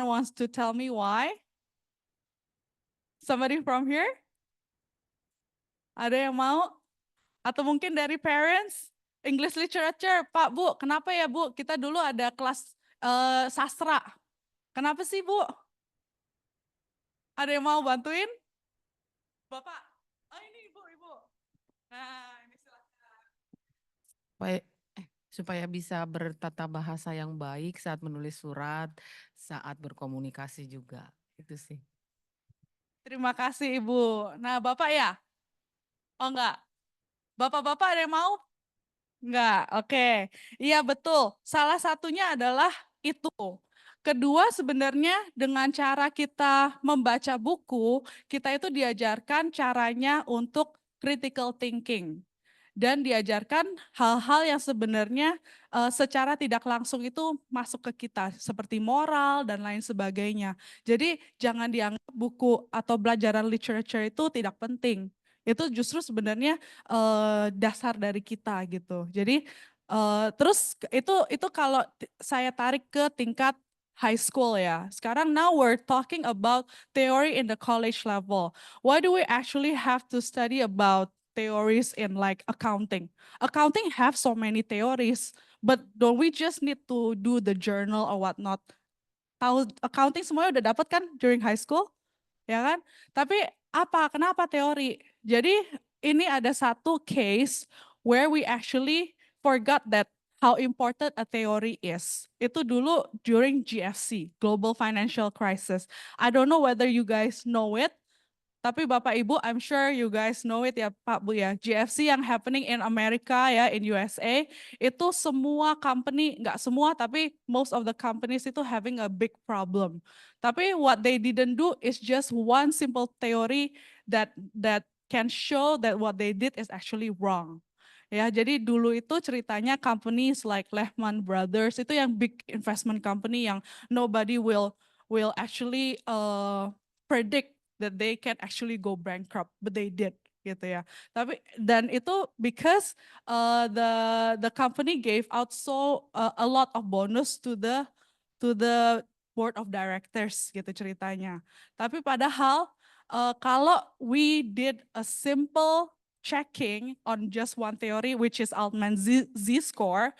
wants to tell me why? Somebody from here? Ada yang mau? Atau mungkin dari parents? English literature, Pak, Bu, kenapa ya Bu? Kita dulu ada kelas sastra. Kenapa sih Bu? Ada yang mau bantuin? Bapak? Oh ini Ibu. Nah, ini silahkan. supaya supaya bisa bertata bahasa yang baik saat menulis surat, saat berkomunikasi juga. Itu sih. Terima kasih Ibu. Nah, Bapak ya? Oh enggak. Bapak-bapak ada yang mau? Enggak, oke. Iya betul. Salah satunya adalah itu. Kedua sebenarnya dengan cara kita membaca buku, kita itu diajarkan caranya untuk critical thinking. Dan diajarkan hal-hal yang sebenarnya secara tidak langsung itu masuk ke kita, seperti moral dan lain sebagainya. Jadi jangan dianggap buku atau pelajaran literature itu tidak penting. Itu justru sebenarnya dasar dari kita gitu. Jadi terus itu kalau saya tarik ke tingkat high school ya. Sekarang now we're talking about theory in the college level. Why do we actually have to study about theories in like accounting? Accounting have so many theories, but don't we just need to do the journal or whatnot? Tahu accounting semuanya udah dapat kan during high school? Ya kan? Tapi kenapa teori? Jadi ini ada satu case where we actually forgot that how important a theory is. Itu dulu during GFC, Global Financial Crisis. I don't know whether you guys know it, tapi Bapak Ibu, I'm sure you guys know it ya Pak Bu ya. GFC yang happening in America ya, in USA, itu semua company, nggak semua tapi most of the companies itu having a big problem. Tapi what they didn't do is just one simple theory that can show that what they did is actually wrong. Ya, jadi dulu itu ceritanya companies like Lehman Brothers itu yang big investment company yang nobody will actually predict that they can actually go bankrupt, but they did gitu ya. Tapi dan itu because the company gave out a lot of bonus to the board of directors gitu ceritanya. Tapi padahal kalau we did a simple checking on just one theory, which is Altman Z-score,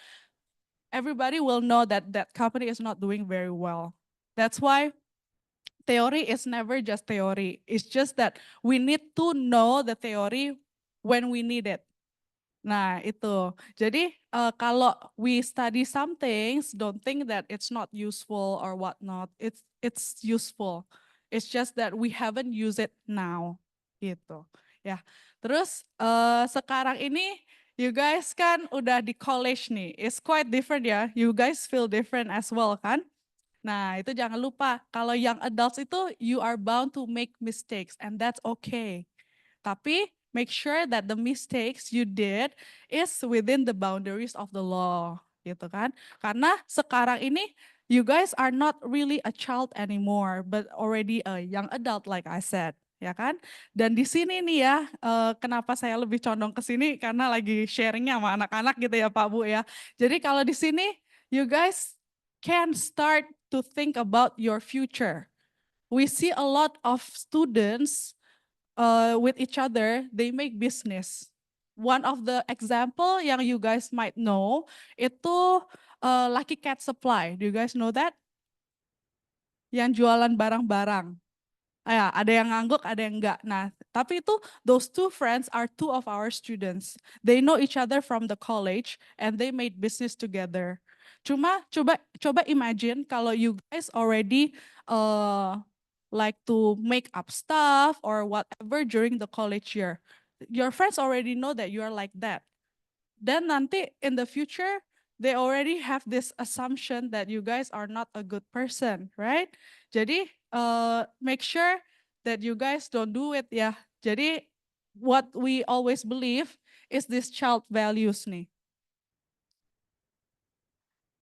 everybody will know that that company is not doing very well. That's why theory is never just theory. It's just that we need to know the theory when we need it. Nah, itu. Jadi kalau we study some things, don't think that it's not useful or whatnot. It's useful. It's just that we haven't used it now. Gitu. Ya. Terus sekarang ini you guys kan udah di college nih. It's quite different ya. You guys feel different as well kan? Nah, itu jangan lupa, kalau young adults itu you are bound to make mistakes and that's okay. Tapi make sure that the mistakes you did is within the boundaries of the law, gitu kan? Karena sekarang ini you guys are not really a child anymore, but already a young adult like I said, ya kan? Dan di sini nih ya, kenapa saya lebih condong ke sini karena lagi sharingnya sama anak-anak gitu ya Pak Bu ya. Jadi kalau di sini you guys can start to think about your future. We see a lot of students with each other, they make business. One of the example yang you guys might know itu Lucky Cat Supply. Do you guys know that? Yang jualan barang-barang. Ya, ada yang ngangguk, ada yang enggak. Nah, tapi itu those two friends are two of our students. They know each other from the college and they made business together. Coba imagine kalau you guys already like to make up stuff or whatever during the college year. Your friends already know that you are like that. Then nanti in the future they already have this assumption that you guys are not a good person, right? Jadi make sure that you guys don't do it ya. Jadi what we always believe is this child values nih.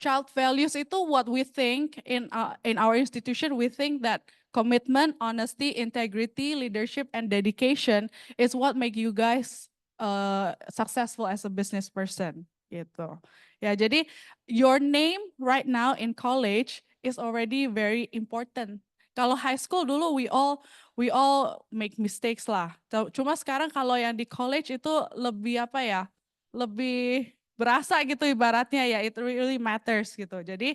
Child values itu what we think in our institution, we think that commitment, honesty, integrity, leadership, and dedication is what make you guys successful as a business person gitu. Ya, jadi your name right now in college is already very important. Kalau high school dulu we all make mistakes lah. Cuma sekarang kalau yang di college itu lebih apa ya? Lebih berasa gitu ibaratnya ya, it really matters gitu. Jadi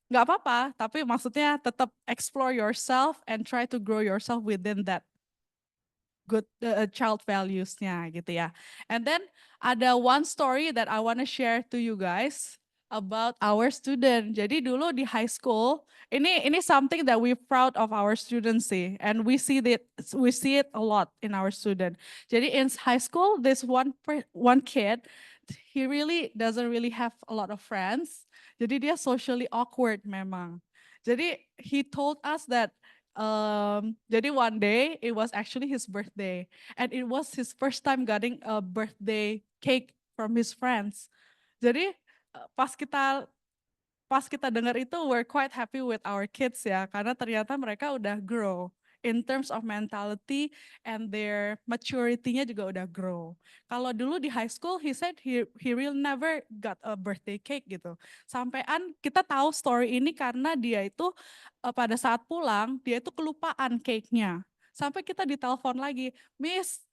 nggak apa-apa, tapi maksudnya tetap explore yourself and try to grow yourself within that good child values-nya gitu ya. And then ada one story that I want to share to you guys about our student. Jadi dulu di high school, ini something that we proud of our students sih, and we see it a lot in our student. Jadi in high school, this one kid, he really doesn't really have a lot of friends. Jadi dia socially awkward memang. Jadi he told us that jadi one day it was actually his birthday, and it was his first time getting a birthday cake from his friends. Jadi pas kita dengar itu, we're quite happy with our kids ya, karena ternyata mereka udah grow in terms of mentality and their maturity-nya juga udah grow. Kalau dulu di high school, he said he really never got a birthday cake gitu. Sampaian kita tahu story ini karena dia itu pada saat pulang, dia itu kelupaan cake-nya. Sampai kita ditelepon lagi, Miss,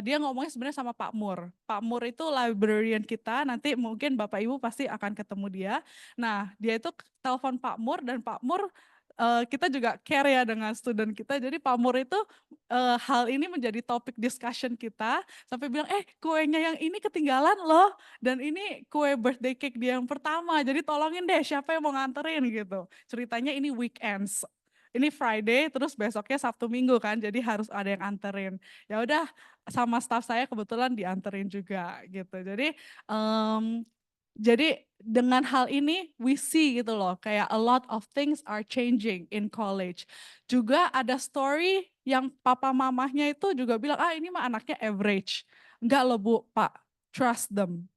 dia ngomongnya sebenarnya sama Pak Mur. Pak Mur itu librarian kita, nanti mungkin Bapak Ibu pasti akan ketemu dia. Nah, dia itu telepon Pak Mur, dan Pak Mur kita juga care ya dengan student kita. Jadi Pak Mur itu hal ini menjadi topik discussion kita, sampai bilang, kuenya yang ini ketinggalan loh, dan ini kue birthday cake dia yang pertama, jadi tolongin deh siapa yang mau nganterin gitu. Ceritanya ini weekends. Ini Friday, terus besoknya Sabtu Minggu kan, jadi harus ada yang anterin. Ya udah, sama staff saya kebetulan dianterin juga gitu. Jadi dengan hal ini we see gitu loh, kayak a lot of things are changing in college. Juga ada story yang papa mamahnya itu juga bilang, ini mah anaknya average. Enggak loh Bu, Pak, trust them.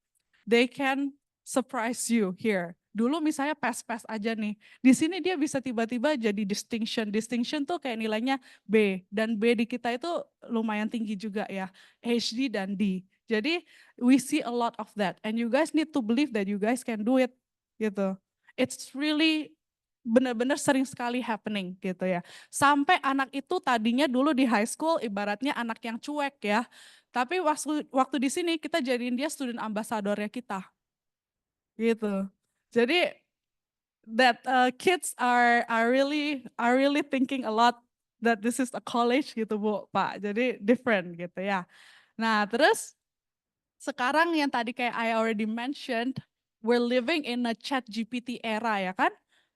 They can surprise you here. Dulu misalnya PES-PES aja nih, di sini dia bisa tiba-tiba jadi distinction. Distinction tuh kayak nilainya B, dan B di kita itu lumayan tinggi juga ya, HD dan D. Jadi we see a lot of that, and you guys need to believe that you guys can do it gitu. It's really benar-benar sering sekali happening gitu ya. Sampai anak itu tadinya dulu di high school ibaratnya anak yang cuek ya, tapi waktu di sini kita jadiin dia student ambasadornya kita gitu. Jadi that kids are really thinking a lot that this is a college gitu Bu, Pak. Jadi different gitu ya. Nah, terus sekarang yang tadi kayak I already mentioned, we're living in a chat GPT era ya kan?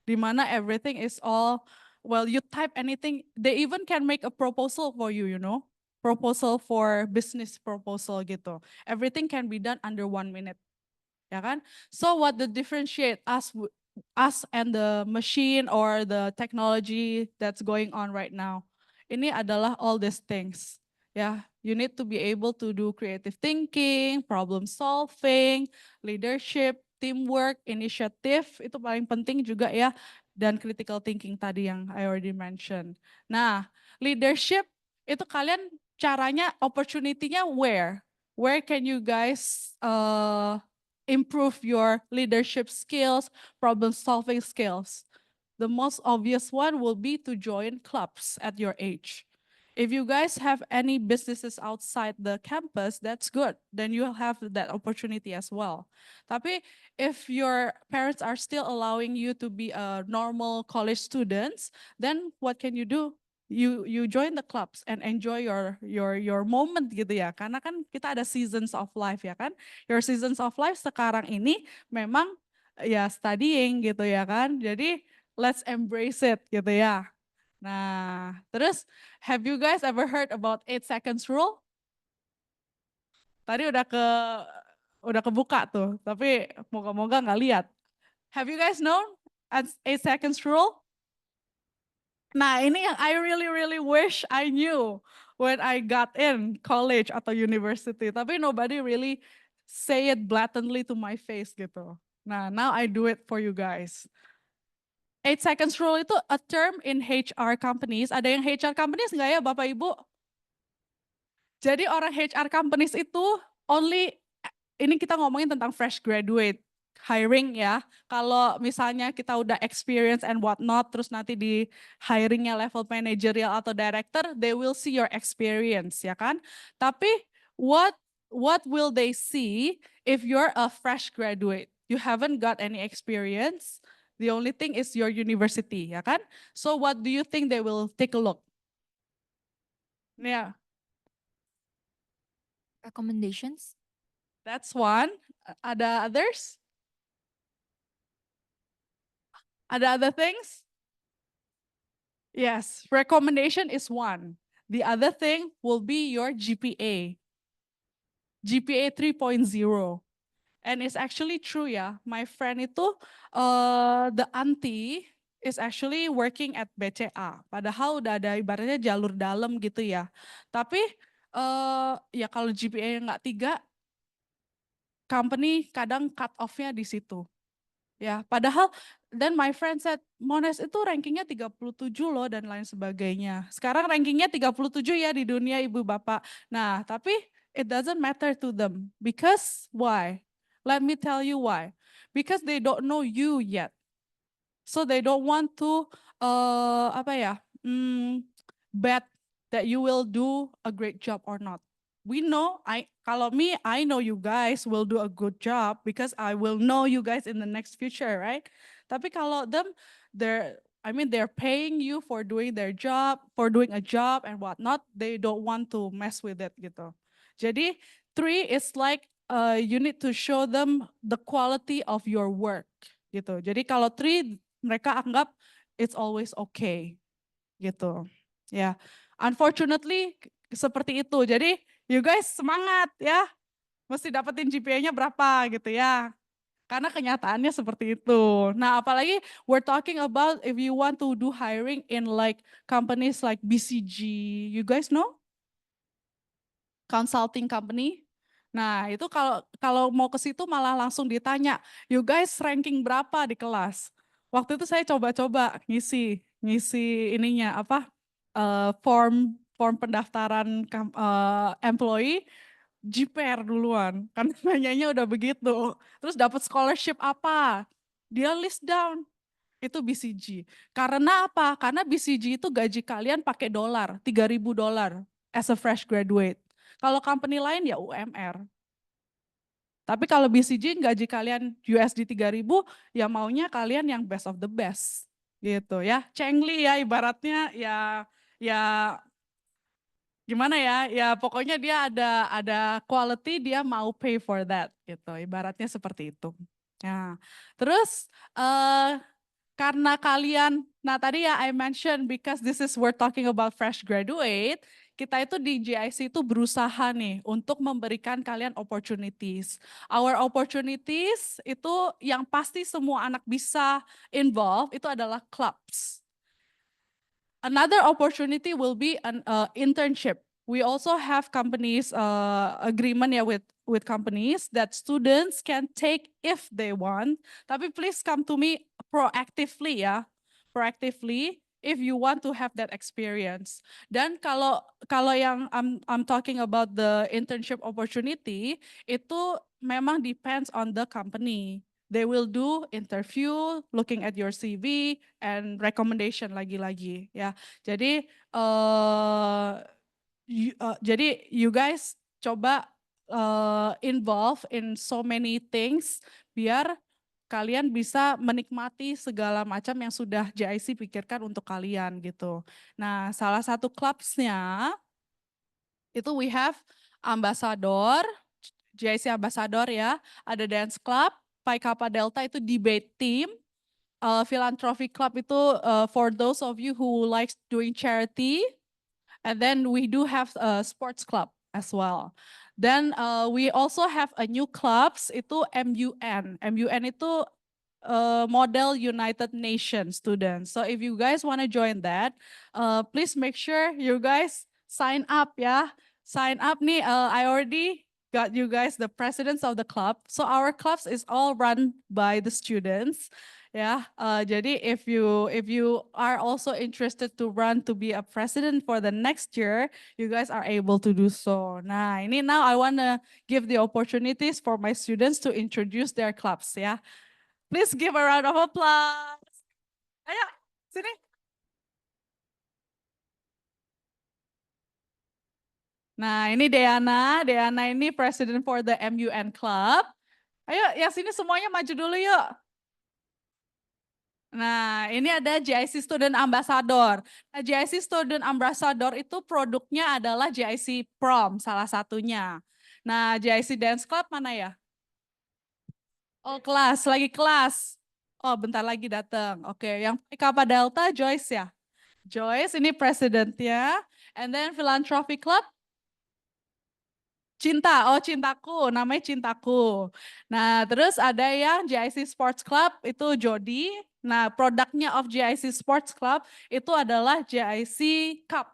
Dimana everything is all, well, you type anything, they even can make a proposal for you, proposal for business proposal gitu. Everything can be done under 1 minute, ya kan? So what the differentiate us and the machine or the technology that's going on right now? Ini adalah all these things. Ya, you need to be able to do creative thinking, problem solving, leadership, teamwork, initiative, itu paling penting juga ya, dan critical thinking tadi yang I already mentioned. Nah, leadership itu kalian caranya, opportunity-nya where? Where can you guys improve your leadership skills, problem solving skills? The most obvious one will be to join clubs at your age. If you guys have any businesses outside the campus, that's good. Then you'll have that opportunity as well. Tapi if your parents are still allowing you to be a normal college students, then what can you do? You join the clubs and enjoy your moment gitu ya. Karena kan kita ada seasons of life ya kan. Your seasons of life sekarang ini memang ya studying gitu ya kan. Jadi let's embrace it gitu ya. Nah, terus have you guys ever heard about 8 seconds rule? Tadi udah kebuka tuh, tapi moga-moga nggak lihat. Have you guys known 8 seconds rule? Nah, ini yang I really really wish I knew when I got in college atau university, tapi nobody really say it blatantly to my face gitu. Nah, now I do it for you guys. 8 seconds rule itu a term in HR companies. Ada yang HR companies nggak ya Bapak Ibu? Jadi orang HR companies itu only, ini kita ngomongin tentang fresh graduate. hiring ya. Kalau misalnya kita udah experience and whatnot, terus nanti di hiringnya level managerial atau director, they will see your experience ya kan. Tapi what will they see if you're a fresh graduate? You haven't got any experience. The only thing is your university ya kan. So what do you think they will take a look? Yeah, Recommendations? that's one. Ada others? Ada other things? Yes, recommendation is one. The other thing will be your GPA. GPA 3.0. And it's actually true ya. My friend itu the auntie is actually working at BCA. Padahal udah ada ibaratnya jalur dalam gitu ya. Tapi ya kalau GPA nggak 3, company kadang cut off-nya di situ. Ya, padahal dan my friend said Monash itu rankingnya 37 loh dan lain sebagainya. Sekarang rankingnya 37 ya di dunia ibu bapak. Nah, tapi it doesn't matter to them. Because why? Let me tell you why. Because they don't know you yet. So they don't want to bet that you will do a great job or not. We know, kalau me, I know you guys will do a good job because I will know you guys in the next future, right? Tapi kalau them, they're paying you for doing their job, for doing a job and whatnot. They don't want to mess with it gitu. Jadi 3 is like you need to show them the quality of your work gitu. Jadi kalau 3 mereka anggap it's always okay gitu. Ya, unfortunately seperti itu. Jadi you guys semangat ya, mesti dapetin GPA-nya berapa gitu ya. Karena kenyataannya seperti itu. Nah, apalagi we're talking about if you want to do hiring in like companies like BCG, you guys know? Consulting company. Nah, itu kalau mau ke situ malah langsung ditanya, you guys ranking berapa di kelas? Waktu itu saya coba-coba ngisi ininya apa? Form form pendaftaran employee GPR duluan. Kan nanyanya udah begitu. Terus dapat scholarship apa? Dia list down itu BCG. Karena apa? Karena BCG itu gaji kalian pakai dolar, $3.000 as a fresh graduate. Kalau company lain ya UMR. Tapi kalau BCG gaji kalian USD 3.000, ya maunya kalian yang best of the best. Gitu ya. Cengli ya ibaratnya ya gimana ya? Ya pokoknya dia ada quality, dia mau pay for that gitu. Ibaratnya seperti itu. Nah, terus karena kalian, nah tadi ya I mentioned because this is we're talking about fresh graduate, kita itu di GIC itu berusaha nih untuk memberikan kalian opportunities. Our opportunities itu yang pasti semua anak bisa involve itu adalah clubs. Another opportunity will be an internship. We also have companies agreement ya with companies that students can take if they want. Tapi please come to me proactively ya, proactively if you want to have that experience. Dan kalau yang I'm talking about the internship opportunity itu memang depends on the company. They will do interview, looking at your CV, and recommendation lagi-lagi ya. Jadi you guys coba involve in so many things biar kalian bisa menikmati segala macam yang sudah JIC pikirkan untuk kalian gitu. Nah, salah satu clubsnya itu we have ambassador, JIC ambassador ya, ada dance club, Pi Kappa Delta itu debate team, philanthropy club itu for those of you who likes doing charity, and then we do have a sports club as well. Then we also have a new clubs itu MUN. MUN itu Model United Nations students. So if you guys want to join that, please make sure you guys sign up ya. Sign up nih. I already got you guys the presidents of the club. So our clubs is all run by the students. ya. Jadi if you are also interested to run to be a president for the next year, you guys are able to do so. Nah, ini now I wanna give the opportunities for my students to introduce their clubs ya. Please give a round of applause. Ayo, sini. Nah, ini Deana. Deana ini president for the MUN Club. Ayo, yang sini semuanya maju dulu yuk. Nah, ini ada GIC Student Ambassador. Nah, GIC Student Ambassador itu produknya adalah GIC Prom, salah satunya. Nah, GIC Dance Club mana ya? Oh, kelas, lagi kelas. Oh, bentar lagi datang. Oke, yang Kappa Delta, Joyce ya? Joyce, ini presidennya. And then Philanthropy Club, Cinta, oh Cintaku, namanya Cintaku. Nah, terus ada yang GIC Sports Club, itu Jody. Nah, produknya of GIC Sports Club itu adalah GIC Cup,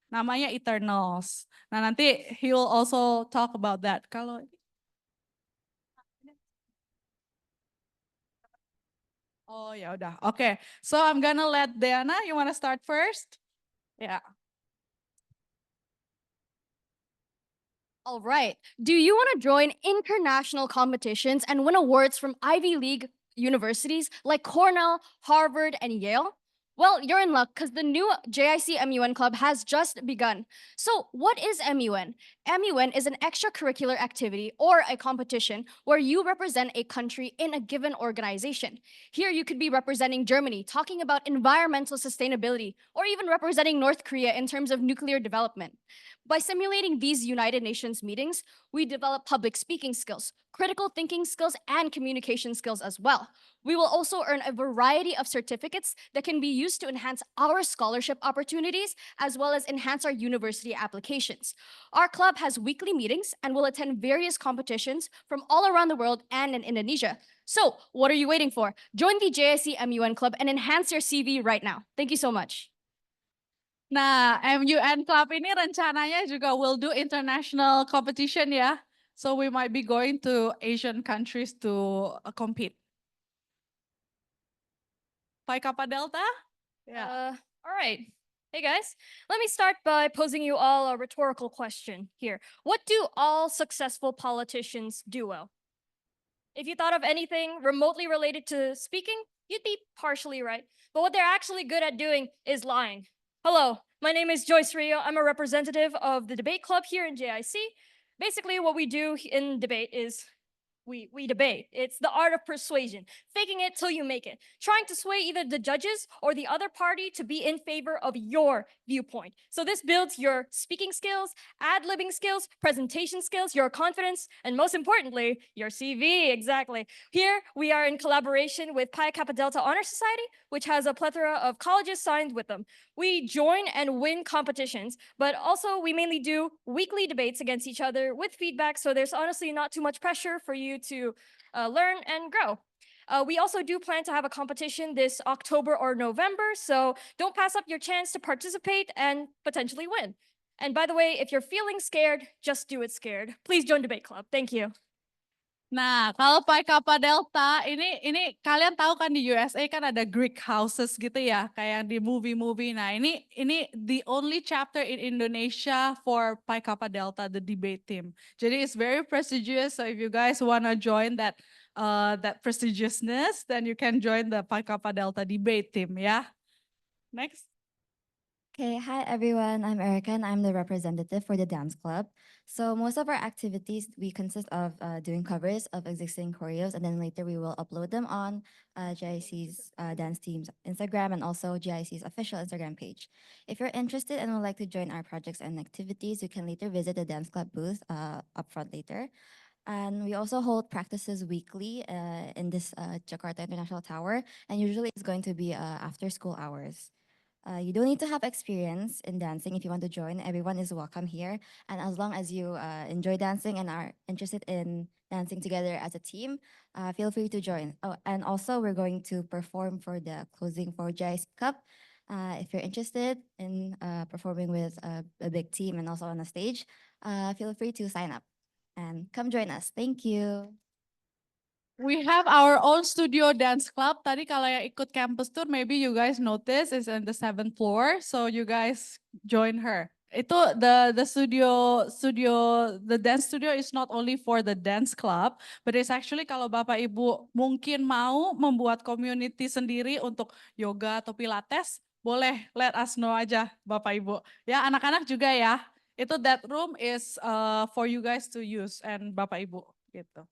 namanya Eternals. Nah, nanti he will also talk about that. Kalau Oh ya udah, oke. So I'm gonna let Diana, you wanna start first? Ya. All right. Do you want to join international competitions and win awards from Ivy League universities like Cornell, Harvard, and Yale? Well, you're in luck because the new JIC MUN club has just begun. So, what is MUN? MUN is an extracurricular activity or a competition where you represent a country in a given organization. Here, you could be representing Germany, talking about environmental sustainability, or even representing North Korea in terms of nuclear development. By simulating these United Nations meetings, we develop public speaking skills, critical thinking skills, and communication skills as well. We will also earn a variety of certificates that can be used to enhance our scholarship opportunities as well as enhance our university applications. Our club has weekly meetings and will attend various competitions from all around the world and in Indonesia. So, what are you waiting for? Join the JSC MUN club and enhance your CV right now. Thank you so much. Nah, MUN Club ini rencananya juga will do international competition ya. So we might be going to Asian countries to compete. Pi Kappa Delta? Yeah. All right. Hey guys, let me start by posing you all a rhetorical question here. What do all successful politicians do well? If you thought of anything remotely related to speaking, you'd be partially right. But what they're actually good at doing is lying. Hello, my name is Joyce Rio. I'm a representative of the debate club here in JIC. Basically, what we do in debate is we debate. It's the art of persuasion, faking it till you make it, trying to sway either the judges or the other party to be in favor of your viewpoint. So this builds your speaking skills, ad-libbing skills, presentation skills, your confidence, and most importantly, your CV, exactly. Here, we are in collaboration with Pi Kappa Delta Honor Society, which has a plethora of colleges signed with them. We join and win competitions, but also we mainly do weekly debates against each other with feedback, so there's honestly not too much pressure for you to learn and grow. We also do plan to have a competition this October or November, so don't pass up your chance to participate and potentially win. And by the way, if you're feeling scared, just do it scared. Please join Debate Club. Thank you. Nah, kalau Pi Kappa Delta ini kalian tahu kan di USA kan ada Greek houses gitu ya, kayak di movie-movie. Nah, ini the only chapter in Indonesia for Pi Kappa Delta the debate team. Jadi it's very prestigious. So if you guys wanna join that prestigiousness, then you can join the Pi Kappa Delta debate team ya. Next. Okay, hi everyone. I'm Erica and I'm the representative for the dance club. So most of our activities, we consist of doing covers of existing choreos and then later we will upload them on GIC's dance team's Instagram and also GIC's official Instagram page. If you're interested and would like to join our projects and activities, you can later visit the dance club booth up front later. And we also hold practices weekly in this Jakarta International Tower and usually it's going to be after school hours. You don't need to have experience in dancing if you want to join. Everyone is welcome here. And as long as you enjoy dancing and are interested in dancing together as a team, feel free to join. Oh, and also we're going to perform for the closing for JICE Cup. If you're interested in performing with a big team and also on a stage, feel free to sign up and come join us. Thank you. We have our own studio dance club. Tadi kalau yang ikut campus tour, maybe you guys notice is in the 7th floor, so you guys join her. Itu the dance studio is not only for the dance club, but it's actually kalau Bapak Ibu mungkin mau membuat community sendiri untuk yoga atau pilates, boleh let us know aja Bapak Ibu. Ya, anak-anak juga ya. Itu that room is for you guys to use and Bapak Ibu gitu.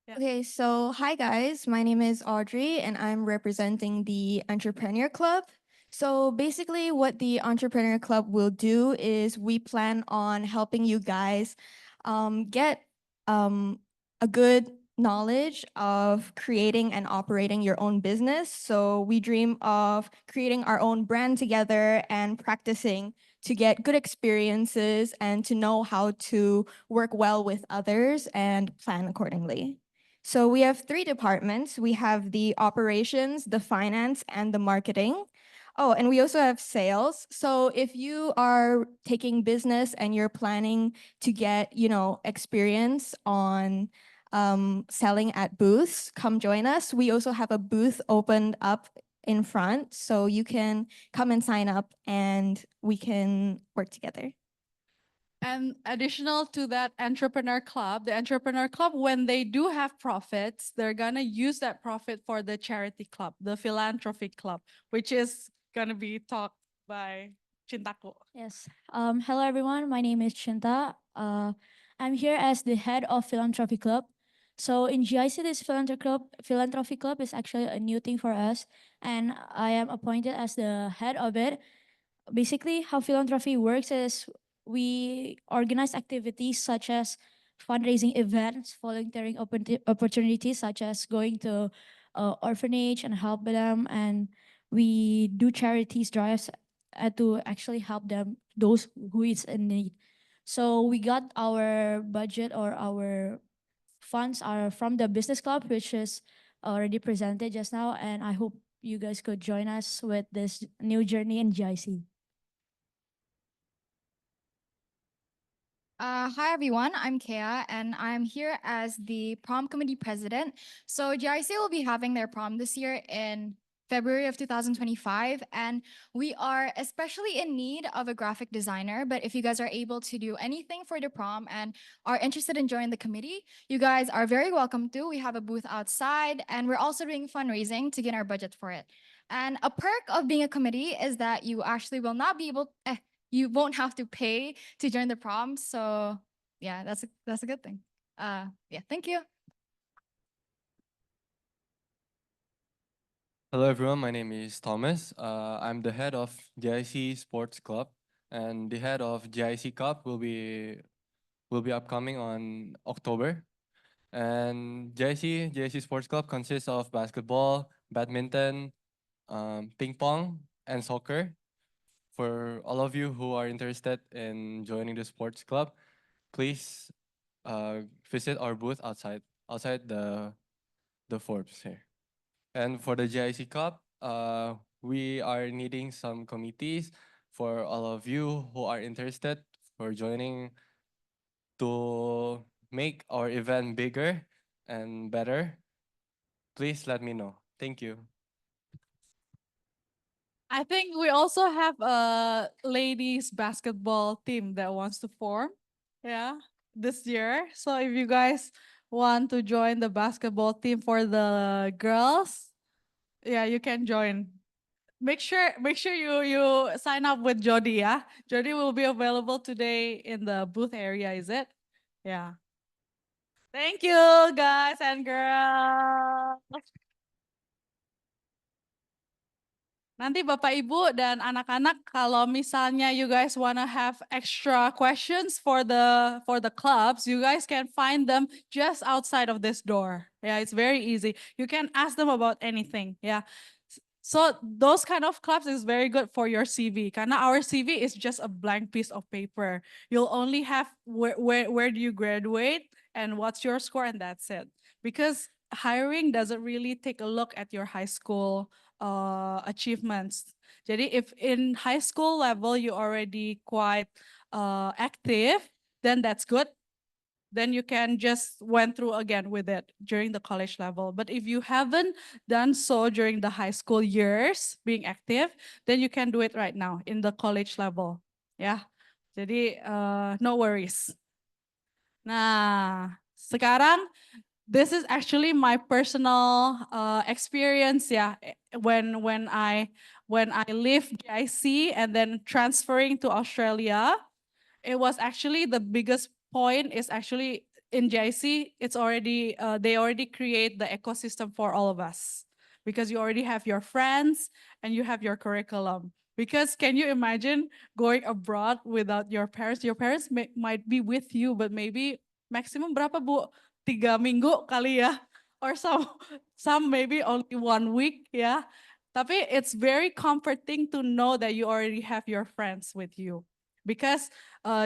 Yeah. Okay, so hi guys, my name is Audrey and I'm representing the Entrepreneur Club. So basically, what the Entrepreneur Club will do is we plan on helping you guys get a good knowledge of creating and operating your own business. So we dream of creating our own brand together and practicing to get good experiences and to know how to work well with others and plan accordingly. So we have three departments. We have the operations, the finance, and the marketing. Oh, and we also have sales. So if you are taking business and you're planning to get, experience on selling at booths, come join us. We also have a booth opened up in front, so you can come and sign up and we can work together. And additional to that entrepreneur club, the entrepreneur club, when they do have profits, they're gonna use that profit for the charity club, the philanthropy club, which is gonna be taught by Cintaku. Yes. Hello, everyone. My name is Chinta. I'm here as the head of Philanthropy Club. So in GIC, this philanthropy club is actually a new thing for us, and I am appointed as the head of it. Basically, how philanthropy works is we organize activities such as fundraising events, volunteering opportunities such as going to orphanage and help them, and we do charities drives to actually help them, those who is in need. So we got our budget or our funds are from the business club, which is already presented just now, and I hope you guys could join us with this new journey in GIC. Hi everyone, I'm Kea and I'm here as the prom committee president. So GIC will be having their prom this year in February of 2025, and we are especially in need of a graphic designer. But if you guys are able to do anything for the prom and are interested in joining the committee, you guys are very welcome to. We have a booth outside, and we're also doing fundraising to get our budget for it. And a perk of being a committee is that you actually will not be able, you won't have to pay to join the prom. So yeah, that's a good thing. Yeah, thank you. Hello everyone, my name is Thomas. I'm the head of GIC Sports Club, and the head of GIC Cup will be upcoming on October. And GIC Sports Club consists of basketball, badminton, ping pong, and soccer. For all of you who are interested in joining the sports club, please visit our booth outside the Forbes here. And for the GIC Cup, we are needing some committees for all of you who are interested for joining to make our event bigger and better. Please let me know. Thank you. I think we also have a ladies basketball team that wants to form, yeah, this year. So if you guys want to join the basketball team for the girls, yeah, you can join. Make sure you sign up with Jody, yeah. Jody will be available today in the booth area, is it? Yeah. Thank you guys and girls. Nanti Bapak Ibu dan anak-anak kalau misalnya you guys wanna have extra questions for the clubs, you guys can find them just outside of this door. Yeah, it's very easy. You can ask them about anything. Yeah. So those kind of clubs is very good for your CV. Karena our CV is just a blank piece of paper. You'll only have where do you graduate and what's your score, and that's it. Because hiring doesn't really take a look at your high school achievements. Jadi if in high school level you already quite active, then that's good. then you can just went through again with it during the college level. But if you haven't done so during the high school years, being active, then you can do it right now in the college level. Ya, jadi no worries. Nah, sekarang this is actually my personal experience ya. When I leave GIC and then transferring to Australia, it was actually the biggest point is actually in GIC. It's already they already create the ecosystem for all of us because you already have your friends and you have your curriculum. Because can you imagine going abroad without your parents? Your parents might be with you, but maybe maximum berapa Bu? 3 minggu kali ya, or some maybe only 1 week ya. Tapi it's very comforting to know that you already have your friends with you. Because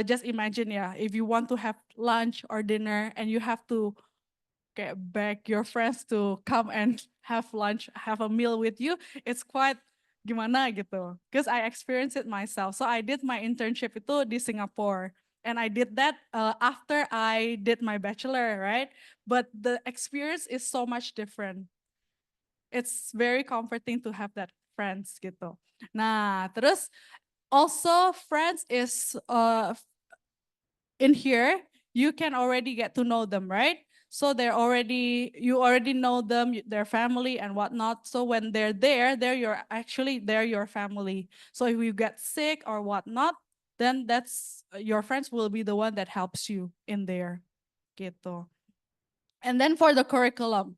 just imagine ya, if you want to have lunch or dinner and you have to get back your friends to come and have lunch, have a meal with you, it's quite gimana gitu. Because I experienced it myself. So I did my internship itu di Singapore. And I did that after I did my bachelor, right? But the experience is so much different. It's very comforting to have that friends gitu. Nah, terus also friends is in here, you can already get to know them, right? So you already know them, their family and whatnot. So when they're there, they're your family. So if you get sick or whatnot, then that's your friends will be the one that helps you in there, gitu. And then for the curriculum,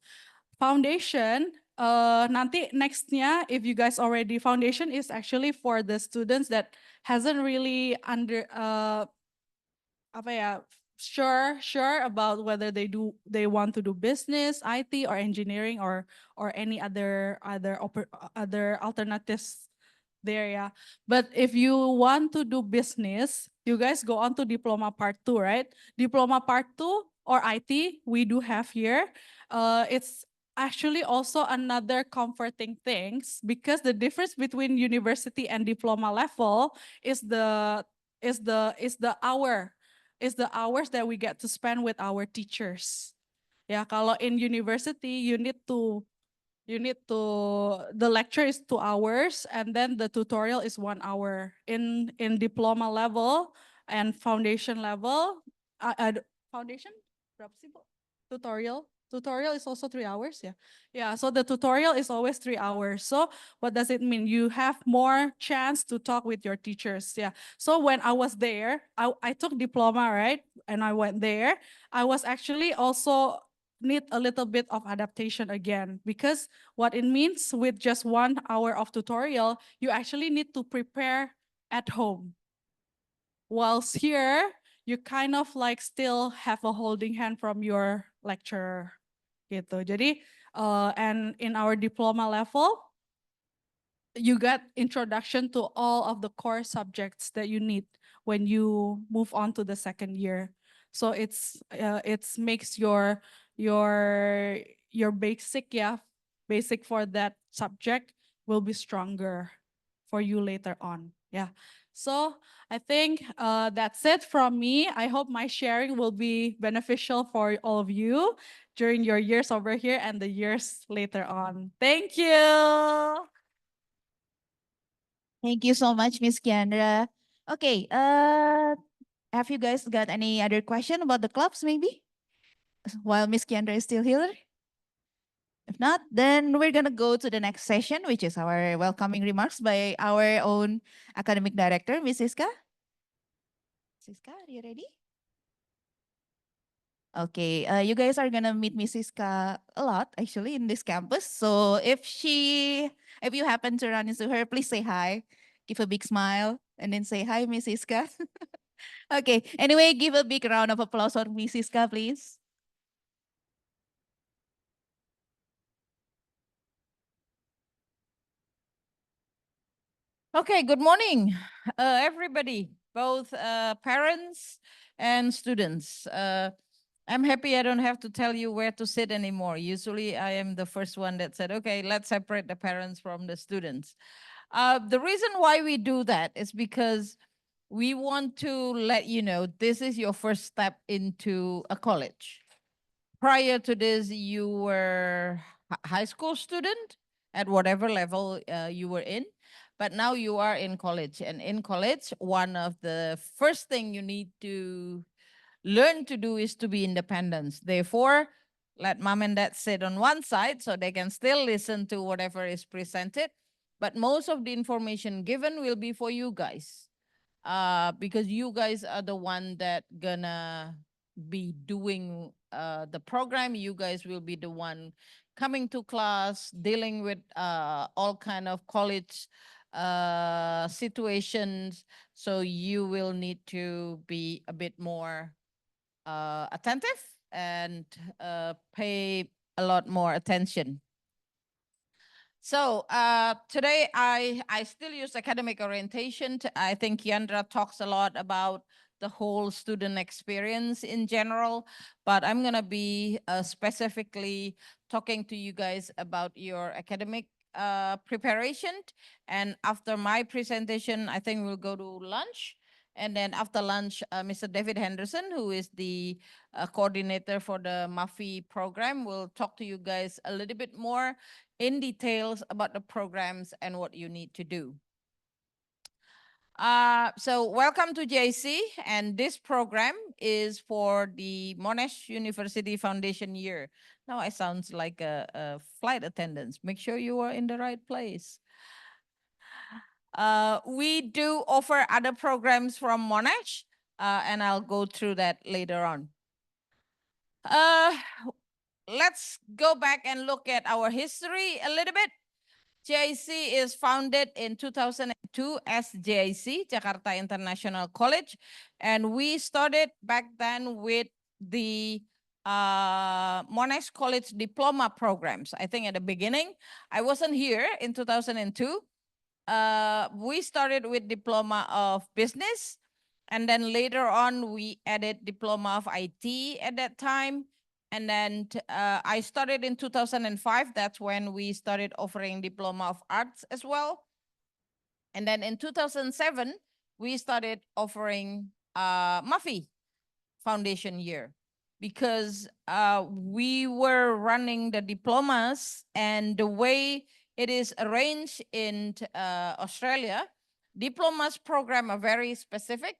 foundation, nanti nextnya, if you guys already, foundation is actually for the students that hasn't really apa ya, sure about whether they want to do business, IT, or engineering, or any other alternatives there yeah. But if you want to do business, you guys go on to diploma part 2, right? Diploma part 2 or IT we do have here. It's actually also another comforting things because the difference between university and diploma level is the hours that we get to spend with our teachers. Ya, kalau in university the lecture is 2 hours and then the tutorial is 1 hour. In diploma level and foundation level, foundation berapa sih Bu? Tutorial is also 3 hours, yeah. Yeah, so the tutorial is always 3 hours. So what does it mean? You have more chance to talk with your teachers, yeah. So when I was there, I took diploma, right? And I went there. I was actually also need a little bit of adaptation again because what it means with just 1 hour of tutorial, you actually need to prepare at home. Whilst here, you kind of like still have a holding hand from your lecturer gitu. Jadi, and in our diploma level, you got introduction to all of the core subjects that you need when you move on to the second year. So it's makes your basic for that subject will be stronger for you later on. Yeah. So I think that's it from me. I hope my sharing will be beneficial for all of you during your years over here and the years later on. Thank you. Thank you so much, Miss Kiandra. Okay, have you guys got any other question about the clubs maybe? While Miss Kiandra is still here? If not, then we're gonna go to the next session, which is our welcoming remarks by our own academic director, Miss Siska. Siska, are you ready? Okay, you guys are gonna meet Miss Siska a lot actually in this campus. So if you happen to run into her, please say hi, give a big smile, and then say hi, Miss Siska. Okay, anyway, give a big round of applause for Miss Siska, please. Okay, good morning, everybody, both parents and students. I'm happy I don't have to tell you where to sit anymore. Usually I am the first one that said, okay, let's separate the parents from the students. The reason why we do that is because we want to let you know this is your first step into a college. Prior to this, you were high school student at whatever level you were in, but now you are in college. And in college, one of the first thing you need to learn to do is to be independent. Therefore, let mom and dad sit on one side so they can still listen to whatever is presented. But most of the information given will be for you guys. Because you guys are the one that gonna be doing the program. You guys will be the one coming to class, dealing with all kind of college situations. So you will need to be a bit more attentive and pay a lot more attention. So today I still use academic orientation. I think Yandra talks a lot about the whole student experience in general, but I'm gonna be specifically talking to you guys about your academic preparation. And after my presentation, I think we'll go to lunch. And then after lunch, Mr. David Henderson, who is the coordinator for the Mufy program, will talk to you guys a little bit more in details about the programs and what you need to do. So welcome to JC, and this program is for the Monash University Foundation year. Now I sounds like a flight attendant. Make sure you are in the right place. We do offer other programs from Monash, and I'll go through that later on. Let's go back and look at our history a little bit. JIC is founded in 2002 as JIC, Jakarta International College. And we started back then with the Monash College diploma programs. I think at the beginning, I wasn't here in 2002. We started with diploma of business. And then later on, we added diploma of IT at that time. And then I started in 2005. That's when we started offering diploma of arts as well. And then in 2007, we started offering Mufy foundation year because we were running the diplomas, and the way it is arranged in Australia, diplomas program are very specific.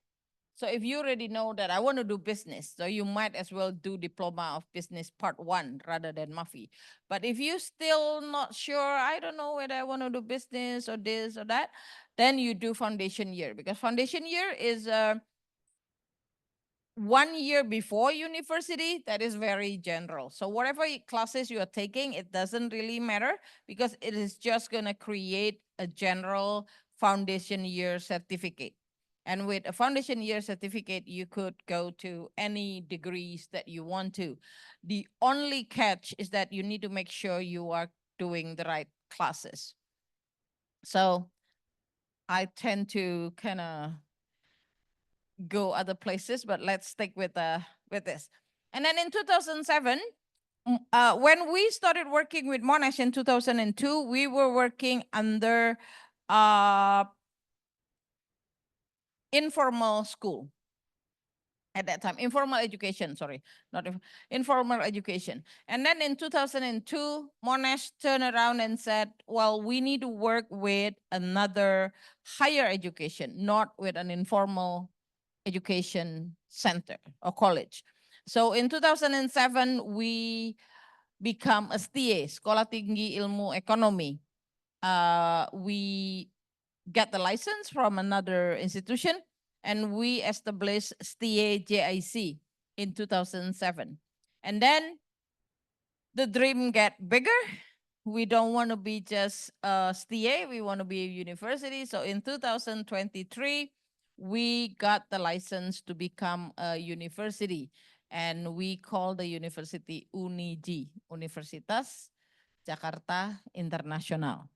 So if you already know that I want to do business, so you might as well do diploma of business part 1 rather than Mufy. But if you still not sure, I don't know whether I want to do business or this or that, then you do foundation year, because foundation year is 1 year before university. That is very general. So whatever classes you are taking, it doesn't really matter, because it is just going to create a general foundation year certificate. And with a foundation year certificate, you could go to any degrees that you want to. The only catch is that you need to make sure you are doing the right classes. So I tend to kind of go other places, but let's stick with this. And then in 2007, when we started working with Monash in 2002, we were working under informal school at that time, informal education, sorry, not informal education. And then in 2002, Monash turned around and said, well, we need to work with another higher education, not with an informal education center or college. So in 2007, we become a STIE, Sekolah Tinggi Ilmu Ekonomi. We get the license from another institution, and we established STIE JIC in 2007. And then the dream get bigger. We don't want to be just a STIE, we want to be a university. So in 2023, we got the license to become a university, and we call the university UNIJ, Universitas Jakarta International.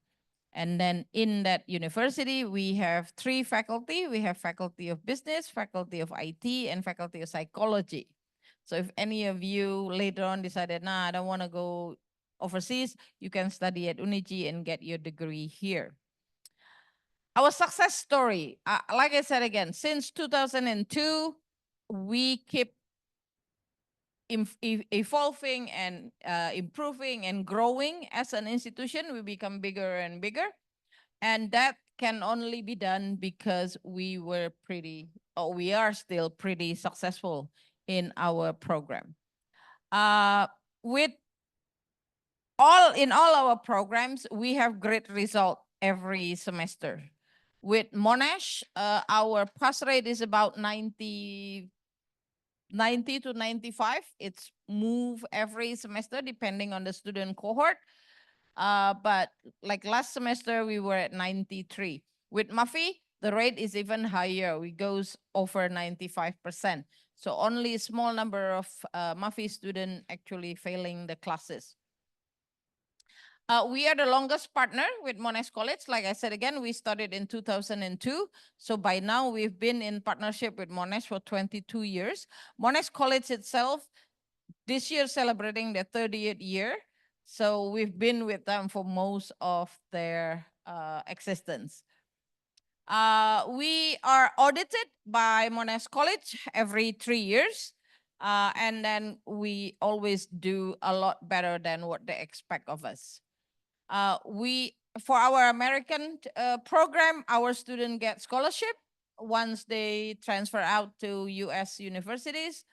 And then in that university, we have 3 faculty. We have faculty of business, faculty of IT, and faculty of psychology. So if any of you later on decided, nah, I don't want to go overseas, you can study at UNIJ and get your degree here. Our success story, like I said again, since 2002, we keep evolving and improving and growing as an institution. We become bigger and bigger. And that can only be done because we are still pretty successful in our program. With in all our programs, we have great result every semester. With Monash, our pass rate is about 90 to 95. It's move every semester depending on the student cohort. But like last semester, we were at 93. With Mufy, the rate is even higher. We goes over 95%. So only a small number of Mufy students actually failing the classes. We are the longest partner with Monash College. Like I said again, we started in 2002. So by now, we've been in partnership with Monash for 22 years. Monash College itself, this year celebrating their 30th year. So we've been with them for most of their existence. We are audited by Monash College every 3 years. And then we always do a lot better than what they expect of us. For our American program, our students get scholarship once they transfer out to US universities.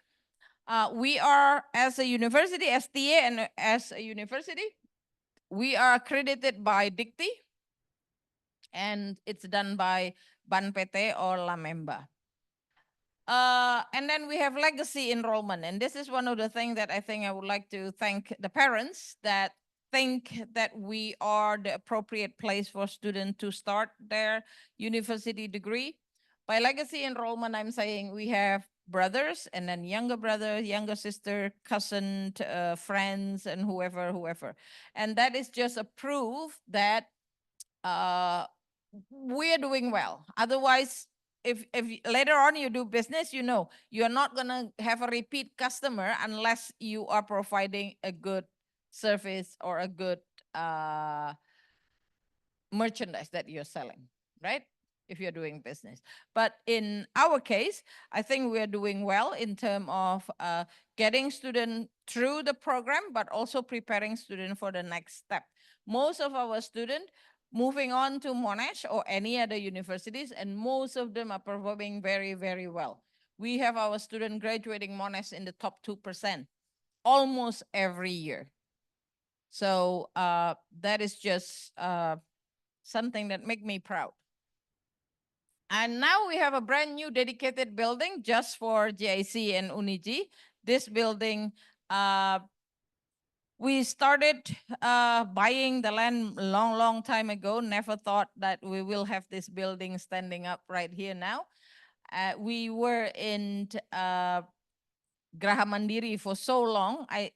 We are, as a university, STA, and as a university, we are accredited by Dikti, and it's done by Ban PT or Lamemba. And then we have legacy enrollment, and this is one of the things that I think I would like to thank the parents that think that we are the appropriate place for students to start their university degree. By legacy enrollment, I'm saying we have brothers and then younger brother, younger sister, cousin, friends, and whoever. And that is just a proof that we're doing well. Otherwise, if later on you do business, you know, you're not going to have a repeat customer unless you are providing a good service or a good merchandise that you're selling, right? If you're doing business. But in our case, I think we're doing well in terms of getting students through the program, but also preparing students for the next step. Most of our students moving on to Monash or any other universities, and most of them are performing very, very well. We have our student graduating Monash in the top 2% almost every year. So that is just something that make me proud. And now we have a brand new dedicated building just for GIC and Uniji. This building, we started buying the land long time ago. Never thought that we will have this building standing up right here now. We were in Graha Mandiri for so long. I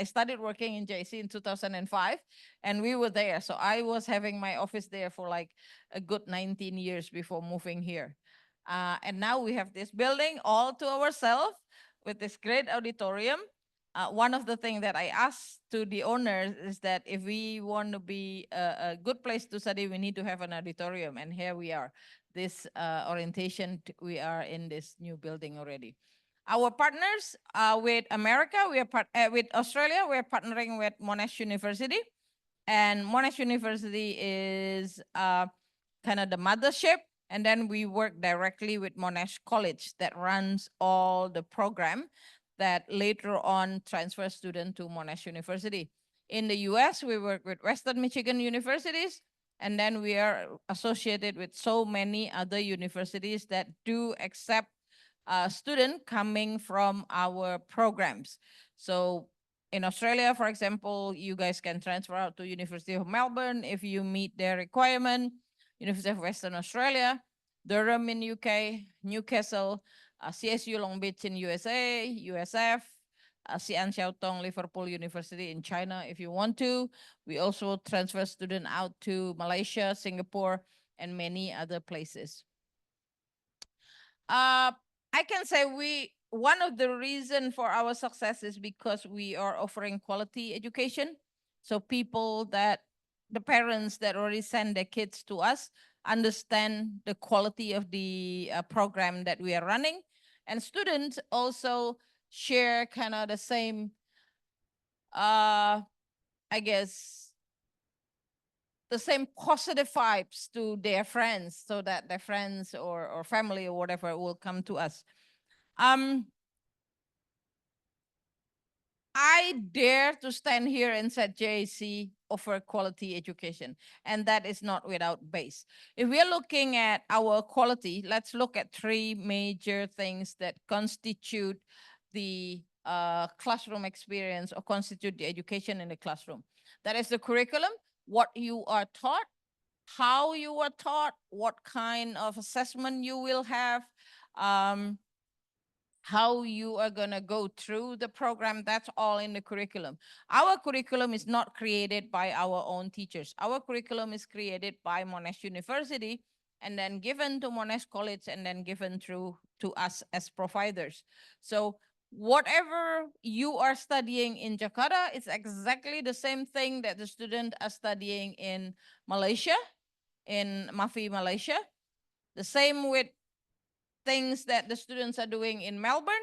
started working in JC in 2005, and we were there. So I was having my office there for like a good 19 years before moving here. And now we have this building all to ourselves with this great auditorium. One of the things that I asked to the owners is that if we want to be a good place to study, we need to have an auditorium. And here we are. This orientation, we are in this new building already. Our partners with America, with Australia, we're partnering with Monash University. And Monash University is kind of the mothership. And then we work directly with Monash College that runs all the program that later on transfer students to Monash University. In the US, we work with Western Michigan universities. And then we are associated with so many other universities that do accept student coming from our programs. So in Australia, for example, you guys can transfer out to University of Melbourne if you meet their requirement. University of Western Australia, Durham in UK, Newcastle, CSU Long Beach in USA, USF, Xi'an Xiaotong Liverpool University in China if you want to. We also transfer students out to Malaysia, Singapore, and many other places. I can say one of the reasons for our success is because we are offering quality education. So people that the parents that already send their kids to us understand the quality of the program that we are running. And students also share kind of the same, I guess, the same positive vibes to their friends, so that their friends or family or whatever will come to us. I dare to stand here and say JC offer quality education, and that is not without base. If we're looking at our quality, let's look at three major things that constitute the classroom experience or constitute the education in the classroom. That is the curriculum, what you are taught, how you are taught, what kind of assessment you will have, how you are going to go through the program. That's all in the curriculum. Our curriculum is not created by our own teachers. Our curriculum is created by Monash University and then given to Monash College and then given through to us as providers. So whatever you are studying in Jakarta, it's exactly the same thing that the students are studying in Malaysia, in Mufy, Malaysia. The same with things that the students are doing in Melbourne,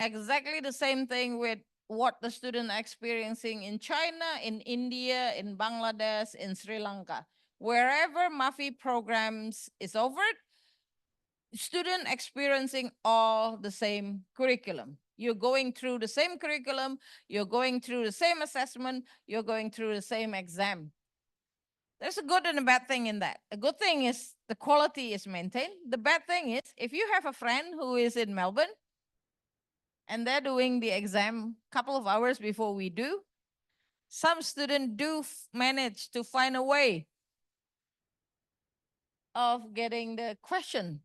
exactly the same thing with what the students are experiencing in China, in India, in Bangladesh, in Sri Lanka. Wherever Mufy programs is offered, student experiencing all the same curriculum. You're going through the same curriculum, you're going through the same assessment, you're going through the same exam. There's a good and a bad thing in that. A good thing is the quality is maintained. The bad thing is if you have a friend who is in Melbourne and they're doing the exam a couple of hours before we do, some students do manage to find a way of getting the question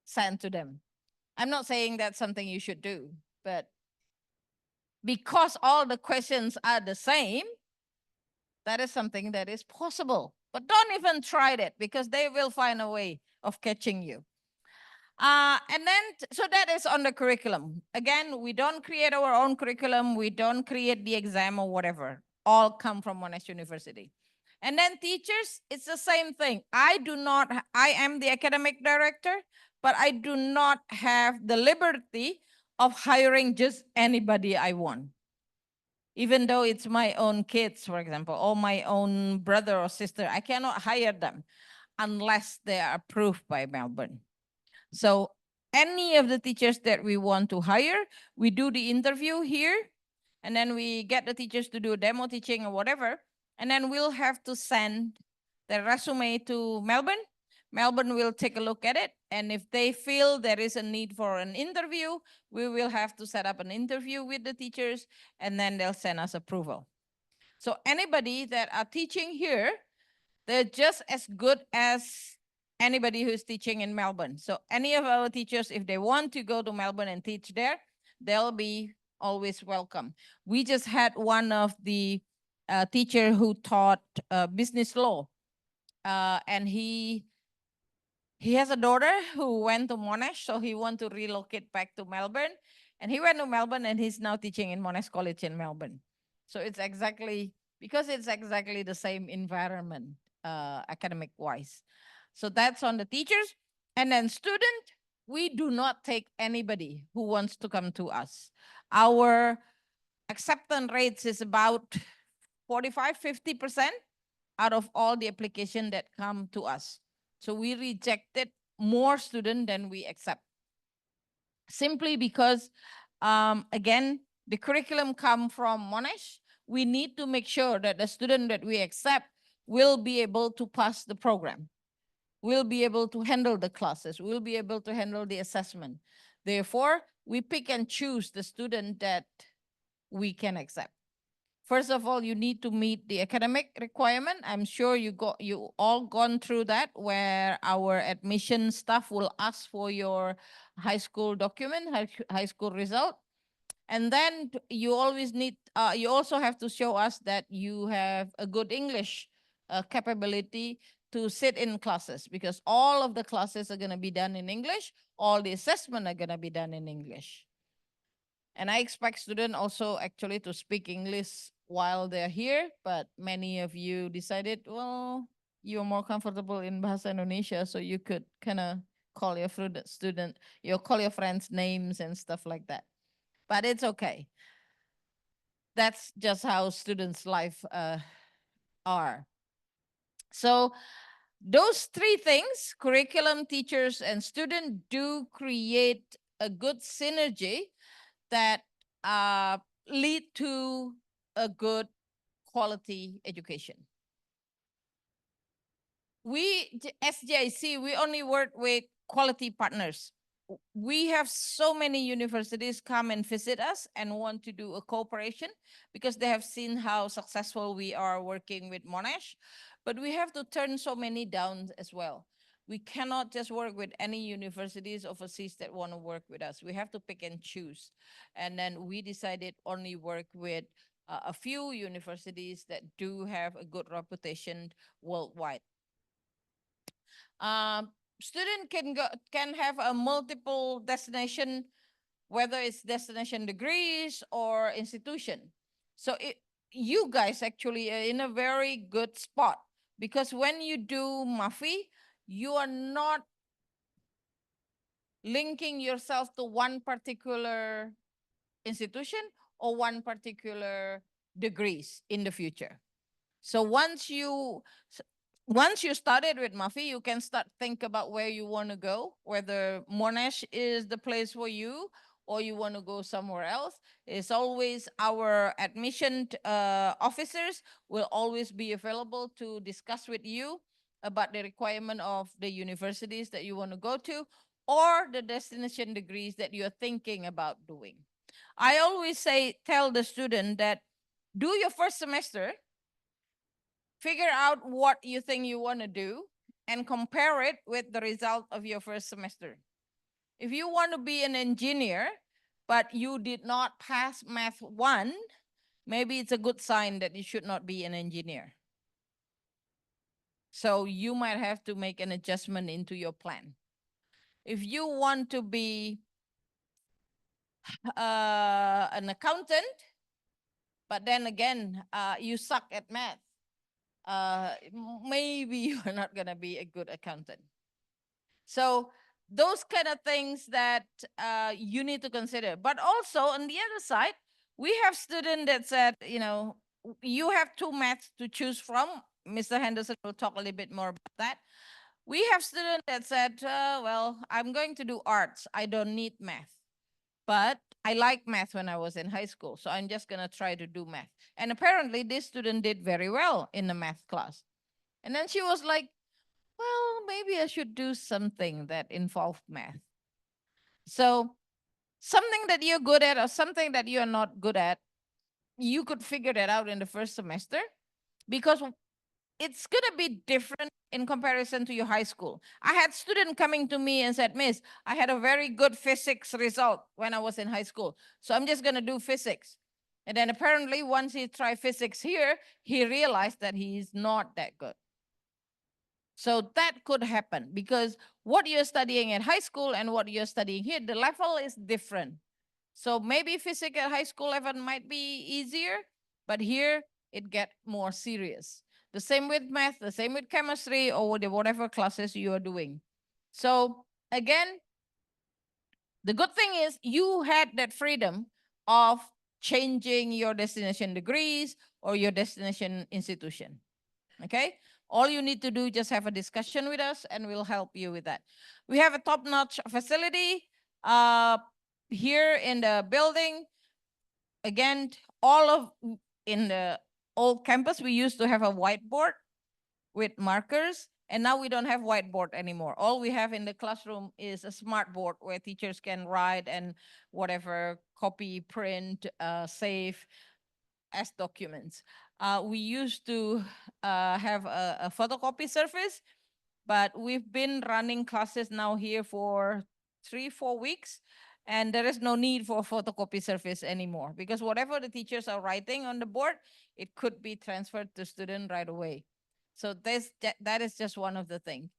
sent to them. I'm not saying that's something you should do, but because all the questions are the same, that is something that is possible. But don't even try that because they will find a way of catching you. And then, so that is on the curriculum. Again, we don't create our own curriculum. We don't create the exam or whatever. All come from Monash University. And then teachers, it's the same thing. I am the academic director, but I do not have the liberty of hiring just anybody I want. Even though it's my own kids, for example, or my own brother or sister, I cannot hire them unless they are approved by Melbourne. So any of the teachers that we want to hire, we do the interview here, and then we get the teachers to do demo teaching or whatever, and then we'll have to send the resume to Melbourne. Melbourne will take a look at it, and if they feel there is a need for an interview, we will have to set up an interview with the teachers, and then they'll send us approval. So anybody that are teaching here, they're just as good as anybody who's teaching in Melbourne. So any of our teachers, if they want to go to Melbourne and teach there, they'll be always welcome. We just had one of the teacher who taught business law, and he has a daughter who went to Monash, so he want to relocate back to Melbourne. And he went to Melbourne and he's now teaching in Monash College in Melbourne. So it's exactly, because it's exactly the same environment, academic wise. So that's on the teachers. And then student, we do not take anybody who wants to come to us. Our acceptance rates is about 45, 50% out of all the application that come to us. So we rejected more students than we accept. Simply because, again, the curriculum come from Monash. We need to make sure that the student that we accept will be able to pass the program, will be able to handle the classes, will be able to handle the assessment. Therefore, we pick and choose the student that we can accept. First of all, you need to meet the academic requirement. I'm sure you all gone through that, where our admission staff will ask for your high school document, high school result. And then you always need, you also have to show us that you have a good English capability to sit in classes, because all of the classes are going to be done in English. All the assessment are going to be done in English. And I expect students also actually to speak English while they're here, but many of you decided, well, you're more comfortable in Bahasa Indonesia, so you could kind of call your student, you call your friends names and stuff like that. But it's okay. That's just how students' life are. So those three things, curriculum, teachers, and student, do create a good synergy that lead to a good quality education. We, SJIC, we only work with quality partners. We have so many universities come and visit us and want to do a cooperation because they have seen how successful we are working with Monash. But we have to turn so many down as well. We cannot just work with any universities overseas that want to work with us. We have to pick and choose. And then we decided only work with a few universities that do have a good reputation worldwide. Student can have a multiple destination, whether it's destination degrees or institution. So you guys actually are in a very good spot because when you do Mufy, you are not linking yourself to one particular institution or one particular degrees in the future. So once you started with Mufy, you can start think about where you want to go, whether Monash is the place for you or you want to go somewhere else. It's always our admission officers will always be available to discuss with you about the requirement of the universities that you want to go to or the destination degrees that you're thinking about doing. I always tell the student that do your first semester, figure out what you think you want to do, and compare it with the result of your first semester. If you want to be an engineer, but you did not pass Math 1, maybe it's a good sign that you should not be an engineer. So you might have to make an adjustment into your plan. If you want to be an accountant, but then again, you suck at math, maybe you're not going to be a good accountant. So those kind of things that you need to consider. But also on the other side, we have students that said, you have two maths to choose from. Mr. Henderson will talk a little bit more about that. We have students that said, well, I'm going to do arts. I don't need math. But I like math when I was in high school, so I'm just going to try to do math. And apparently this student did very well in the math class. And then she was like, well, maybe I should do something that involved math. So something that you're good at or something that you're not good at, you could figure that out in the first semester because it's going to be different in comparison to your high school. I had students coming to me and said, Miss, I had a very good physics result when I was in high school. So I'm just going to do physics. And then apparently once he tried physics here, he realized that he's not that good. So that could happen because what you're studying at high school and what you're studying here, the level is different. So maybe physics at high school level might be easier, but here it get more serious. The same with math, the same with chemistry or whatever classes you are doing. So again, the good thing is you had that freedom of changing your destination degrees or your destination institution. Okay? All you need to do, just have a discussion with us and we'll help you with that. We have a top-notch facility here in the building. Again, in the old campus, we used to have a whiteboard with markers, and now we don't have whiteboard anymore. All we have in the classroom is a smart board where teachers can write and whatever, copy, print, save as documents. We used to have a photocopy service, but we've been running classes now here for 3-4 weeks, and there is no need for a photocopy service anymore because whatever the teachers are writing on the board, it could be transferred to student right away. So that is just one of the things.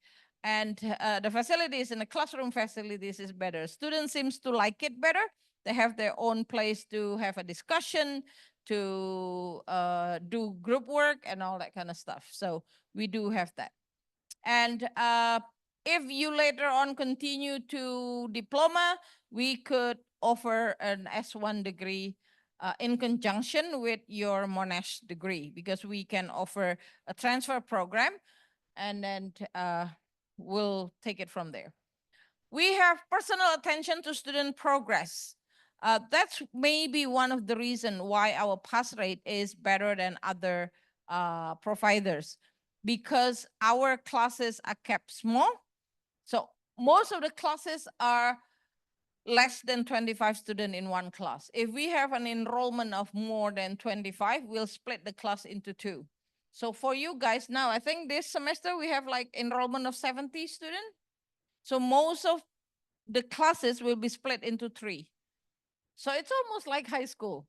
And the facilities in the classroom facilities is better. Students seems to like it better. They have their own place to have a discussion, to do group work and all that kind of stuff. So we do have that. And if you later on continue to diploma, we could offer an S1 degree in conjunction with your Monash degree, because we can offer a transfer program, and then we'll take it from there. We have personal attention to student progress. That's maybe one of the reasons why our pass rate is better than other providers, because our classes are kept small. So most of the classes are less than 25 students in one class. If we have an enrollment of more than 25, we'll split the class into two. So for you guys now, I think this semester we have like enrollment of 70 students. So most of the classes will be split into three. So it's almost like high school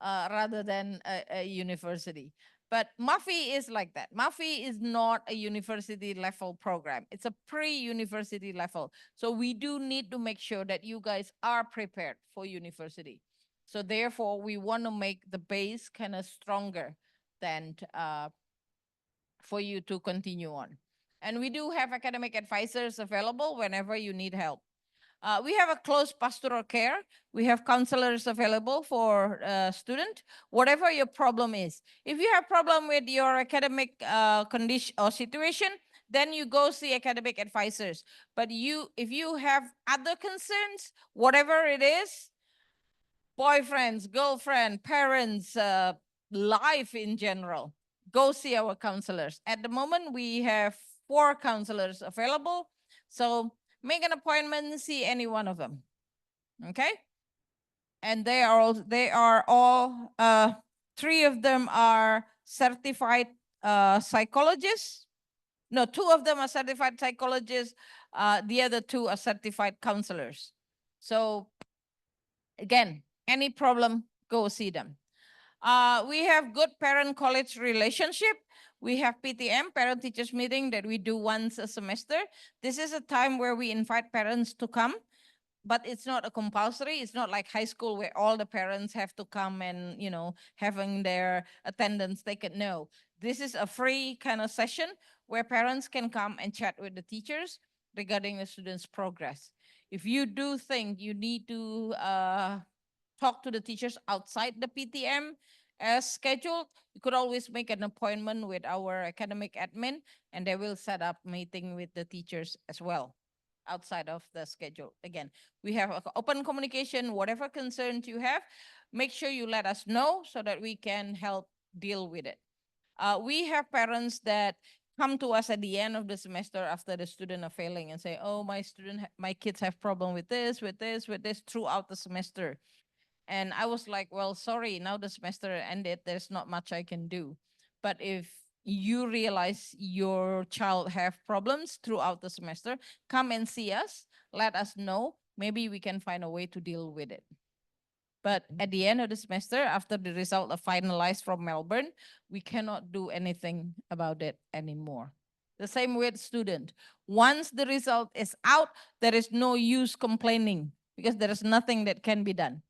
rather than a university. But Mufy is like that. Mufy is not a university level program. It's a pre-university level. So we do need to make sure that you guys are prepared for university. So therefore, we want to make the base kind of stronger than for you to continue on. And we do have academic advisors available whenever you need help. We have a close pastoral care. We have counselors available for student, whatever your problem is. If you have problem with your academic condition or situation, then you go see academic advisors. But if you have other concerns, whatever it is, boyfriends, girlfriend, parents, life in general, go see our counselors. At the moment, we have 4 counselors available. So make an appointment, see any one of them. Okay? And they are all 3 of them are certified psychologists. No, 2 of them are certified psychologists. The other 2 are certified counselors. So again, any problem, go see them. We have good parent-college relationship. We have PTM, parent-teachers meeting, that we do once a semester. This is a time where we invite parents to come, but it's not a compulsory. It's not like high school where all the parents have to come and, having their attendance taken. No, this is a free kind of session where parents can come and chat with the teachers regarding the students' progress. If you do think you need to talk to the teachers outside the PTM as scheduled, you could always make an appointment with our academic admin, and they will set up meeting with the teachers as well outside of the schedule. Again, we have open communication. Whatever concerns you have, make sure you let us know so that we can help deal with it. We have parents that come to us at the end of the semester after the student are failing and say, oh, my kids have problem with this, throughout the semester. And I was like, well, sorry, now the semester ended. There's not much I can do. But if you realize your child have problems throughout the semester, come and see us. Let us know. Maybe we can find a way to deal with it. But at the end of the semester, after the result are finalized from Melbourne, we cannot do anything about it anymore. The same with student. Once the result is out, there is no use complaining because there is nothing that can be done.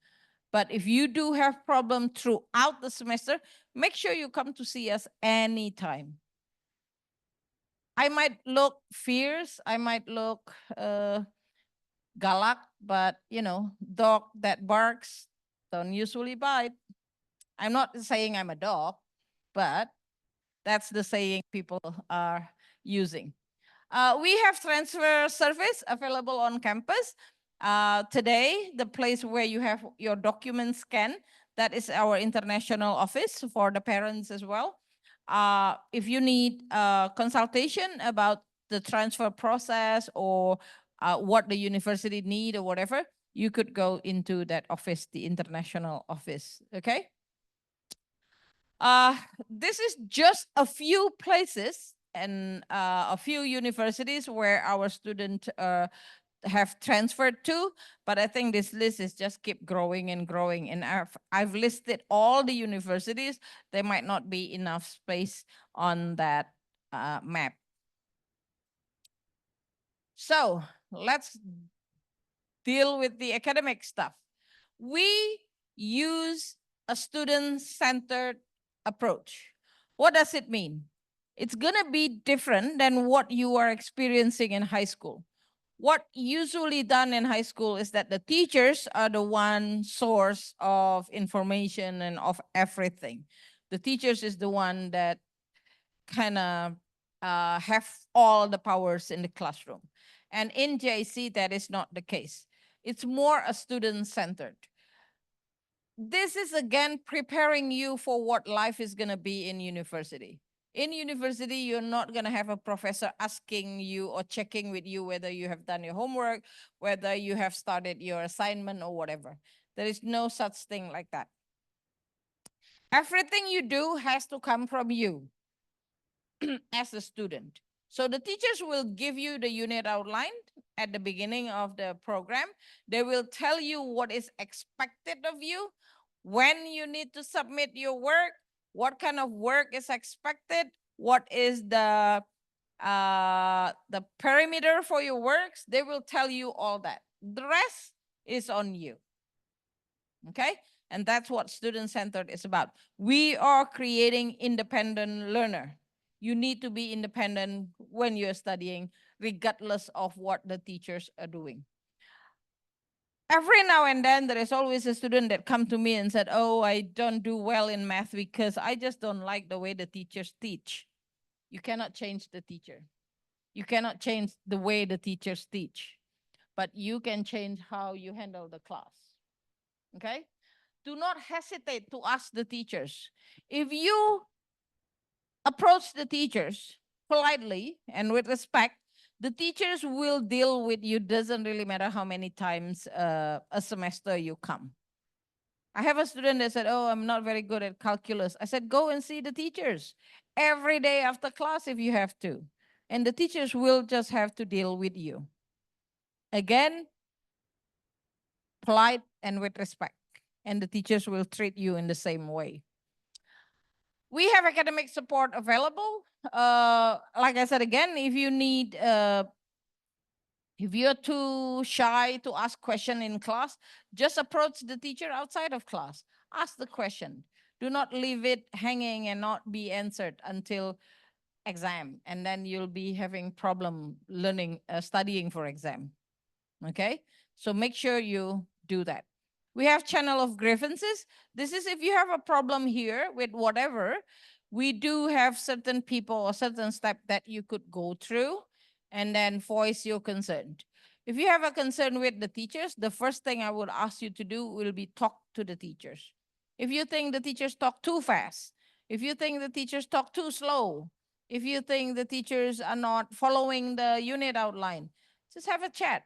But if you do have problem throughout the semester, make sure you come to see us anytime. I might look fierce, I might look galak, but dog that barks don't usually bite. I'm not saying I'm a dog, but that's the saying people are using. We have transfer service available on campus. Today, the place where you have your documents scanned, that is our international office for the parents as well. If you need consultation about the transfer process or what the university need or whatever, you could go into that office, the international office, okay? This is just a few places and a few universities where our students have transferred to, but I think this list is just keep growing and growing. And I've listed all the universities. There might not be enough space on that map. So let's deal with the academic stuff. We use a student-centered approach. What does it mean? It's going to be different than what you are experiencing in high school. What usually done in high school is that the teachers are the one source of information and of everything. The teachers is the one that kind of have all the powers in the classroom. And in JC, that is not the case. It's more a student-centered. This is again preparing you for what life is going to be in university. In university, you're not going to have a professor asking you or checking with you whether you have done your homework, whether you have started your assignment or whatever. There is no such thing like that. Everything you do has to come from you as a student. So the teachers will give you the unit outline at the beginning of the program. They will tell you what is expected of you, when you need to submit your work, what kind of work is expected, what is the perimeter for your works. They will tell you all that. The rest is on you. Okay? And that's what student-centered is about. We are creating independent learner. You need to be independent when you're studying, regardless of what the teachers are doing. Every now and then, there is always a student that come to me and said, oh, I don't do well in math because I just don't like the way the teachers teach. You cannot change the teacher. You cannot change the way the teachers teach, but you can change how you handle the class. Okay? Do not hesitate to ask the teachers. If you approach the teachers politely and with respect, the teachers will deal with you. Doesn't really matter how many times a semester you come. I have a student that said, oh, I'm not very good at calculus. I said, go and see the teachers every day after class if you have to. And the teachers will just have to deal with you. Again, polite and with respect. And the teachers will treat you in the same way. We have academic support available. Like I said again, if you need, if you're too shy to ask question in class, just approach the teacher outside of class. Ask the question. Do not leave it hanging and not be answered until exam, and then you'll be having problem learning, studying for exam. Okay, so make sure you do that. We have channel of grievances. This is if you have a problem here with whatever, we do have certain people or certain step that you could go through and then voice your concern. If you have a concern with the teachers, the first thing I would ask you to do will be talk to the teachers. If you think the teachers talk too fast, if you think the teachers talk too slow, if you think the teachers are not following the unit outline, just have a chat.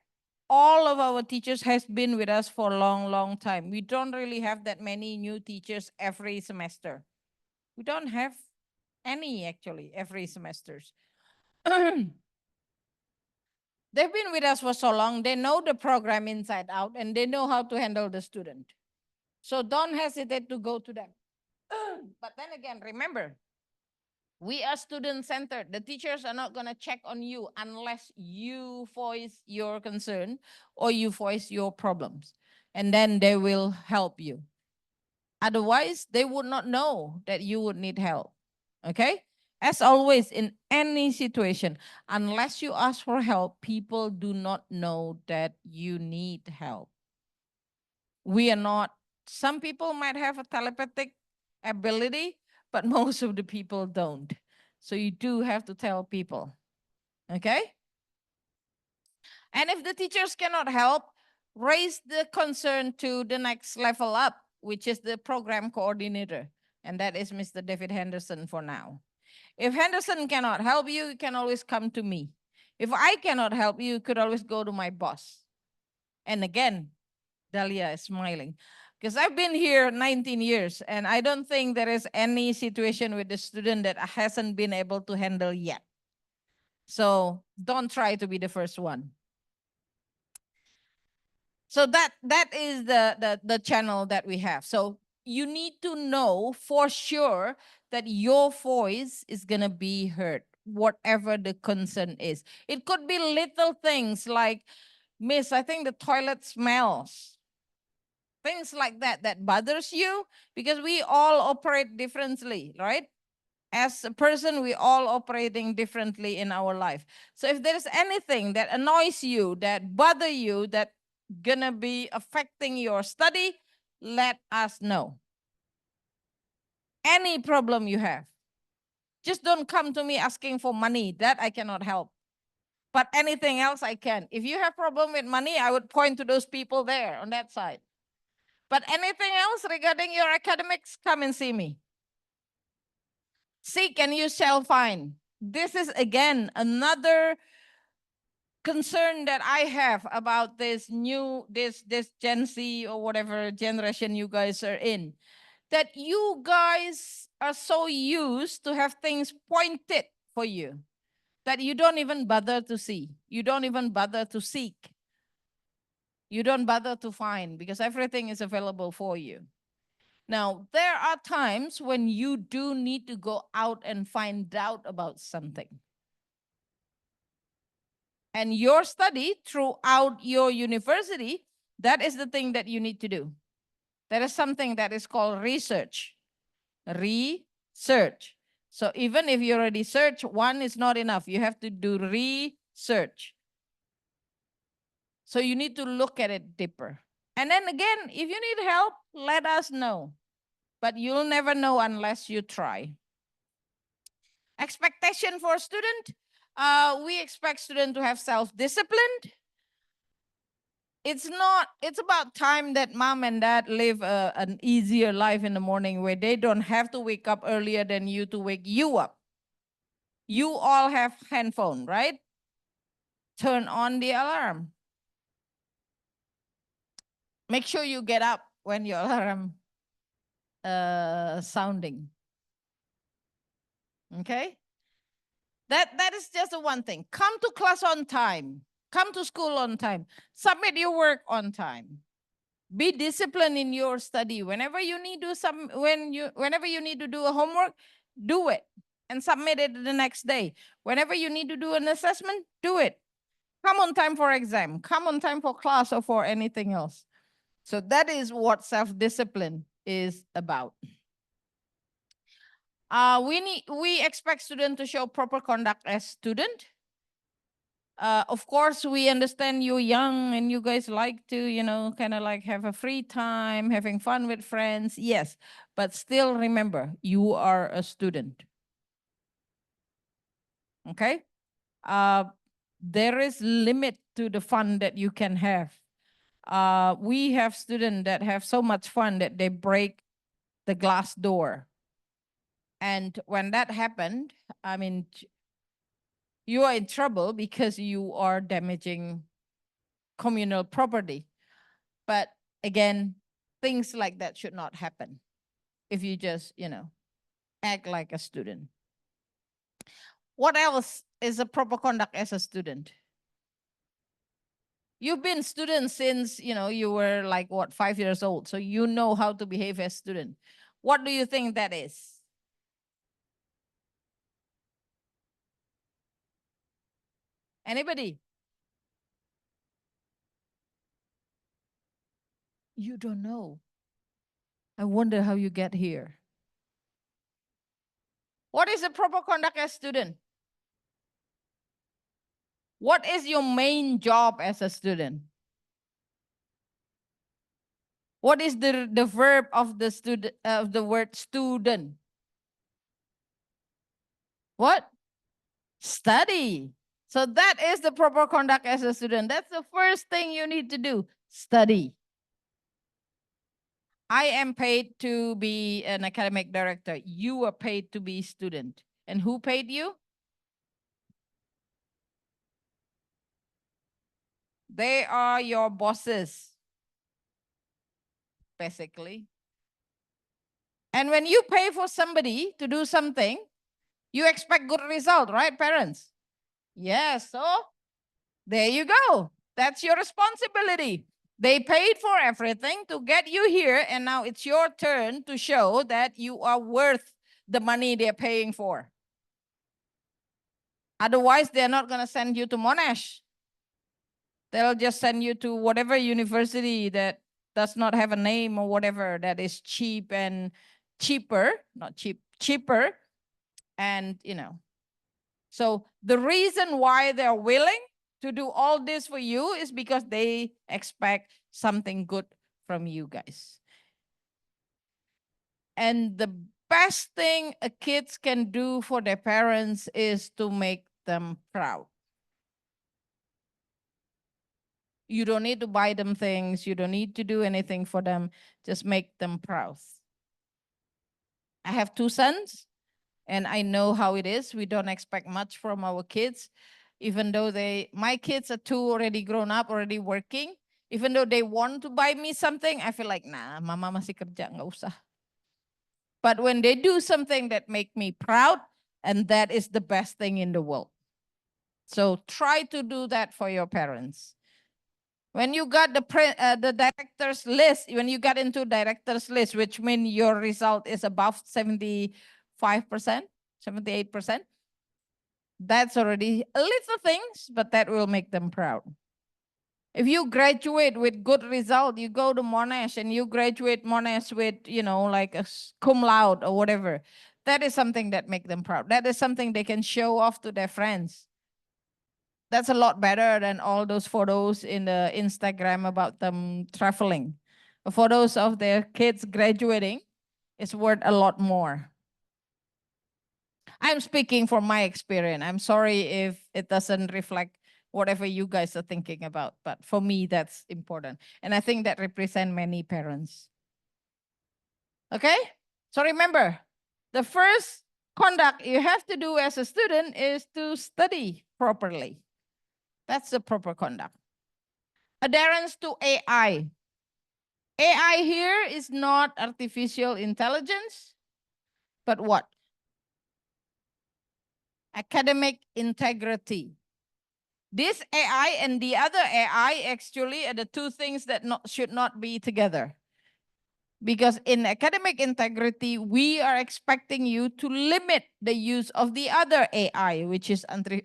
All of our teachers has been with us for a long time. We don't really have that many new teachers every semester. We don't have any actually every semesters. They've been with us for so long, they know the program inside out and they know how to handle the student. So don't hesitate to go to them. But then again, remember, we are student-centered. The teachers are not going to check on you unless you voice your concern or you voice your problems. And then they will help you. Otherwise, they would not know that you would need help. Okay? As always, in any situation, unless you ask for help, people do not know that you need help. We are not, some people might have a telepathic ability, but most of the people don't. So you do have to tell people, okay? And if the teachers cannot help, raise the concern to the next level up, which is the program coordinator. And that is Mr. David Henderson for now. If Henderson cannot help you, you can always come to me. If I cannot help you, you could always go to my boss. And again, Dahlia is smiling. Because I've been here 19 years and I don't think there is any situation with the student that hasn't been able to handle yet. So don't try to be the first one. So that is the channel that we have. So you need to know for sure that your voice is going to be heard, whatever the concern is. It could be little things like, Miss, I think the toilet smells. Things like that bothers you, because we all operate differently, right? As a person, we all operating differently in our life. So if there's anything that annoys you, that bother you, that gonna be affecting your study, let us know. Any problem you have, just don't come to me asking for money. That I cannot help. But anything else I can. If you have problem with money, I would point to those people there on that side. But anything else regarding your academics, come and see me. Seek and you shall find. This is again another concern that I have about this Gen Z or whatever generation you guys are in. That you guys are so used to have things pointed for you that you don't even bother to see. You don't even bother to seek. You don't bother to find because everything is available for you. Now, there are times when you do need to go out and find out about something. And your study throughout your university, that is the thing that you need to do. There is something that is called research. Research. So even if you already search, one is not enough. You have to do research. So you need to look at it deeper. And then again, if you need help, let us know. But you'll never know unless you try. Expectation for a student. We expect student to have self-discipline. It's about time that mom and dad live an easier life in the morning where they don't have to wake up earlier than you to wake you up. You all have handphone, right? Turn on the alarm. Make sure you get up when your alarm sounding. Okay? That is just the one thing. Come to class on time. Come to school on time. Submit your work on time. Be disciplined in your study. Whenever you need to whenever you need to do a homework, do it and submit it the next day. Whenever you need to do an assessment, do it. Come on time for exam. Come on time for class or for anything else. So that is what self-discipline is about. We expect students to show proper conduct as student. Of course, we understand you're young and you guys like to, kind of like have a free time, having fun with friends. Yes, but still remember, you are a student. Okay? There is limit to the fun that you can have. We have students that have so much fun that they break the glass door. And when that happened, I mean, you are in trouble because you are damaging communal property. But again, things like that should not happen if you just, act like a student. What else is a proper conduct as a student? You've been student since, you were like, 5 years old. So you know how to behave as student. What do you think that is? Anybody? You don't know. I wonder how you get here. What is a proper conduct as student? What is your main job as a student? What is the verb of the student of the word student? What? Study. So that is the proper conduct as a student. That's the first thing you need to do. Study. I am paid to be an academic director. You are paid to be student. And who paid you? They are your bosses, basically. And when you pay for somebody to do something, you expect good result, right, parents? Yes, so there you go. That's your responsibility. They paid for everything to get you here, and now it's your turn to show that you are worth the money they're paying for. Otherwise, they're not going to send you to Monash. They'll just send you to whatever university that does not have a name or whatever that is cheap and cheaper, not cheap, cheaper. And, so the reason why they're willing to do all this for you is because they expect something good from you guys. And the best thing a kids can do for their parents is to make them proud. You don't need to buy them things. You don't need to do anything for them. Just make them proud. I have 2 sons, and I know how it is. We don't expect much from our kids, even though my kids are 2 already grown up, already working. Even though they want to buy me something, I feel like, nah, mama masih kerja, nggak usah. But when they do something that make me proud, and that is the best thing in the world. So try to do that for your parents. When you got the director's list, when you got into director's list, which means your result is above 75%, 78%, that's already a little things, but that will make them proud. If you graduate with good result, you go to Monash and you graduate Monash with, like a cum laude or whatever, that is something that make them proud. That is something they can show off to their friends. That's a lot better than all those photos in the Instagram about them traveling. The photos of their kids graduating is worth a lot more. I'm speaking from my experience. I'm sorry if it doesn't reflect whatever you guys are thinking about, but for me, that's important. And I think that represents many parents. Okay? So remember, the first conduct you have to do as a student is to study properly. That's the proper conduct. Adherence to AI. AI here is not artificial intelligence, but what? Academic integrity. This AI and the other AI actually are the 2 things that should not be together. Because in academic integrity, we are expecting you to limit the use of the other AI, which is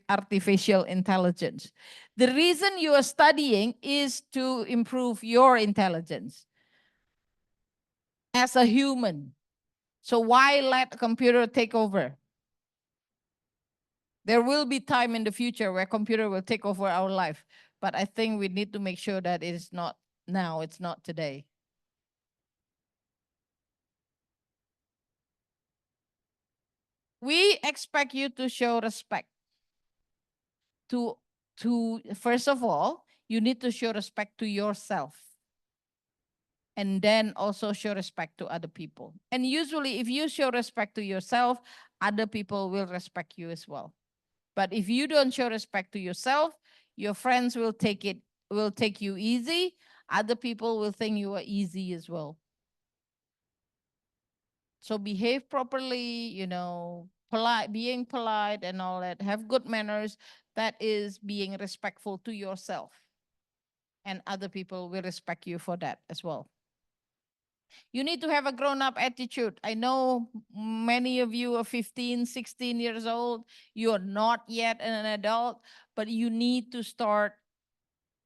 artificial intelligence. The reason you are studying is to improve your intelligence as a human. So why let a computer take over? There will be time in the future where computer will take over our life. But I think we need to make sure that it is not now, it's not today. We expect you to show respect. To first of all, you need to show respect to yourself. And then also show respect to other people. And usually if you show respect to yourself, other people will respect you as well. But if you don't show respect to yourself, your friends will take you easy. Other people will think you are easy as well. So behave properly, polite, being polite and all that. Have good manners. That is being respectful to yourself. And other people will respect you for that as well. You need to have a grown-up attitude. I know many of you are 15, 16 years old. You are not yet an adult, but you need to start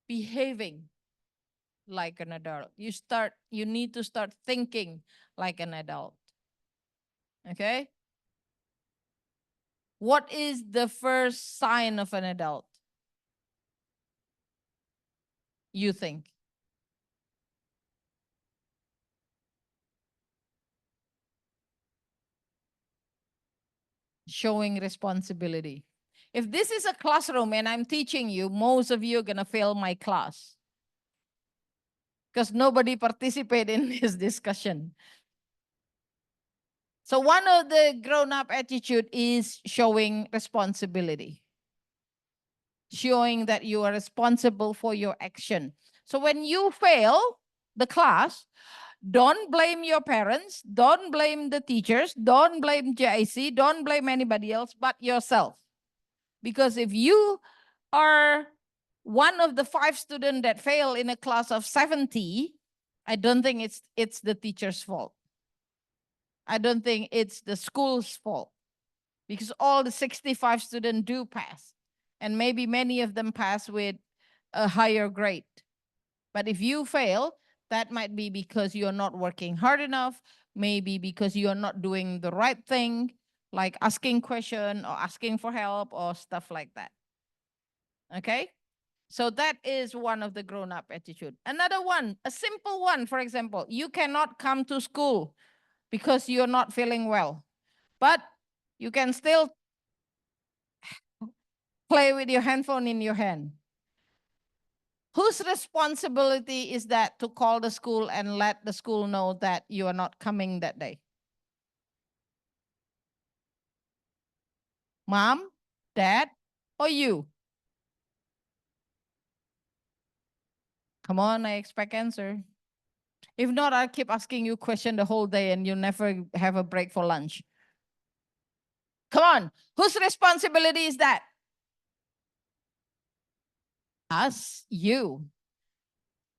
behaving like an adult. You need to start thinking like an adult. Okay? What is the first sign of an adult? You think? Showing responsibility. If this is a classroom and I'm teaching you, most of you are going to fail my class. Because nobody participated in this discussion. So one of the grown-up attitude is showing responsibility. Showing that you are responsible for your action. So when you fail the class, don't blame your parents, don't blame the teachers, don't blame JIC, don't blame anybody else but yourself. Because if you are one of the 5 students that fail in a class of 70, I don't think it's the teacher's fault. I don't think it's the school's fault. Because all the 65 students do pass. And maybe many of them pass with a higher grade. But if you fail, That might be because you're not working hard enough, maybe because you're not doing the right thing, like asking question or asking for help or stuff like that. Okay? So that is one of the grown-up attitude. Another one, a simple one, for example, you cannot come to school because you're not feeling well, but you can still play with your handphone in your hand. Whose responsibility is that to call the school and let the school know that you are not coming that day? Mom, dad, or you? Come on, I expect answer. If not, I'll keep asking you question the whole day and you never have a break for lunch. Come on, whose responsibility is that? Us, you.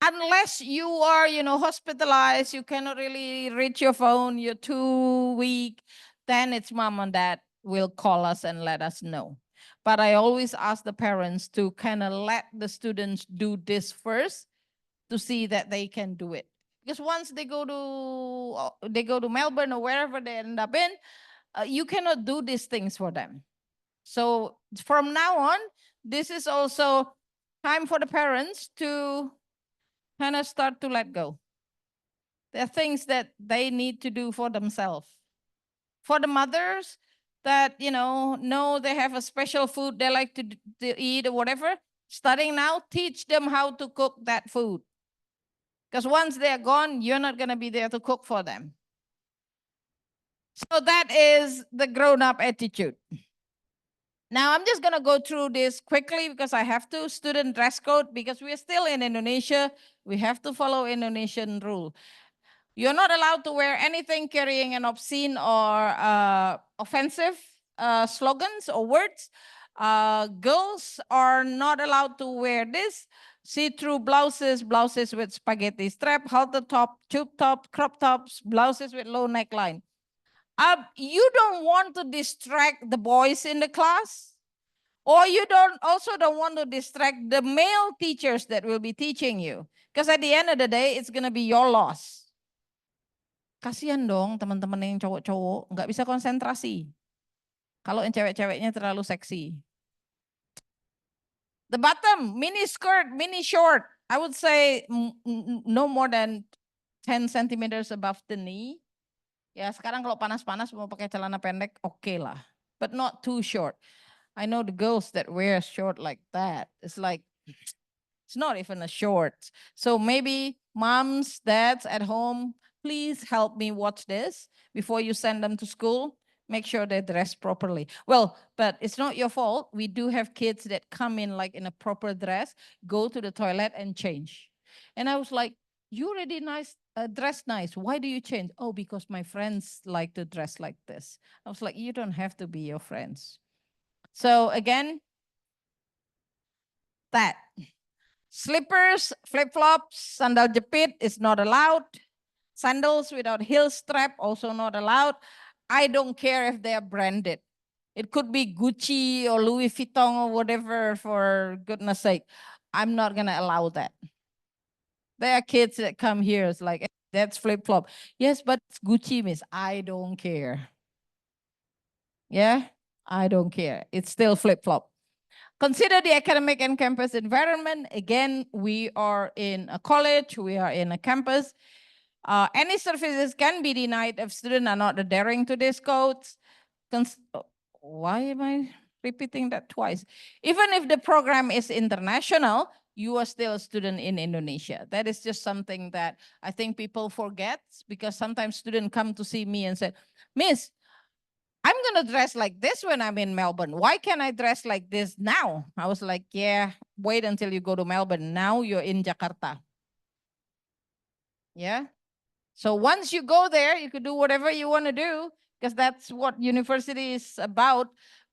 Unless you are, hospitalized, you cannot really reach your phone, you're too weak, then it's mom and dad will call us and let us know. But I always ask the parents to kind of let the students do this first to see that they can do it. Because once they go to Melbourne or wherever they end up in, you cannot do these things for them. So from now on, this is also time for the parents to kind of start to let go. There are things that they need to do for themselves. For the mothers that, know they have a special food they like to eat or whatever, starting now, teach them how to cook that food. Because once they're gone, you're not going to be there to cook for them. So that is the grown-up attitude. Now, I'm just going to go through this quickly because I have to. Student dress code, because we're still in Indonesia, we have to follow Indonesian rule. You're not allowed to wear anything carrying an obscene or offensive slogans or words. Girls are not allowed to wear this. See-through blouses, blouses with spaghetti strap, halter top, tube top, crop tops, blouses with low neckline. You don't want to distract the boys in the class, or you don't want to distract the male teachers that will be teaching you. Because at the end of the day, it's going to be your loss. Kasihan dong teman-teman yang cowok-cowok nggak bisa konsentrasi kalau yang cewek-ceweknya terlalu seksi. The bottom, mini skirt, mini short, I would say no more than 10 centimeters above the knee. Ya sekarang kalau panas-panas mau pakai celana pendek oke lah, but not too short. I know the girls that wear short like that. It's like, it's not even a short. So maybe moms, dads at home, please help me watch this before you send them to school. Make sure they dress properly. Well, but it's not your fault. We do have kids that come in like in a proper dress, go to the toilet and change. And I was like, you already dress nice. Why do you change? Oh, because my friends like to dress like this. I was like, you don't have to be your friends. So again, that. Slippers, flip-flops, sandal jepit is not allowed. Sandals without heel strap also not allowed. I don't care if they are branded. It could be Gucci or Louis Vuitton or whatever, for goodness sake. I'm not going to allow that. There are kids that come here, it's like, that's flip-flop. Yes, but it's Gucci, miss. I don't care. Yeah, I don't care. It's still flip-flop. Consider the academic and campus environment. Again, we are in a college, we are in a campus. Any services can be denied if students are not adhering to these codes. Why am I repeating that twice? Even if the program is international, you are still a student in Indonesia. That is just something that I think people forget, because sometimes students come to see me and say, Miss, I'm going to dress like this when I'm in Melbourne. Why can't I dress like this now? I was like, yeah, wait until you go to Melbourne. Now you're in Jakarta. Yeah. So once you go there, you could do whatever you want to do, because that's what university is about.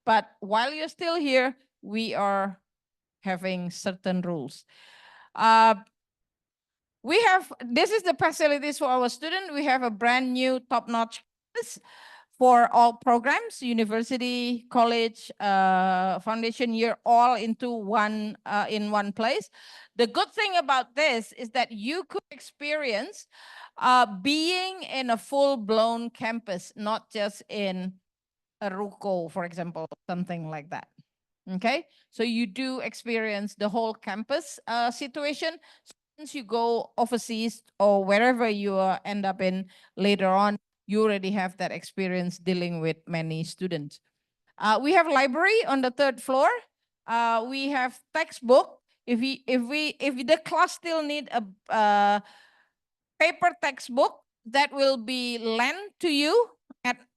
But while you're still here, we are having certain rules. This is the facilities for our student. We have a brand new top-notch for all programs, university, college, foundation year, all into one in one place. The good thing about this is that you could experience being in a full-blown campus, not just in a RUCO, for example, something like that. Okay, so you do experience the whole campus situation. Once you go overseas or wherever you end up in later on, you already have that experience dealing with many students. We have library on the 3rd floor. We have textbook. If the class still need a paper textbook, that will be lent to you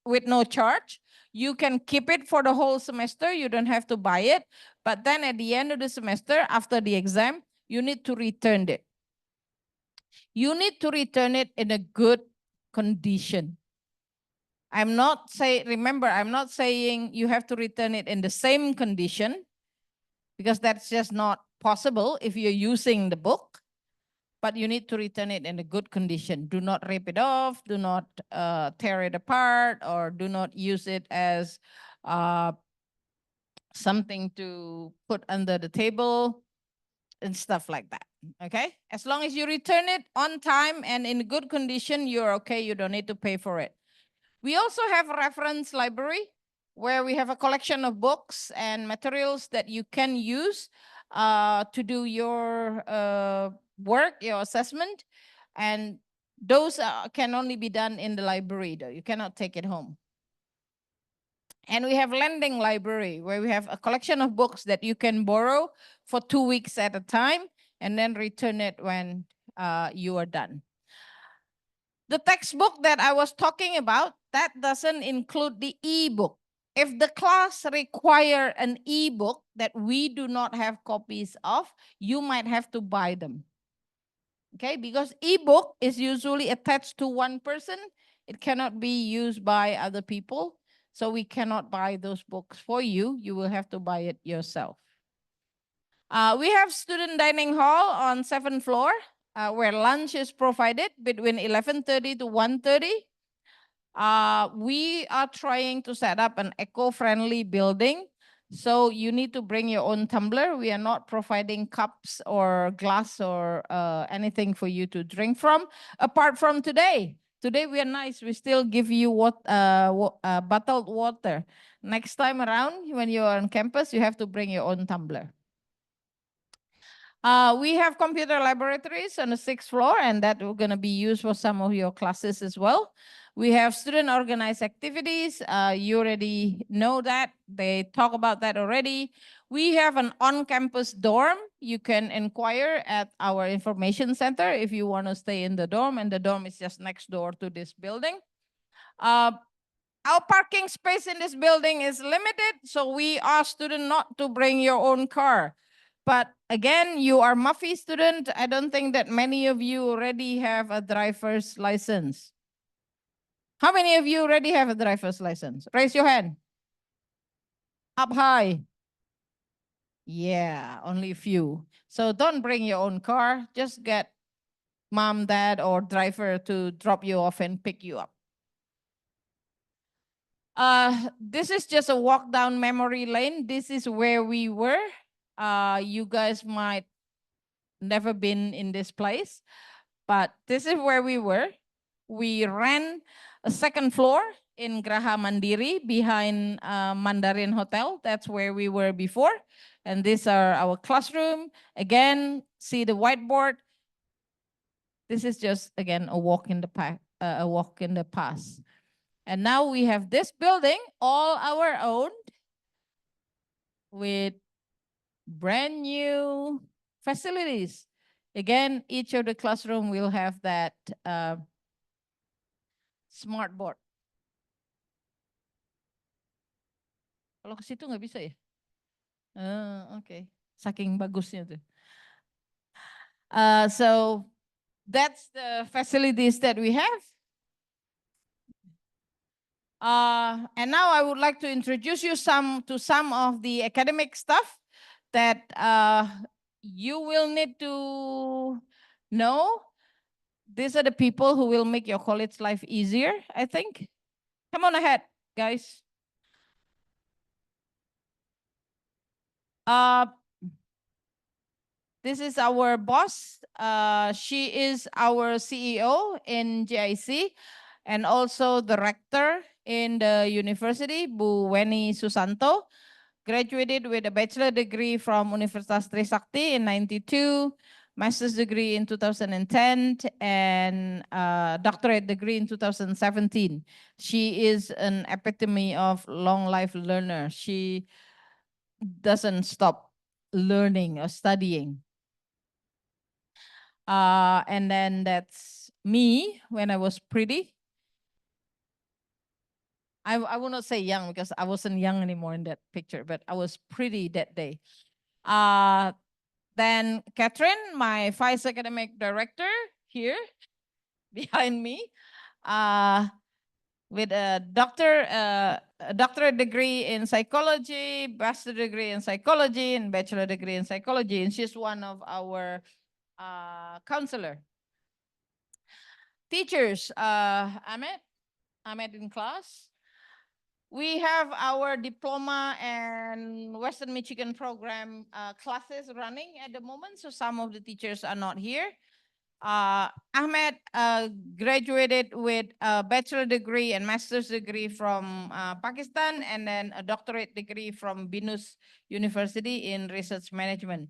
with no charge. You can keep it for the whole semester. You don't have to buy it. But then at the end of the semester, after the exam, you need to return it. You need to return it in a good condition. Remember, I'm not saying you have to return it in the same condition, because that's just not possible if you're using the book. But you need to return it in a good condition. Do not rip it off, do not tear it apart, or do not use it as something to put under the table and stuff like that, okay? As long as you return it on time and in good condition, you're okay, you don't need to pay for it. We also have a reference library where we have a collection of books and materials that you can use to do your work, your assessment. And those can only be done in the library though. You cannot take it home. And we have lending library where we have a collection of books that you can borrow for 2 weeks at a time and then return it when you are done. The textbook that I was talking about, that doesn't include the ebook. If the class require an ebook that we do not have copies of, you might have to buy them. Okay, because ebook is usually attached to one person. It cannot be used by other people. So we cannot buy those books for you. You will have to buy it yourself. We have student dining hall on 7th floor where lunch is provided between 11:30 to 1:30. We are trying to set up an eco-friendly building. So you need to bring your own tumbler. We are not providing cups or glass or anything for you to drink from, apart from today. Today we are nice. We still give you bottled water. Next time around, when you are on campus, you have to bring your own tumbler. We have computer laboratories on the 6th floor, and that we're going to be used for some of your classes as well. We have student organized activities. You already know that. They talk about that already. We have an on-campus dorm. You can inquire at our information center if you want to stay in the dorm, and the dorm is just next door to this building. Our parking space in this building is limited, so we ask students not to bring your own car. But again, you are Mufy student. I don't think that many of you already have a driver's license. How many of you already have a driver's license? Raise your hand. Up high. Yeah, only a few. So don't bring your own car. Just get mom, dad, or driver to drop you off and pick you up. This is just a walk down memory lane. This is where we were. You guys might never been in this place, but this is where we were. We ran a 2nd floor in Graha Mandiri behind Mandarin Hotel. That's where we were before. And these are our classroom. Again, see the whiteboard. This is just, again, a walk in the past. And now we have this building, all our own, with brand new facilities. Again, each of the classroom will have that smart board. Kalau ke situ nggak bisa ya? Okay. Saking bagusnya tuh. So that's the facilities that we have. And now I would like to introduce you to some of the academic stuff that you will need to know. These are the people who will make your college life easier, I think. Come on ahead. guys? Uh, this is our boss. She is our CEO in GIC and also the rector in the university, Bu Weni Susanto. Graduated with a bachelor degree from Universitas Trisakti in 92, master's degree in 2010, and doctorate degree in 2017. She is an epitome of long life learner. She doesn't stop learning or studying. And then that's me when I was pretty. I will not say young because I wasn't young anymore in that picture, but I was pretty that day. Then Catherine, my vice academic director here behind me, with a doctorate degree in psychology, bachelor degree in psychology, and bachelor degree in psychology. And she's one of our counselor. Teachers, Ahmed in class. We have our diploma and Western Michigan program classes running at the moment. So some of the teachers are not here. Ahmed graduated with a bachelor degree and master's degree from Pakistan and then a doctorate degree from Binus University in research management.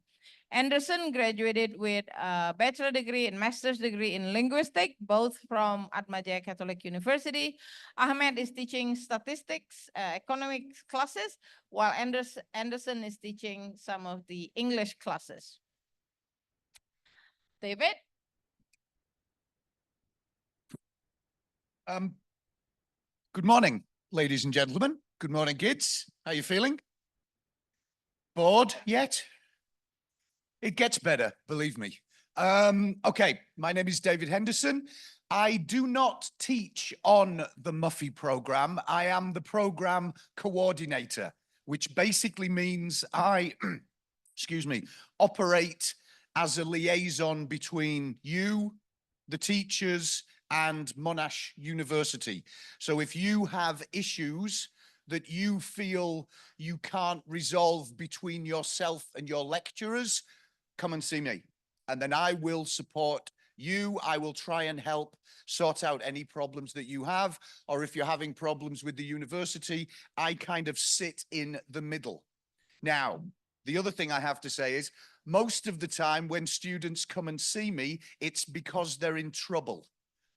Anderson graduated with a bachelor degree and master's degree in linguistics, both from Atmajaya Catholic University. Ahmed is teaching statistics, economics classes, while Anderson is teaching some of the English classes. David? Good morning, ladies and gentlemen. Good morning, kids. How you feeling? Bored yet? It gets better, believe me. Okay, my name is David Henderson. I do not teach on the Mufy program. I am the program coordinator, which basically means I, excuse me, operate as a liaison between you, the teachers, and Monash University. So if you have issues that you feel you can't resolve between yourself and your lecturers, come and see me. And then I will support you. I will try and help sort out any problems that you have. Or if you're having problems with the university, I kind of sit in the middle. Now, the other thing I have to say is most of the time when students come and see me, it's because they're in trouble.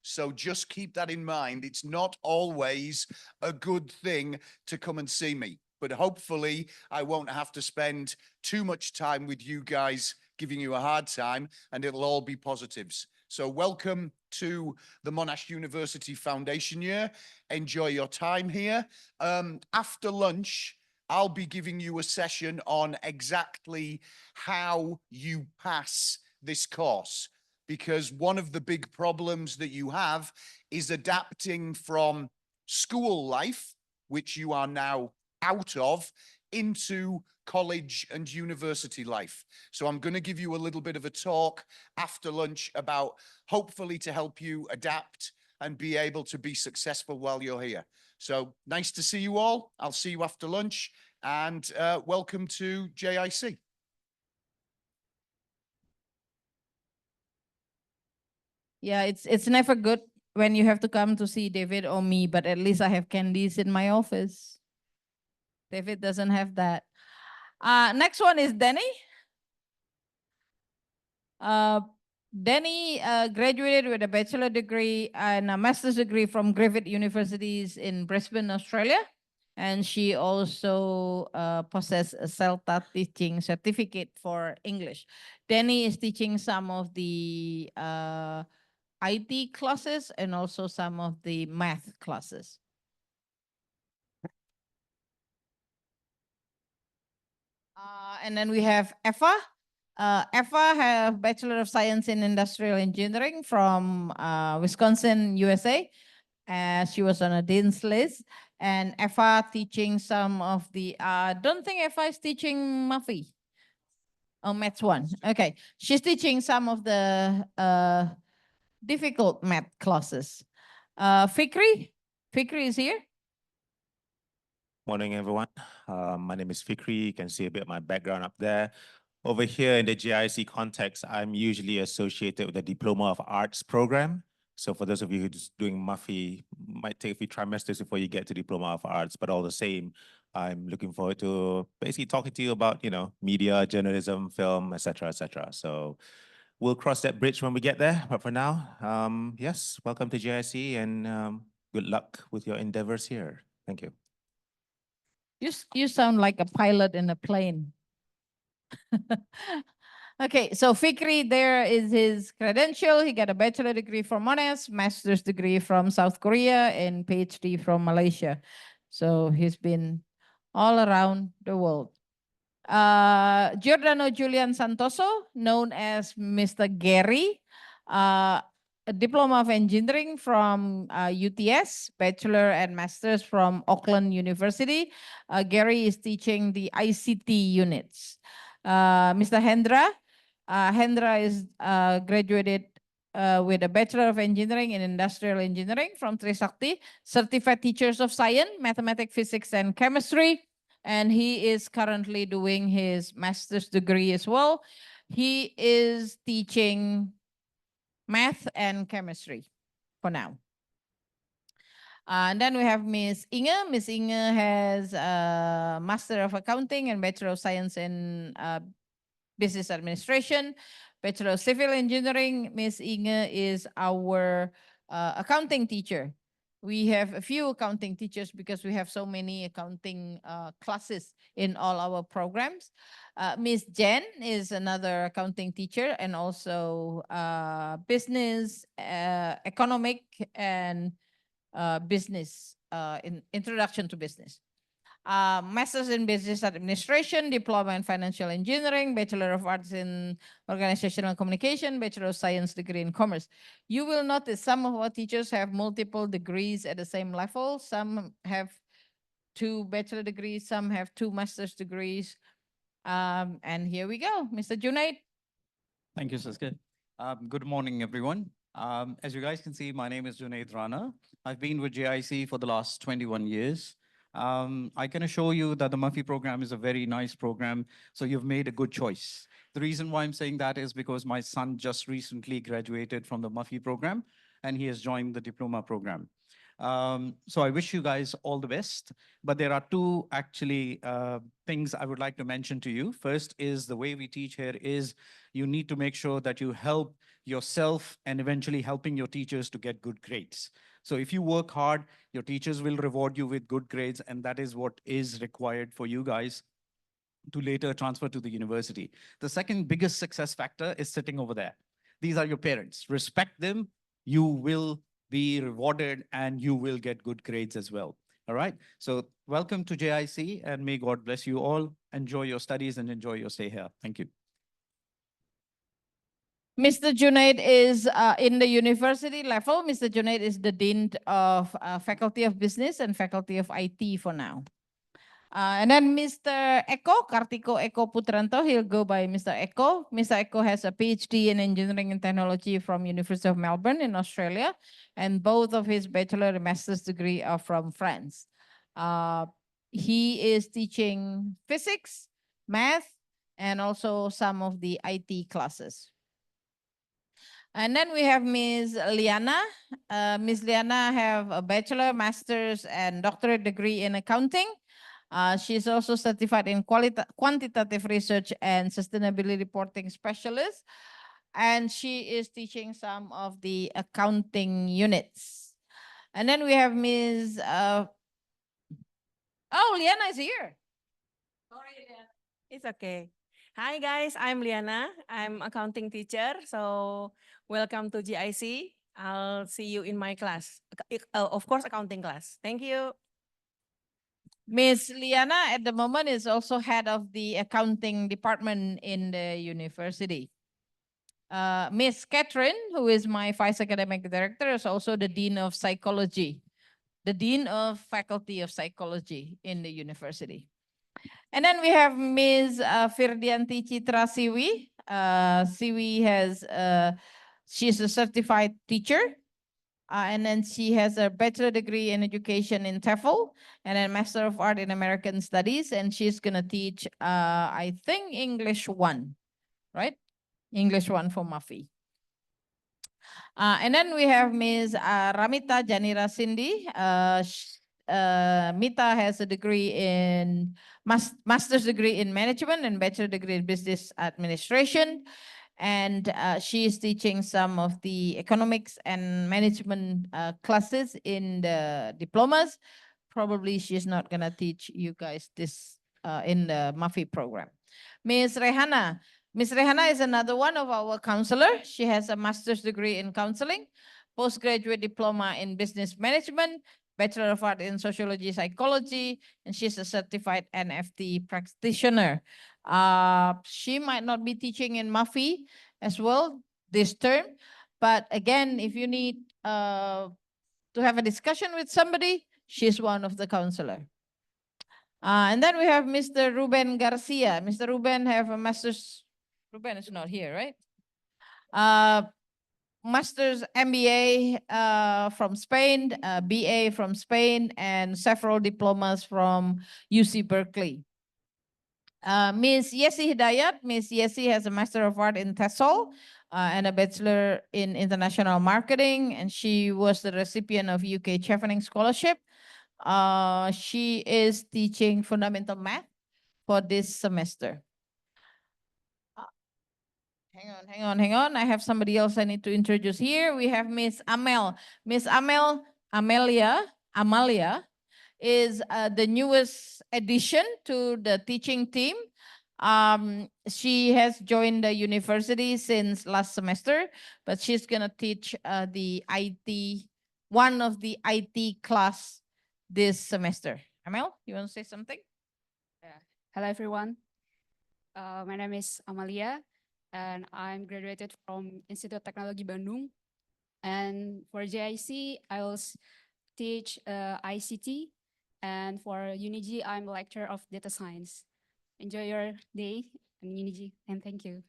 So just keep that in mind. It's not always a good thing to come and see me, but hopefully I won't have to spend too much time with you guys giving you a hard time, and it'll all be positives. So welcome to the Monash University Foundation Year. Enjoy your time here. After lunch, I'll be giving you a session on exactly how you pass this course, because one of the big problems that you have is adapting from school life, which you are now out of, into college and university life. So I'm going to give you a little bit of a talk after lunch about hopefully to help you adapt and be able to be successful while you're here. So nice to see you all. I'll see you after lunch, and welcome to JIC. Yeah, it's never good when you have to come to see David or me, but at least I have candies in my office. David doesn't have that. Next one is Danny. Danny graduated with a bachelor degree and a master's degree from Griffith Universities in Brisbane, Australia. And she also possesses a CELTA teaching certificate for English. Danny is teaching some of the IT classes and also some of the math classes. And then we have Eva. Eva has Bachelor of Science in Industrial Engineering from Wisconsin, USA. She was on a dean's list. And Eva teaching some of the, don't think Eva is teaching Mufy. Oh, Maths 1. Okay. She's teaching some of the difficult math classes. Fikri is here. Morning, everyone. My name is Fikri. You can see a bit of my background up there. Over here in the GIC context, I'm usually associated with the Diploma of Arts program. So for those of you who's doing Mufy, might take a few trimesters before you get to Diploma of Arts, but all the same, I'm looking forward to basically talking to you about, media, journalism, film, etc., etc. So we'll cross that bridge when we get there. But for now, yes, welcome to GIC and good luck with your endeavors here. Thank you. You sound like a pilot in a plane. Okay, so Fikri, there is his credential. He got a bachelor degree from Monash, master's degree from South Korea, and PhD from Malaysia. So he's been all around the world. Giordano Julian Santoso, known as Mr. Gary, a diploma of engineering from UTS, bachelor and master's from Auckland University. Gary is teaching the ICT units. Mr. Hendra is graduated with a Bachelor of Engineering in Industrial Engineering from Trisakti, Certified Teachers of Science, Mathematics, Physics, and Chemistry. And he is currently doing his master's degree as well. He is teaching math and chemistry for now. And then we have Miss Inge. Miss Inge has a Master of Accounting and Bachelor of Science in Business Administration, Bachelor of Civil Engineering. Miss Inge is our accounting teacher. We have a few accounting teachers because we have so many accounting classes in all our programs. Miss Jen is another accounting teacher and also business, economic, and business, in introduction to business. Master's in Business Administration, Diploma in Financial Engineering, Bachelor of Arts in Organizational Communication, Bachelor of Science degree in Commerce. You will notice some of our teachers have multiple degrees at the same level. Some have 2 bachelor degrees, some have 2 master's degrees. And here we go, Mr. Junaid. Thank you, Siska. Good morning, everyone. As you guys can see, my name is Junaid Rana. I've been with JIC for the last 21 years. I can assure you that the Mufy program is a very nice program, so you've made a good choice. The reason why I'm saying that is because my son just recently graduated from the Mufy program, and he has joined the diploma program. So I wish you guys all the best, but there are 2 actually things I would like to mention to you. First is the way we teach here is you need to make sure that you help yourself and eventually helping your teachers to get good grades. So if you work hard, your teachers will reward you with good grades, and that is what is required for you guys to later transfer to the university. The second biggest success factor is sitting over there. These are your parents. Respect them. You will be rewarded and you will get good grades as well. All right. So welcome to JIC and may God bless you all. Enjoy your studies and enjoy your stay here. Thank you. Mr. Junaid is in the university level. Mr. Junaid is the Dean of Faculty of Business and Faculty of IT for now. And then Mr. Eko, Kartiko Eko Putranto, he'll go by Mr. Eko. Mr. Eko has a PhD in Engineering and Technology from University of Melbourne in Australia. And both of his bachelor and master's degree are from France. He is teaching physics, math, and also some of the IT classes. And then we have Ms. Liana. Ms. Liana have a bachelor, master's, and doctorate degree in accounting. She's also certified in quantitative research and sustainability reporting specialist. And she is teaching some of the accounting units. And then we have Ms. Oh, Liana is here. Sorry, Liana. It's okay. Hi guys, I'm Liana. I'm accounting teacher. So welcome to GIC. I'll see you in my class. Of course, accounting class. Thank you. Ms. Liana at the moment is also head of the accounting department in the university. Ms. Catherine, who is my vice academic director, is also the dean of psychology, the dean of faculty of psychology in the university. And then we have Ms. Firdianti Citra Siwi. Siwi has, she's a certified teacher And then she has a bachelor degree in education in TEFL and a Master of Art in American Studies. And she's going to teach, I think, English 1, right? English 1 for Mufy. And then we have Ms. Ramita Janira Cindy. Mita has a degree in master's degree in management and bachelor degree in business administration. And she is teaching some of the economics and management classes in the diplomas. Probably she's not going to teach you guys this in the Mufy program. Ms. Rehana. Ms. Rehana is another one of our counselor. She has a master's degree in counseling, postgraduate diploma in business management, Bachelor of Art in Sociology, Psychology, and she's a certified NFT practitioner. She might not be teaching in Mufy as well this term, but again, if you need to have a discussion with somebody, she's one of the counselor. And then we have Mr. Ruben Garcia. Mr. Ruben have a master's. Ruben is not here, right? Master's MBA from Spain, BA from Spain, and several diplomas from UC Berkeley. Ms. Yesi Hidayat. Ms. Yesi has a Master of Art in TESOL and a Bachelor in International Marketing, and she was the recipient of UK Chevening Scholarship. She is teaching fundamental math for this semester. Hang on. I have somebody else I need to introduce here. We have Miss Amel. Miss Amalia is the newest addition to the teaching team. She has joined the university since last semester, but she's gonna teach the IT, one of the IT class this semester. Amel, you want to say something? Hello, everyone. My name is Amalia, and I'm graduated from Institut Teknologi Bandung. And for JIC, I will teach ICT. And for UNIG, I'm a lecturer of data science. Enjoy your day in UNIG, and thank you.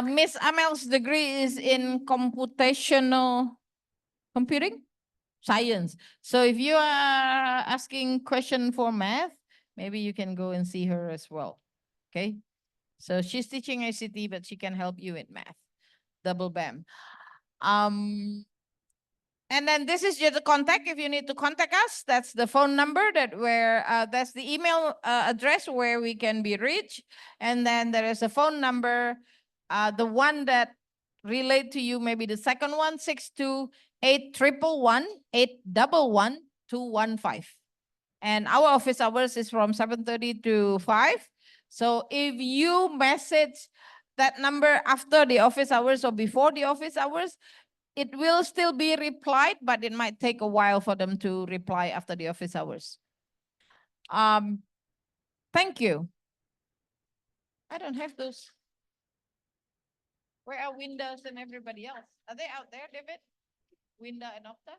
Miss Amel's degree is in computational computing science. So if you are asking question for math, maybe you can go and see her as well. Okay. So she's teaching ICT, but she can help you in math. Double bam. And then this is just the contact. If you need to contact us, that's the phone number that's the email address where we can be reached. And then there is a phone number, the one that relate to you, maybe the second one, 628-811-811-215. And our office hours is from 7:30 to 5. So if you message that number after the office hours or before the office hours, it will still be replied, but it might take a while for them to reply after the office hours. Thank you. I don't have those. Where are Windows and everybody else? Are they out there, David? Winda and Opta?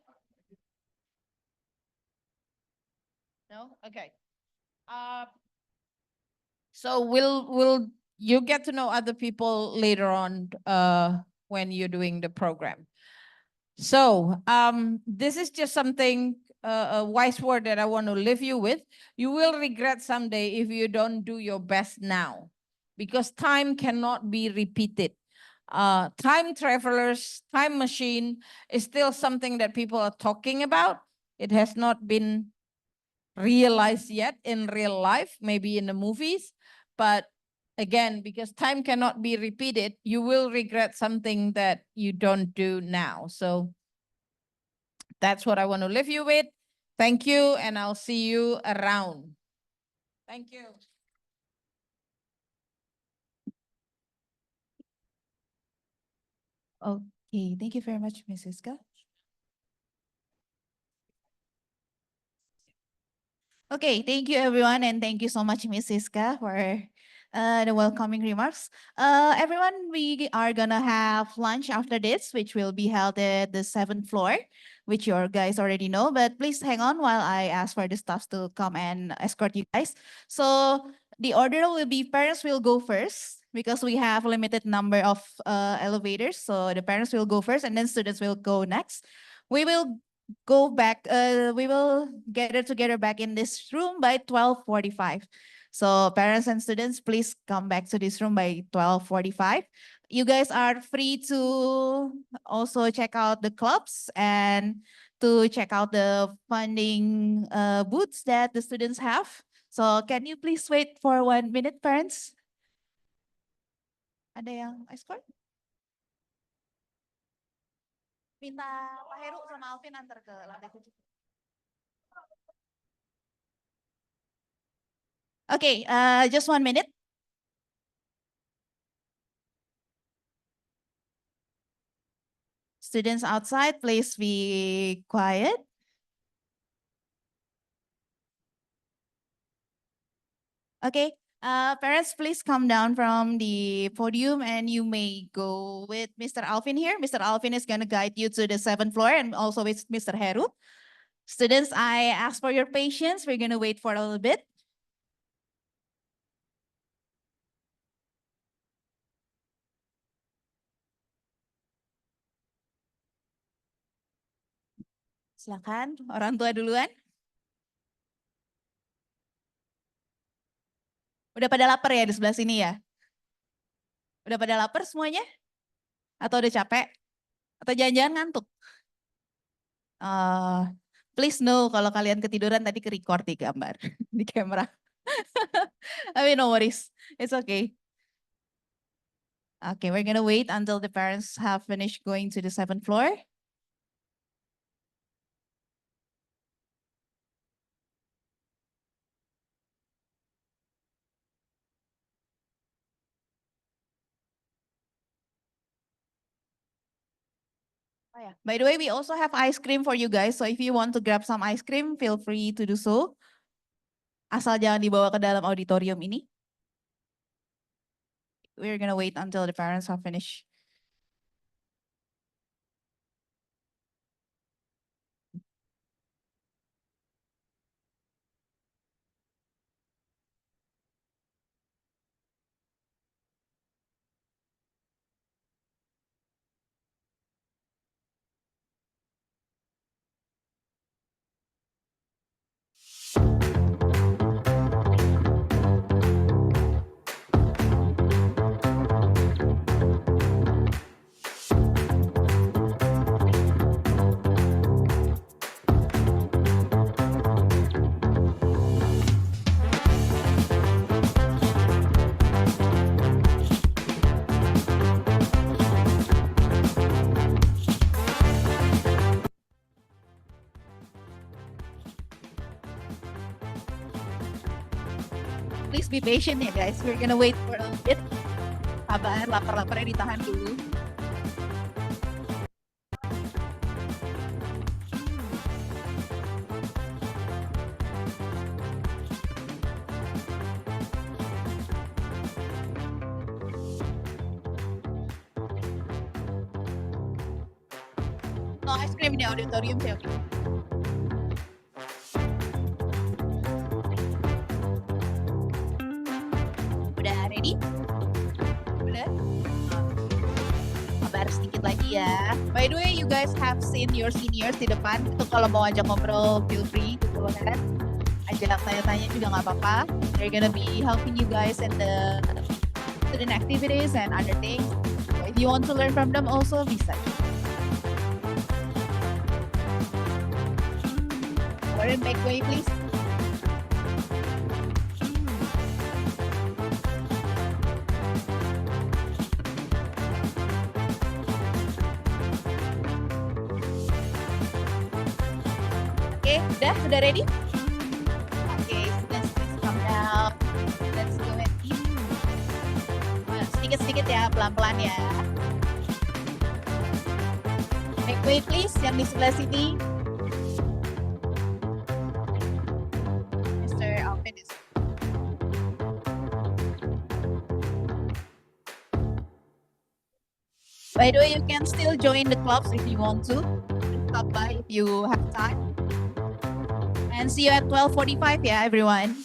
No? Okay. So will you get to know other people later on when you're doing the program. So this is just something, a wise word that I want to leave you with. You will regret someday if you don't do your best now, because time cannot be repeated. Time travelers, time machine is still something that people are talking about. It has not been realized yet in real life, maybe in the movies. But again, because time cannot be repeated, you will regret something that you don't do now. So that's what I want to leave you with. Thank you, and I'll see you around. Thank you. Okay, thank you very much, Mrs. Ka. Okay, thank you everyone, and thank you so much, Miss Siska, for the welcoming remarks. Everyone, we are gonna have lunch after this, which will be held at the 7th floor, which you guys already know, but please hang on while I ask for the staffs to come and escort you guys. So the order will be parents will go first, because we have limited number of elevators. So the parents will go first and then students will go next. We will go back, we will gather together back in this room by 12:45. So parents and students, please come back to this room by 12:45. You guys are free to also check out the clubs and to check out the funding booths that the students have. So can you please wait for 1 minute, parents? Ada yang ice cream? Minta Pak Heru sama Alvin antar ke lantai 7. Okay, just 1 minute. Students outside, please be quiet. Okay, parents, please come down from the podium and you may go with Mr. Alvin here. Mr. Alvin is going to guide you to the 7th floor and also with Mr. Heru. Students, I ask for your patience. We're going to wait for a little bit. Silakan, orang tua duluan. Udah pada lapar ya di sebelah sini ya? Udah pada lapar semuanya? Atau udah capek? Atau jangan-jangan ngantuk? Please know kalau kalian ketiduran tadi ke-record di gambar, di kamera. I mean, no worries. It's okay. Okay, we're gonna wait until the parents have finished going to the 7th floor. Oh yeah. By the way, we also have ice cream for you guys. So if you want to grab some ice cream, feel free to do so. Asal jangan dibawa ke dalam auditorium ini. We're gonna wait until the parents have finished. Please be patient ya guys. We're gonna wait for a bit. Sabar, lapar-laparnya ditahan dulu. No ice cream di auditorium sih, oke. Udah ready? Udah? Sabar sedikit lagi ya. By the way, you guys have seen your seniors di depan. Itu kalau mau ajak ngobrol, feel free gitu loh kan. Ajak tanya-tanya juga nggak apa-apa. They're gonna be helping you guys in the student activities and other things. So if you want to learn from them also, bisa. Go ahead and make way, please. Oke, udah ready? Oke, students please come down. Let's go and eat. Sedikit-sedikit ya, pelan-pelan ya. Make way please, yang di sebelah sini. Mr. Alvin is. By the way, you can still join the clubs if you want to. Stop by if you have time. And see you at 12:45 ya everyone.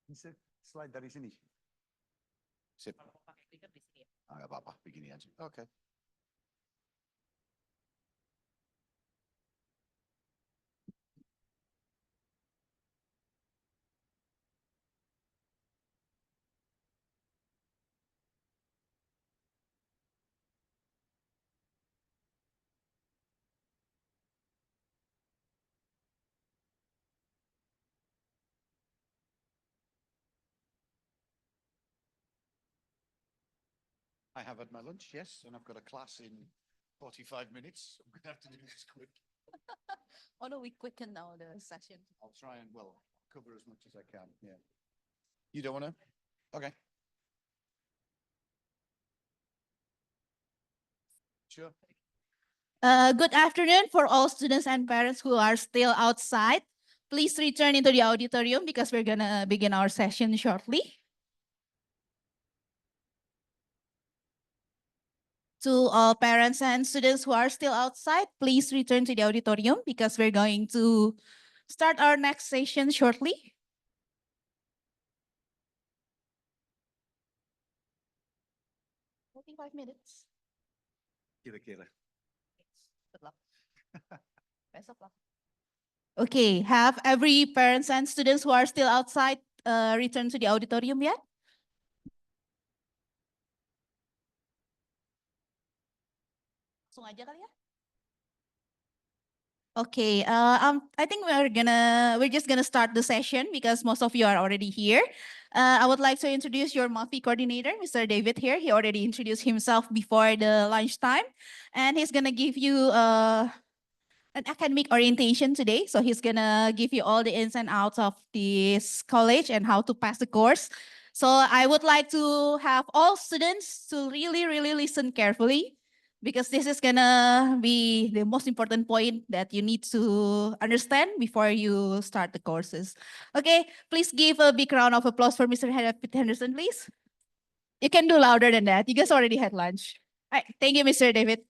Bisa slide dari sini. Sip. Ah, nggak apa-apa, begini aja. Oke. I have had my lunch, yes, and I've got a class in 45 minutes. I'm gonna have to do this quick. Oh no, we quicken now the session. I'll try and, well, cover as much as I can, yeah. You don't wanna? Okay. Sure. Good afternoon for all students and parents who are still outside. Please return into the auditorium because we're gonna begin our session shortly. To all parents and students who are still outside, please return to the auditorium because we're going to start our next session shortly. 45 minutes. Kira-kira. Good luck. Best of luck. Okay, have every parents and students who are still outside return to the auditorium yet? Langsung aja kali ya? Okay, I think we're just gonna start the session because most of you are already here. I would like to introduce your Mufy coordinator, Mr. David here. He already introduced himself before the lunchtime, and he's gonna give you an academic orientation today. So he's gonna give you all the ins and outs of this college and how to pass the course. So I would like to have all students to really, really listen carefully because this is gonna be the most important point that you need to understand before you start the courses. Okay, please give a big round of applause for Mr. Henderson, please. You can do louder than that. You guys already had lunch. All right, thank you, Mr. David.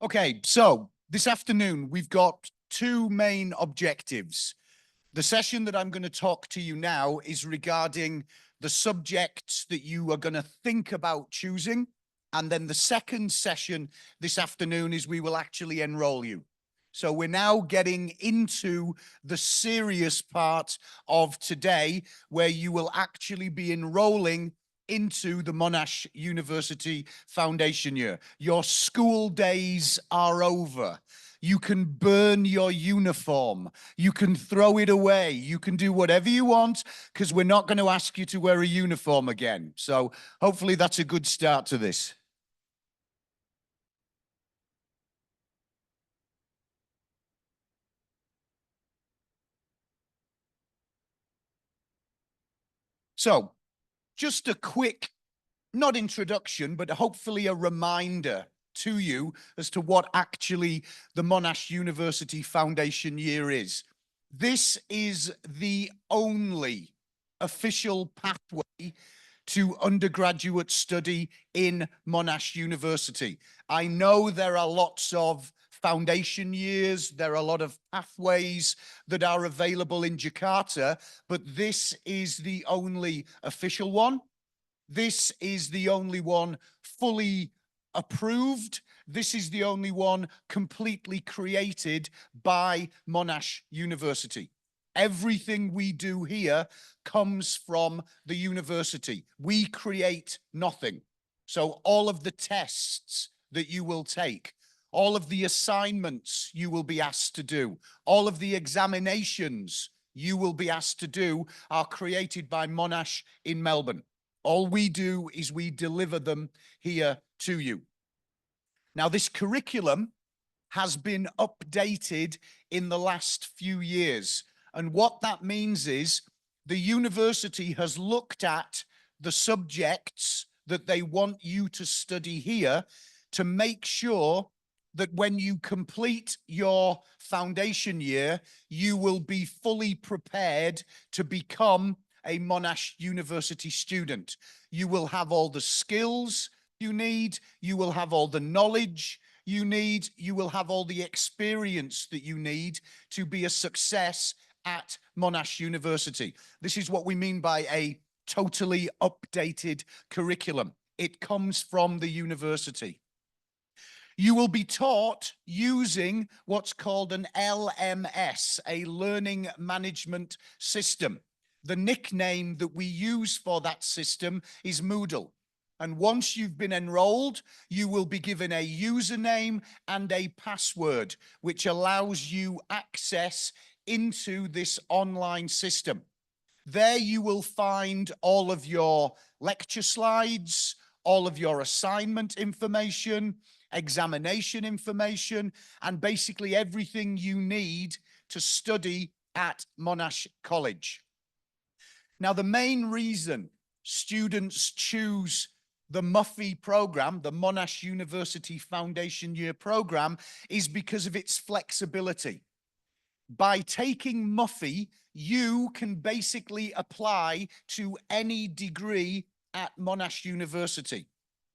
Okay, so this afternoon we've got two main objectives. The session that I'm going to talk to you now is regarding the subjects that you are going to think about choosing. And then the second session this afternoon is we will actually enroll you. So we're now getting into the serious part of today where you will actually be enrolling into the Monash University Foundation year. Your school days are over. You can burn your uniform. You can throw it away. You can do whatever you want because we're not going to ask you to wear a uniform again. So hopefully that's a good start to this. So just a quick, not introduction, but hopefully a reminder to you as to what actually the Monash University Foundation year is. This is the only official pathway to undergraduate study in Monash University. I know there are lots of foundation years, there are a lot of pathways that are available in Jakarta, but this is the only official one. This is the only one fully approved. This is the only one completely created by Monash University. Everything we do here comes from the university. We create nothing. So all of the tests that you will take, all of the assignments you will be asked to do, all of the examinations you will be asked to do are created by Monash in Melbourne. All we do is we deliver them here to you. Now, this curriculum has been updated in the last few years. And what that means is the university has looked at the subjects that they want you to study here to make sure that when you complete your foundation year, you will be fully prepared to become a Monash University student. You will have all the skills you need, you will have all the knowledge you need, you will have all the experience that you need to be a success at Monash University. This is what we mean by a totally updated curriculum. It comes from the university. You will be taught using what's called an LMS, a learning management system. The nickname that we use for that system is Moodle. And once you've been enrolled, you will be given a username and a password, which allows you access into this online system. There you will find all of your lecture slides, all of your assignment information, examination information, and basically everything you need to study at Monash College. Now, the main reason students choose the Mufy program, the Monash University Foundation Year program, is because of its flexibility. By taking Mufy, you can basically apply to any degree at Monash University.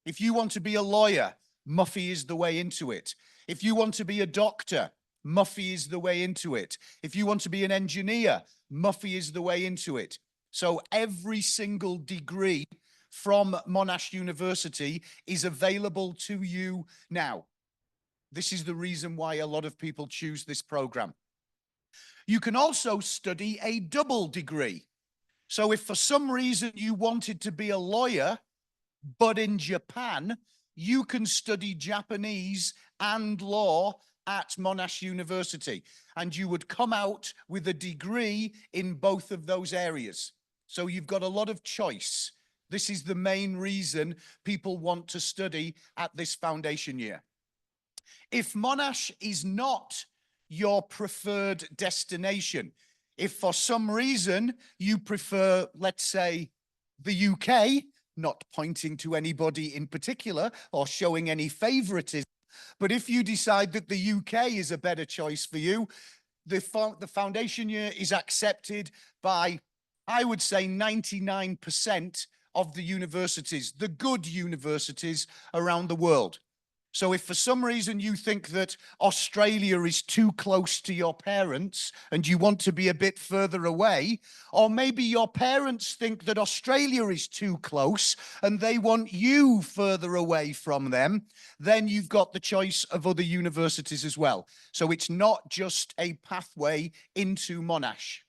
If you want to be a lawyer, Mufy is the way into it. If you want to be a doctor, Mufy is the way into it. If you want to be an engineer, Mufy is the way into it. So every single degree from Monash University is available to you now. This is the reason why a lot of people choose this program. You can also study a double degree. So if for some reason you wanted to be a lawyer, but in Japan, you can study Japanese and law at Monash University, and you would come out with a degree in both of those areas. So you've got a lot of choice. This is the main reason people want to study at this foundation year. If Monash is not your preferred destination, if for some reason you prefer, let's say, the UK, not pointing to anybody in particular or showing any favoritism, but if you decide that the UK is a better choice for you, the foundation year is accepted by, I would say, 99% of the universities, the good universities around the world. So if for some reason you think that Australia is too close to your parents and you want to be a bit further away, or maybe your parents think that Australia is too close and they want you further away from them, then you've got the choice of other universities as well. So it's not just a pathway into Monash.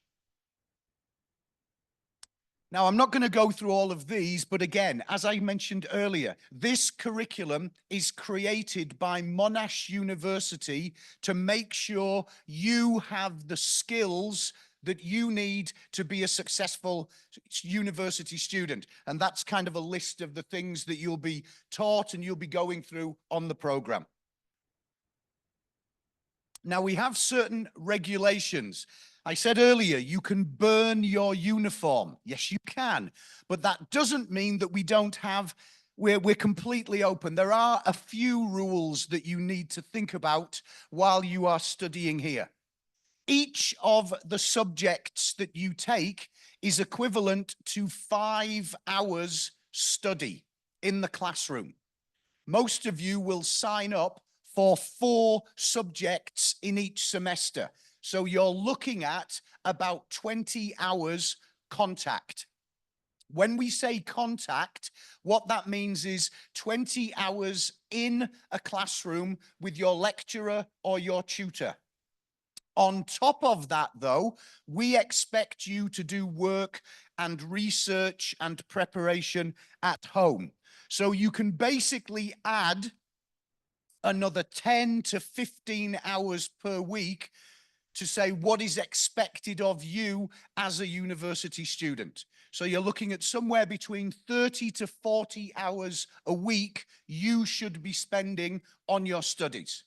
Now, I'm not going to go through all of these, but again, as I mentioned earlier, this curriculum is created by Monash University to make sure you have the skills that you need to be a successful university student. And that's kind of a list of the things that you'll be taught and you'll be going through on the program. Now, we have certain regulations. I said earlier, you can burn your uniform. Yes, you can. But that doesn't mean that we don't have, we're completely open. There are a few rules that you need to think about while you are studying here. Each of the subjects that you take is equivalent to 5 hours study in the classroom. Most of you will sign up for 4 subjects in each semester. So you're looking at about 20 hours contact. When we say contact, what that means is 20 hours in a classroom with your lecturer or your tutor. On top of that, though, we expect you to do work and research and preparation at home. So you can basically add another 10 to 15 hours per week to say what is expected of you as a university student. So you're looking at somewhere between 30 to 40 hours a week you should be spending on your studies.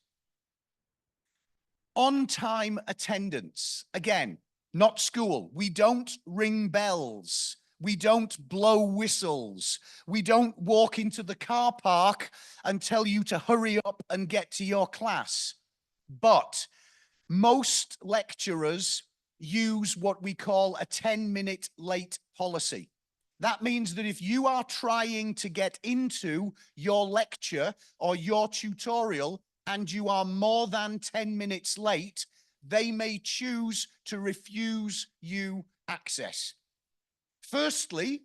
On-time attendance, again, not school. We don't ring bells. We don't blow whistles. We don't walk into the car park and tell you to hurry up and get to your class. But most lecturers use what we call a 10-minute late policy. That means that if you are trying to get into your lecture or your tutorial and you are more than 10 minutes late, they may choose to refuse you access. Firstly,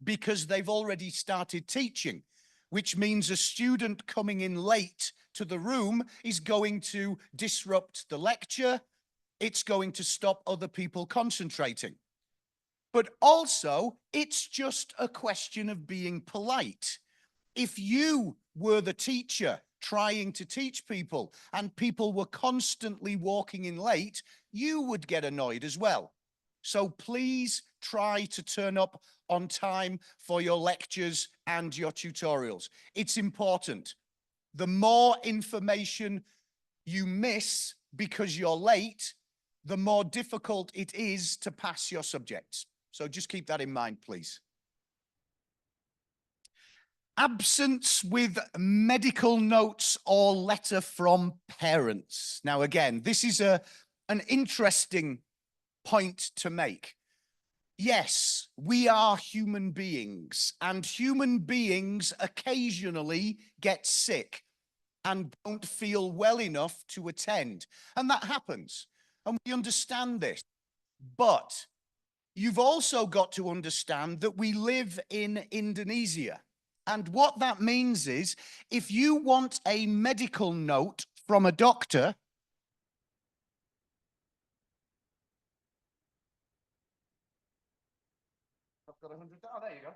because they've already started teaching, which means a student coming in late to the room is going to disrupt the lecture. It's going to stop other people concentrating. But also, it's just a question of being polite. If you were the teacher trying to teach people and people were constantly walking in late, you would get annoyed as well. So please try to turn up on time for your lectures and your tutorials. It's important. The more information you miss because you're late, the more difficult it is to pass your subjects. So just keep that in mind, please. Absence with medical notes or letter from parents. Now, again, this is an interesting point to make. Yes, we are human beings, and human beings occasionally get sick and don't feel well enough to attend. And that happens, and we understand this. But you've also got to understand that we live in Indonesia. And what that means is, if you want a medical note from a doctor, I've got 100. Oh, there you go.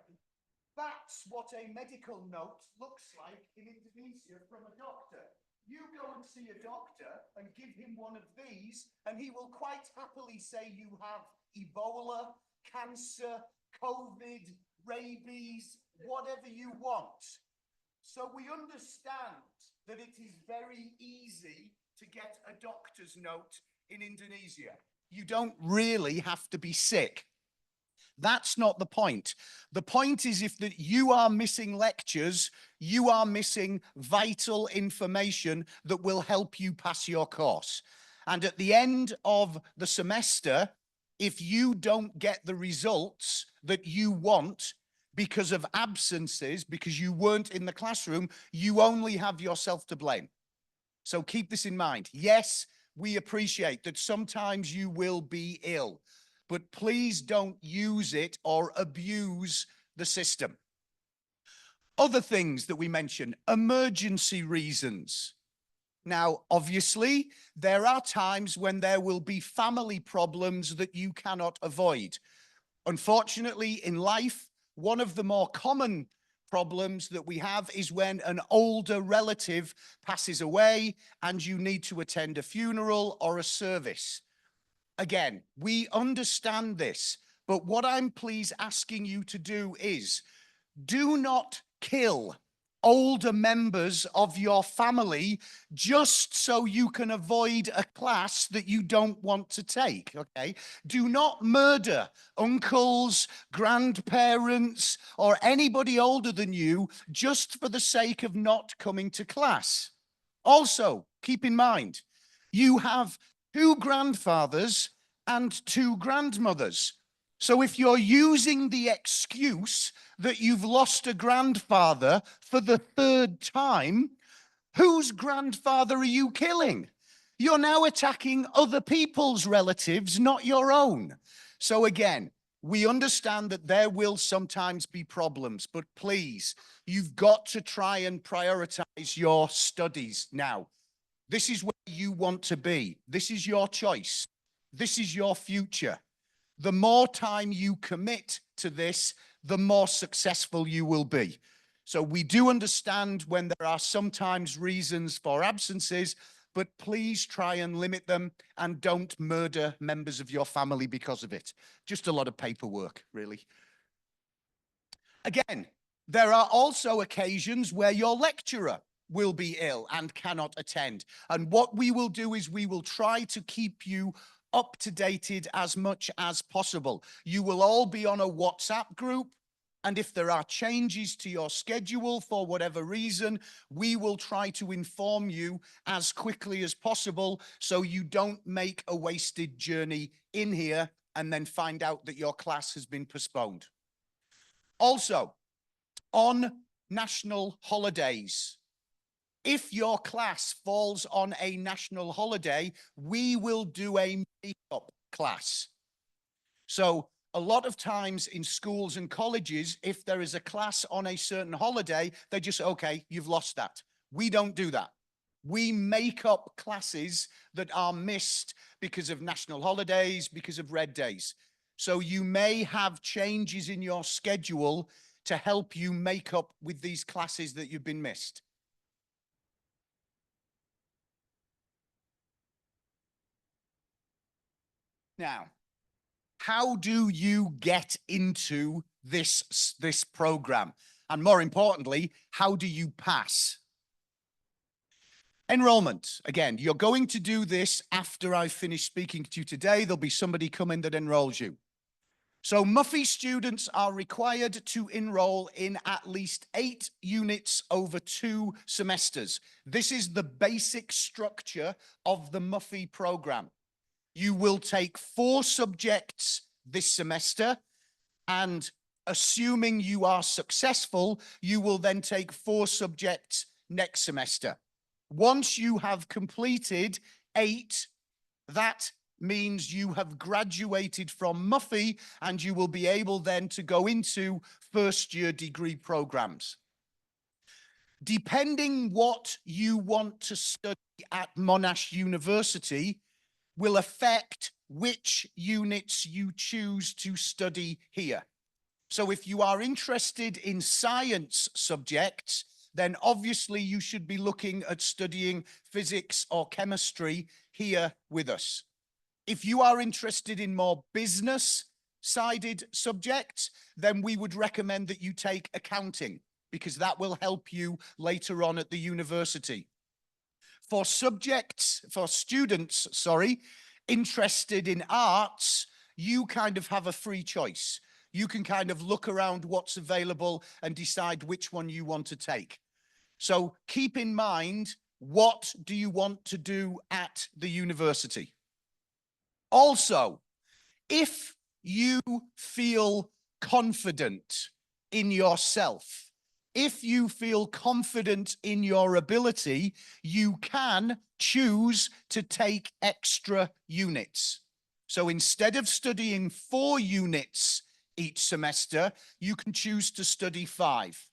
That's what a medical note looks like in Indonesia from a doctor. You go and see a doctor and give him one of these, and he will quite happily say you have Ebola, cancer, COVID, rabies, whatever you want. So we understand that it is very easy to get a doctor's note in Indonesia. You don't really have to be sick. That's not the point. The point is, if you are missing lectures, you are missing vital information that will help you pass your course. And at the end of the semester, if you don't get the results that you want because of absences, because you weren't in the classroom, you only have yourself to blame. So keep this in mind. Yes, we appreciate that sometimes you will be ill, but please don't use it or abuse the system. Other things that we mention, emergency reasons. Now, obviously, there are times when there will be family problems that you cannot avoid. Unfortunately, in life, one of the more common problems that we have is when an older relative passes away and you need to attend a funeral or a service. Again, we understand this, but what I'm please asking you to do is do not kill older members of your family just so you can avoid a class that you don't want to take, okay? Do not murder uncles, grandparents, or anybody older than you just for the sake of not coming to class. Also, keep in mind, you have 2 grandfathers and 2 grandmothers. So if you're using the excuse that you've lost a grandfather for the 3rd time, whose grandfather are you killing? You're now attacking other people's relatives, not your own. So again, we understand that there will sometimes be problems, but please, you've got to try and prioritize your studies now. This is where you want to be. This is your choice. This is your future. The more time you commit to this, the more successful you will be. So we do understand when there are sometimes reasons for absences, but please try and limit them and don't murder members of your family because of it. Just a lot of paperwork, really. Again, there are also occasions where your lecturer will be ill and cannot attend. And what we will do is we will try to keep you up to date as much as possible. You will all be on a WhatsApp group. And if there are changes to your schedule for whatever reason, we will try to inform you as quickly as possible so you don't make a wasted journey in here and then find out that your class has been postponed. Also, on national holidays, If your class falls on a national holiday, we will do a makeup class. So a lot of times in schools and colleges, if there is a class on a certain holiday, they just, okay, you've lost that. We don't do that. We make up classes that are missed because of national holidays, because of red days. So you may have changes in your schedule to help you make up with these classes that you've been missed. Now, how do you get into this program? And more importantly, how do you pass? Enrollment. Again, you're going to do this after I finish speaking to you today. There'll be somebody coming that enrolls you. So Mufy students are required to enroll in at least 8 units over 2 semesters. This is the basic structure of the Mufy program. You will take 4 subjects this semester, and assuming you are successful, you will then take 4 subjects next semester. Once you have completed 8, that means you have graduated from Mufy, and you will be able then to go into first-year degree programs. Depending what you want to study at Monash University will affect which units you choose to study here. So if you are interested in science subjects, then obviously you should be looking at studying physics or chemistry here with us. If you are interested in more business-sided subjects, then we would recommend that you take accounting, because that will help you later on at the university. For students, interested in arts, you kind of have a free choice. You can kind of look around what's available and decide which one you want to take. So keep in mind, what do you want to do at the university? Also, if you feel confident in yourself, if you feel confident in your ability, you can choose to take extra units. So instead of studying 4 units each semester, you can choose to study 5.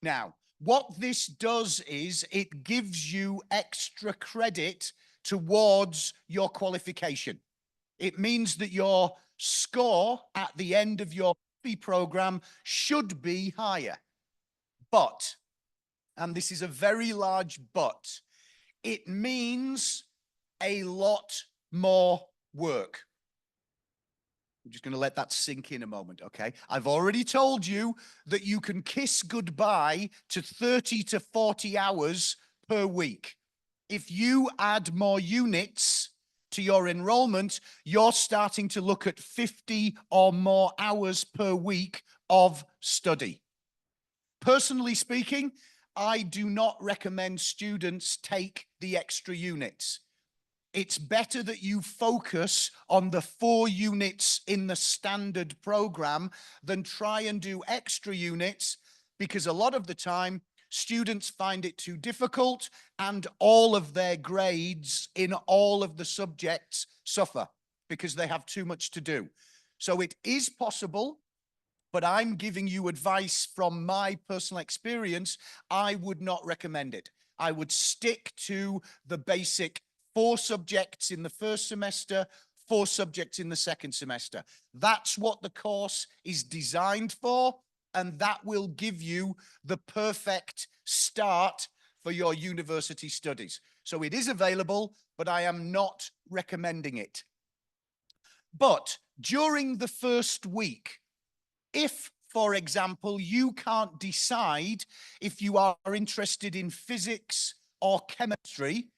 Now, what this does is it gives you extra credit towards your qualification. It means that your score at the end of your program should be higher. But, and this is a very large but, it means a lot more work. I'm just going to let that sink in a moment, okay? I've already told you that you can kiss goodbye to 30 to 40 hours per week. If you add more units to your enrollment, you're starting to look at 50 or more hours per week of study. Personally speaking, I do not recommend students take the extra units. It's better that you focus on the 4 units in the standard program than try and do extra units, because a lot of the time students find it too difficult and all of their grades in all of the subjects suffer because they have too much to do. So it is possible, but I'm giving you advice from my personal experience. I would not recommend it. I would stick to the basic 4 subjects in the first semester, 4 subjects in the second semester. That's what the course is designed for, and that will give you the perfect start for your university studies. So it is available, but I am not recommending it. But during the first week, if, for example, you can't decide if you are interested in physics or chemistry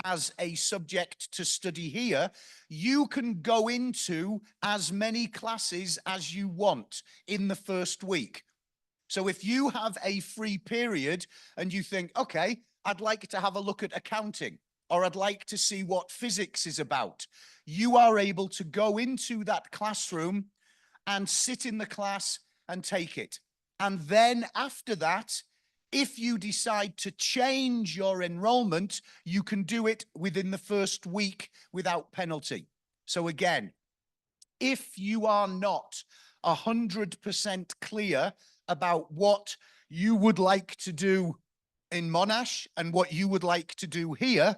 as a subject to study here, you can go into as many classes as you want in the first week. So if you have a free period and you think, okay, I'd like to have a look at accounting, or I'd like to see what physics is about, you are able to go into that classroom and sit in the class and take it. And then after that, If you decide to change your enrollment, you can do it within the first week without penalty. So again, if you are not 100% clear about what you would like to do in Monash and what you would like to do here,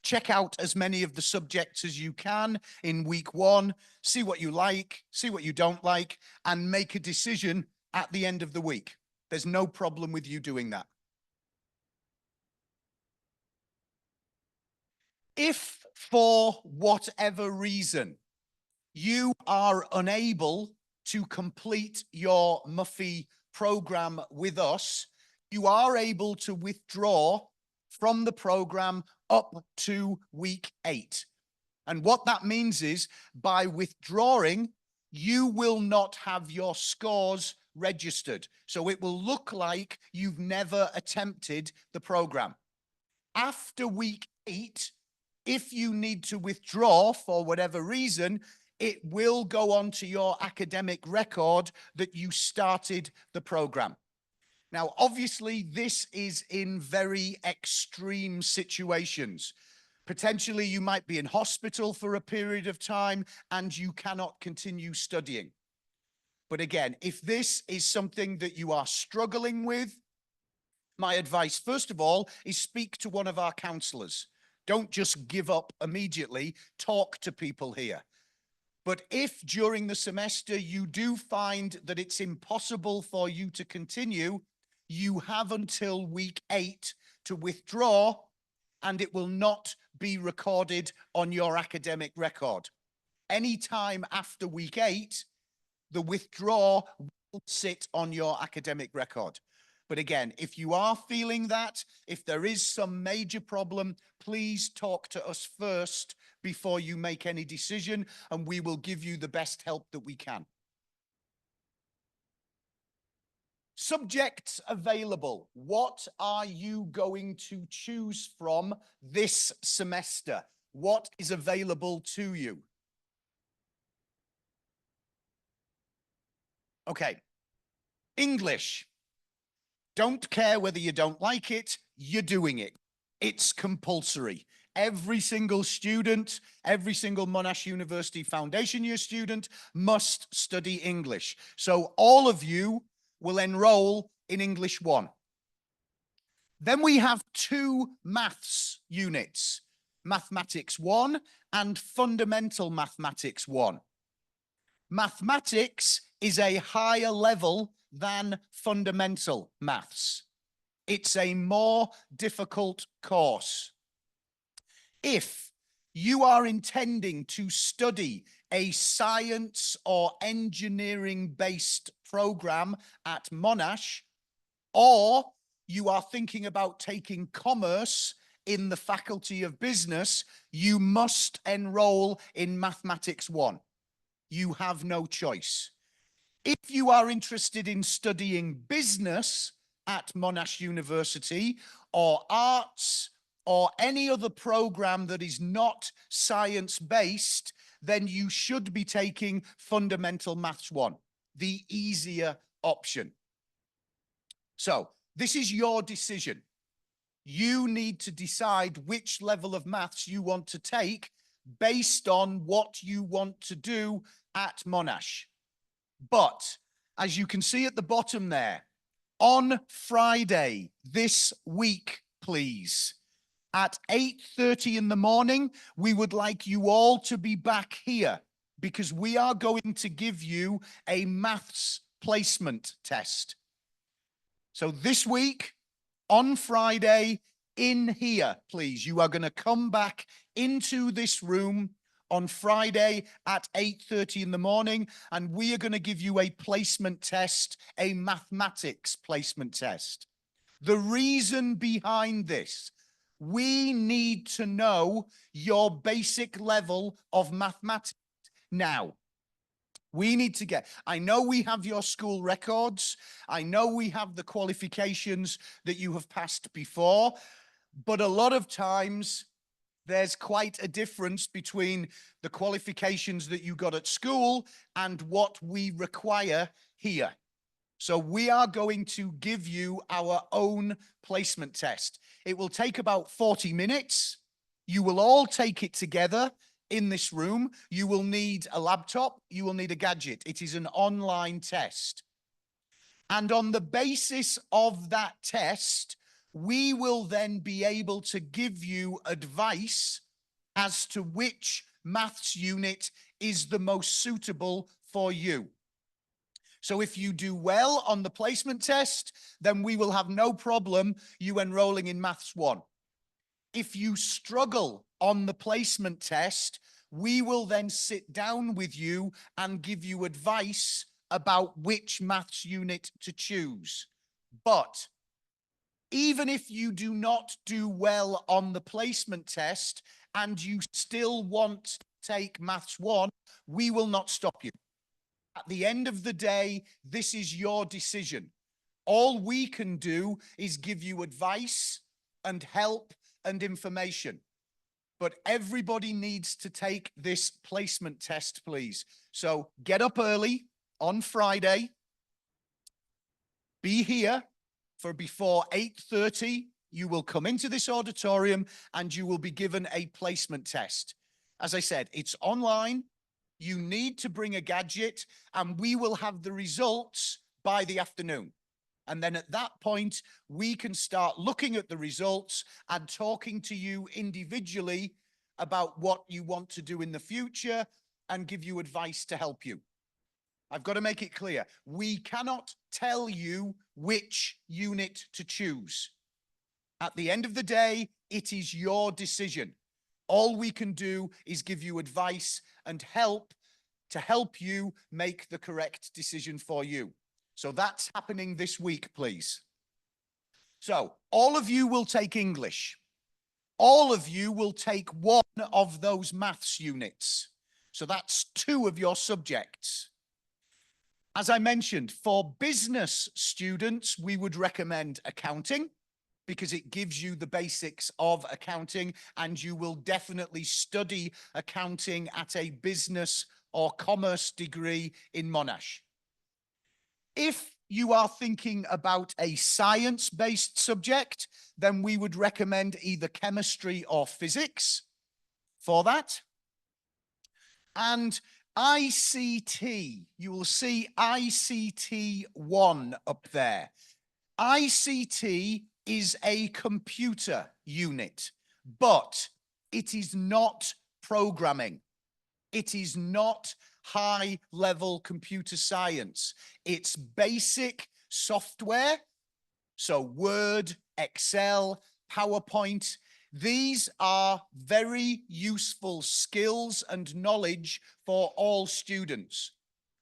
check out as many of the subjects as you can in week 1, see what you like, see what you don't like, and make a decision at the end of the week. There's no problem with you doing that. If for whatever reason you are unable to complete your Mufy program with us, you are able to withdraw from the program up to week 8. And what that means is by withdrawing, you will not have your scores registered. So it will look like you've never attempted the program. After week 8, if you need to withdraw for whatever reason, it will go onto your academic record that you started the program. Now, obviously, this is in very extreme situations. Potentially, you might be in hospital for a period of time and you cannot continue studying. But again, if this is something that you are struggling with, my advice, first of all, is speak to one of our counselors. Don't just give up immediately. Talk to people here. But if during the semester you do find that it's impossible for you to continue, you have until week 8 to withdraw, and it will not be recorded on your academic record. Any time after week 8, the withdrawal will sit on your academic record. But again, if you are feeling that, if there is some major problem, please talk to us first before you make any decision, and we will give you the best help that we can. Subjects available. What are you going to choose from this semester? What is available to you? Okay. English. Don't care whether you don't like it, you're doing it. It's compulsory. Every single student, every single Monash University Foundation Year student must study English. So all of you will enroll in English 1. Then we have 2 maths units, Mathematics 1 and Fundamental Mathematics 1. Mathematics is a higher level than fundamental maths. It's a more difficult course. If you are intending to study a science or engineering-based program at Monash, or you are thinking about taking commerce in the Faculty of Business, you must enroll in Mathematics 1. You have no choice. If you are interested in studying business at Monash University, or arts, or any other program that is not science-based, then you should be taking Fundamental Maths 1, the easier option. So this is your decision. You need to decide which level of maths you want to take based on what you want to do at Monash. But as you can see at the bottom there, on Friday this week, please, at 8:30 in the morning, we would like you all to be back here because we are going to give you a maths placement test. So this week, on Friday, in here, please, you are going to come back into this room on Friday at 8:30 in the morning, and we are going to give you a placement test, a mathematics placement test. The reason behind this, we need to know your basic level of mathematics. Now, we need to get, I know we have your school records. I know we have the qualifications that you have passed before, but a lot of times there's quite a difference between the qualifications that you got at school and what we require here. So we are going to give you our own placement test. It will take about 40 minutes. You will all take it together in this room. You will need a laptop. You will need a gadget. It is an online test. And on the basis of that test, we will then be able to give you advice as to which maths unit is the most suitable for you. So if you do well on the placement test, then we will have no problem you enrolling in Maths 1. If you struggle on the placement test, we will then sit down with you and give you advice about which maths unit to choose. But even if you do not do well on the placement test and you still want to take Maths 1, we will not stop you. At the end of the day, this is your decision. All we can do is give you advice and help and information. But everybody needs to take this placement test, please. So get up early on Friday. Be here for before 8:30. You will come into this auditorium and you will be given a placement test. As I said, it's online. You need to bring a gadget and we will have the results by the afternoon. And then at that point, we can start looking at the results and talking to you individually about what you want to do in the future and give you advice to help you. I've got to make it clear. We cannot tell you which unit to choose. At the end of the day, it is your decision. All we can do is give you advice and help to help you make the correct decision for you. So that's happening this week, please. So all of you will take English. All of you will take one of those maths units. So that's 2 of your subjects. As I mentioned, for business students, we would recommend accounting, because it gives you the basics of accounting and you will definitely study accounting at a business or commerce degree in Monash. If you are thinking about a science-based subject, then we would recommend either chemistry or physics for that. And ICT, you will see ICT 1 up there. ICT is a computer unit, but it is not programming. It is not high-level computer science. It's basic software, so Word, Excel, PowerPoint. These are very useful skills and knowledge for all students.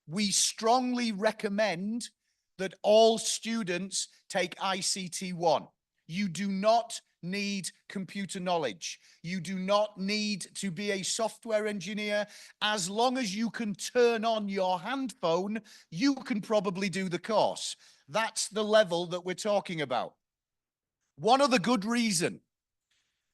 We strongly recommend that all students take ICT 1. You do not need computer knowledge. You do not need to be a software engineer. As long as you can turn on your handphone, you can probably do the course. That's the level that we're talking about. One other good reason.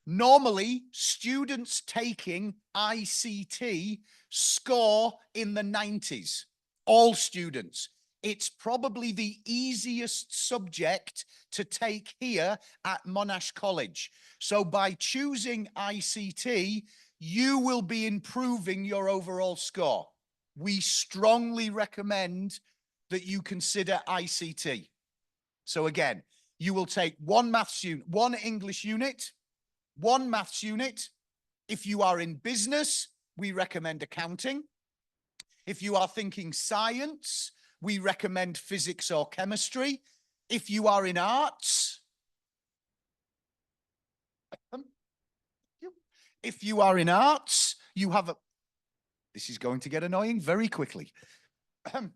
Normally, students taking ICT score in the 90s. All students. It's probably the easiest subject to take here at Monash College. So by choosing ICT, you will be improving your overall score. We strongly recommend that you consider ICT. So again, you will take one maths unit, one English unit, one maths unit. If you are in business, we recommend accounting. If you are thinking science, we recommend physics or chemistry. If you are in arts, you have a, this is going to get annoying very quickly. I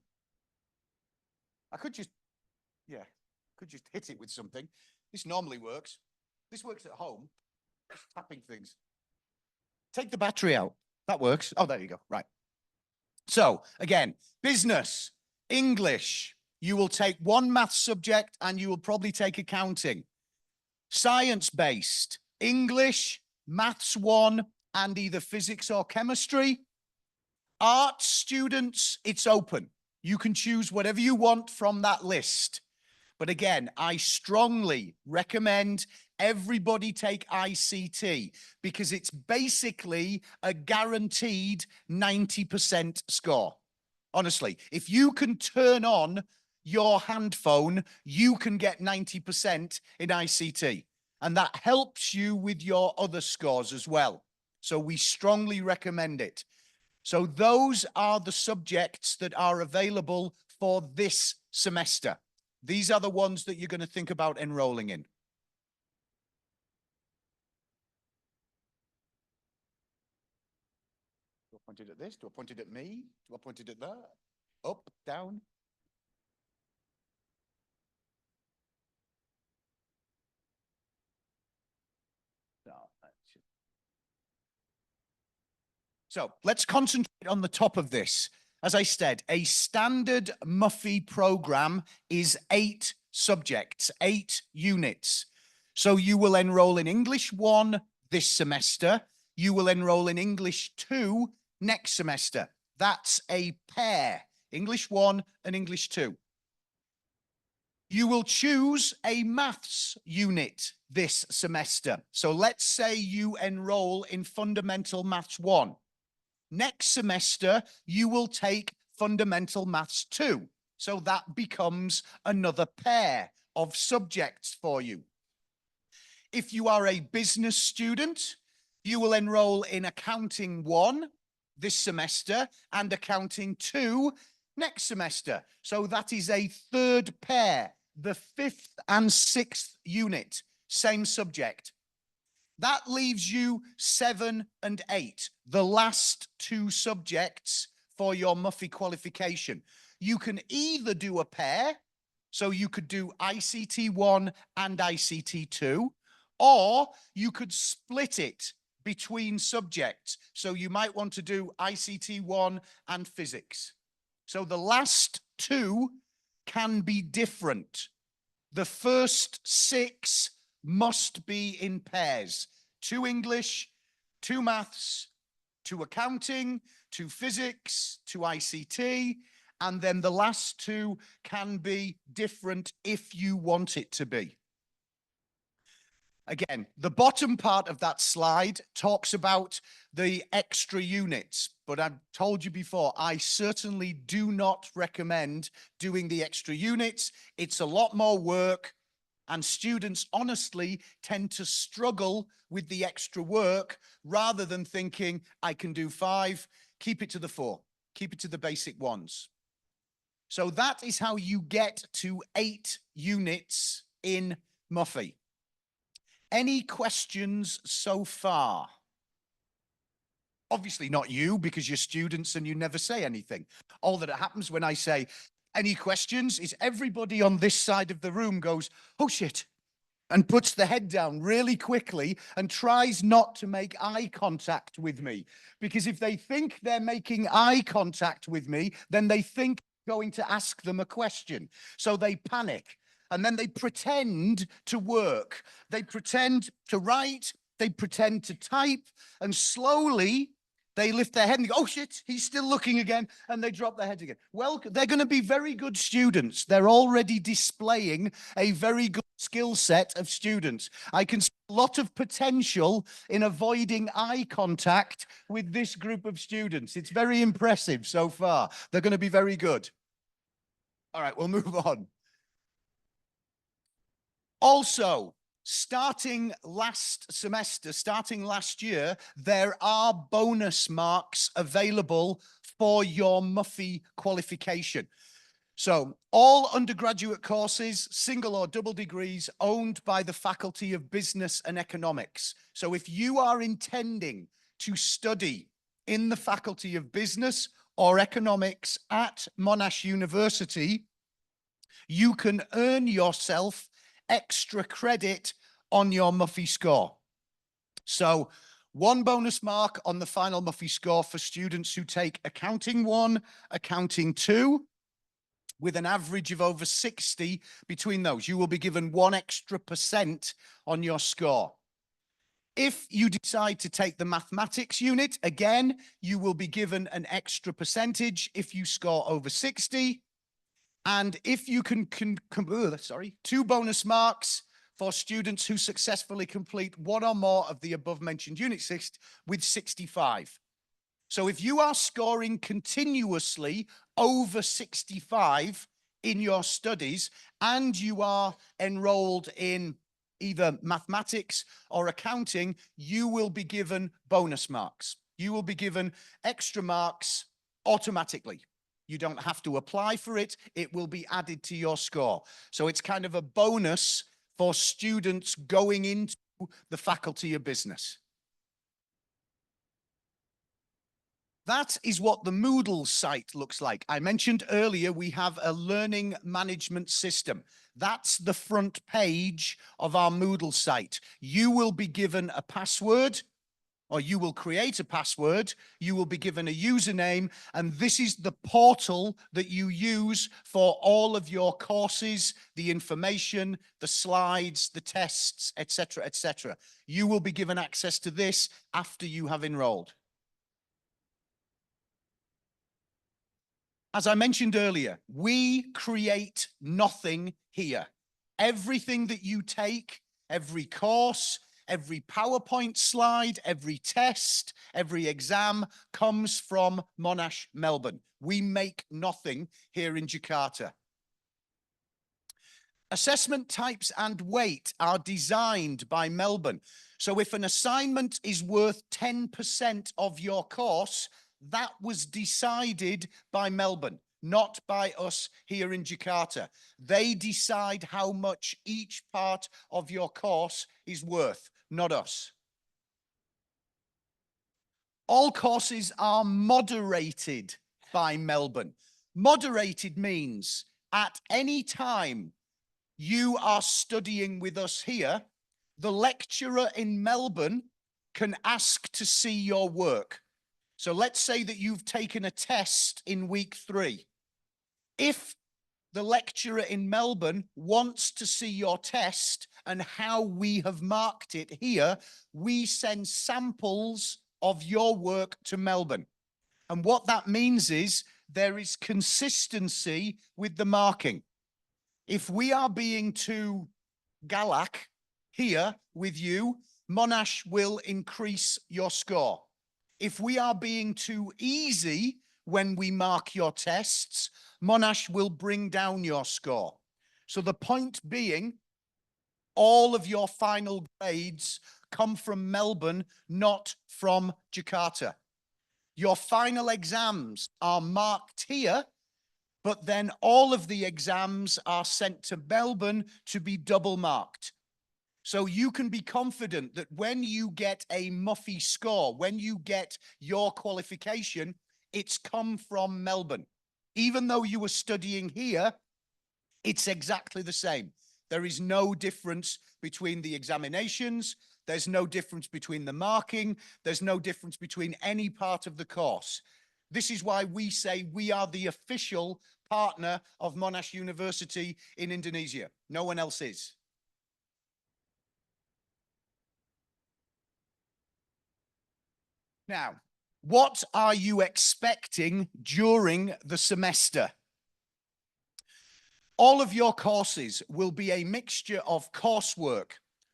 could just hit it with something. This normally works. This works at home, just tapping things. Take the battery out. That works. Oh, there you go. Right. So again, business, English, you will take one math subject and you will probably take accounting. Science-based, English, Maths 1, and either physics or chemistry. Arts students, it's open. You can choose whatever you want from that list. But again, I strongly recommend everybody take ICT because it's basically a guaranteed 90% score. Honestly, if you can turn on your hand phone, you can get 90% in ICT. And that helps you with your other scores as well. So we strongly recommend it. So those are the subjects that are available for this semester. These are the ones that you're going to think about enrolling in. Do I point it at this? Do I point it at me? Do I point it at that? Up, down? No, so let's concentrate on the top of this. As I said, a standard Mufy program is 8 subjects, 8 units. So you will enroll in English 1 this semester. You will enroll in English 2 next semester. That's a pair, English 1 and English 2. You will choose a maths unit this semester. So let's say you enroll in Fundamental Maths 1. Next semester, you will take Fundamental Maths 2. So that becomes another pair of subjects for you. If you are a business student, you will enroll in Accounting 1 this semester and Accounting 2 next semester. So that is a third pair, the 5th and 6th unit, same subject. That leaves you 7 and 8, the last 2 subjects for your Mufy qualification. You can either do a pair, so you could do ICT 1 and ICT 2, or you could split it between subjects. So you might want to do ICT 1 and physics. So the last 2 can be different. The first 6 must be in pairs. 2 English, 2 maths, 2 accounting, 2 physics, 2 ICT, and then the last 2 can be different if you want it to be. Again, the bottom part of that slide talks about the extra units, but I've told you before, I certainly do not recommend doing the extra units. It's a lot more work. And students honestly tend to struggle with the extra work rather than thinking, I can do 5, keep it to the 4, keep it to the basic ones. So that is how you get to 8 units in Mufy. Any questions so far? Obviously not you, because you're students and you never say anything. All that happens when I say, any questions, is everybody on this side of the room goes, oh shit, and puts the head down really quickly and tries not to make eye contact with me. Because if they think they're making eye contact with me, then they think I'm going to ask them a question. So they panic and then they pretend to work. They pretend to write, they pretend to type, and slowly they lift their head and go, oh shit, he's still looking again, and they drop their head again. Well, they're going to be very good students. They're already displaying a very good skill set of students. I can see a lot of potential in avoiding eye contact with this group of students. It's very impressive so far. They're going to be very good. All right, we'll move on. Also, starting last semester, starting last year, there are bonus marks available for your Mufy qualification. So all undergraduate courses, single or double degrees, owned by the Faculty of Business and Economics. So if you are intending to study in the Faculty of Business or Economics at Monash University, you can earn yourself extra credit on your Mufy score. So 1 bonus mark on the final Mufy score for students who take Accounting 1, Accounting 2, with an average of over 60 between those. You will be given 1 extra % on your score. If you decide to take the mathematics unit, again, you will be given an extra percentage if you score over 60. And if you can 2 bonus marks for students who successfully complete one or more of the above mentioned units with 65. So if you are scoring continuously over 65 in your studies and you are enrolled in either mathematics or accounting, you will be given bonus marks. You will be given extra marks automatically. You don't have to apply for it. It will be added to your score. So it's kind of a bonus for students going into the Faculty of Business. That is what the Moodle site looks like. I mentioned earlier we have a learning management system. That's the front page of our Moodle site. You will be given a password, or you will create a password, you will be given a username, and this is the portal that you use for all of your courses, the information, the slides, the tests, etc., etc. You will be given access to this after you have enrolled. As I mentioned earlier, we create nothing here. Everything that you take, every course, every PowerPoint slide, every test, every exam comes from Monash Melbourne. We make nothing here in Jakarta. Assessment types and weight are designed by Melbourne. So if an assignment is worth 10% of your course, that was decided by Melbourne, not by us here in Jakarta. They decide how much each part of your course is worth, not us. All courses are moderated by Melbourne. Moderated means at any time you are studying with us here, the lecturer in Melbourne can ask to see your work. So let's say that you've taken a test in week 3. If the lecturer in Melbourne wants to see your test and how we have marked it here, we send samples of your work to Melbourne. And what that means is there is consistency with the marking. If we are being too galak here with you, Monash will increase your score. If we are being too easy when we mark your tests, Monash will bring down your score. So the point being, all of your final grades come from Melbourne, not from Jakarta. Your final exams are marked here, but then all of the exams are sent to Melbourne to be double marked. So you can be confident that when you get a Mufy score, when you get your qualification, it's come from Melbourne. Even though you were studying here, it's exactly the same. There is no difference between the examinations. There's no difference between the marking. There's no difference between any part of the course. This is why we say we are the official partner of Monash University in Indonesia. No one else is. Now, what are you expecting during the semester? All of your courses will be a mixture of coursework.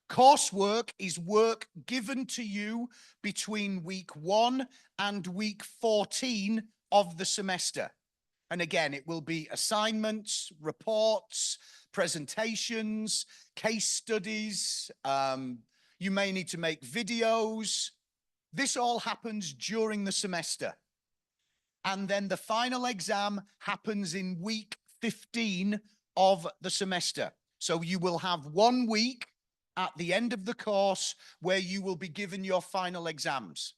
Coursework is work given to you between week 1 and week 14 of the semester. And again, it will be assignments, reports, presentations, case studies. You may need to make videos. This all happens during the semester. And then the final exam happens in week 15 of the semester. So you will have 1 week at the end of the course where you will be given your final exams.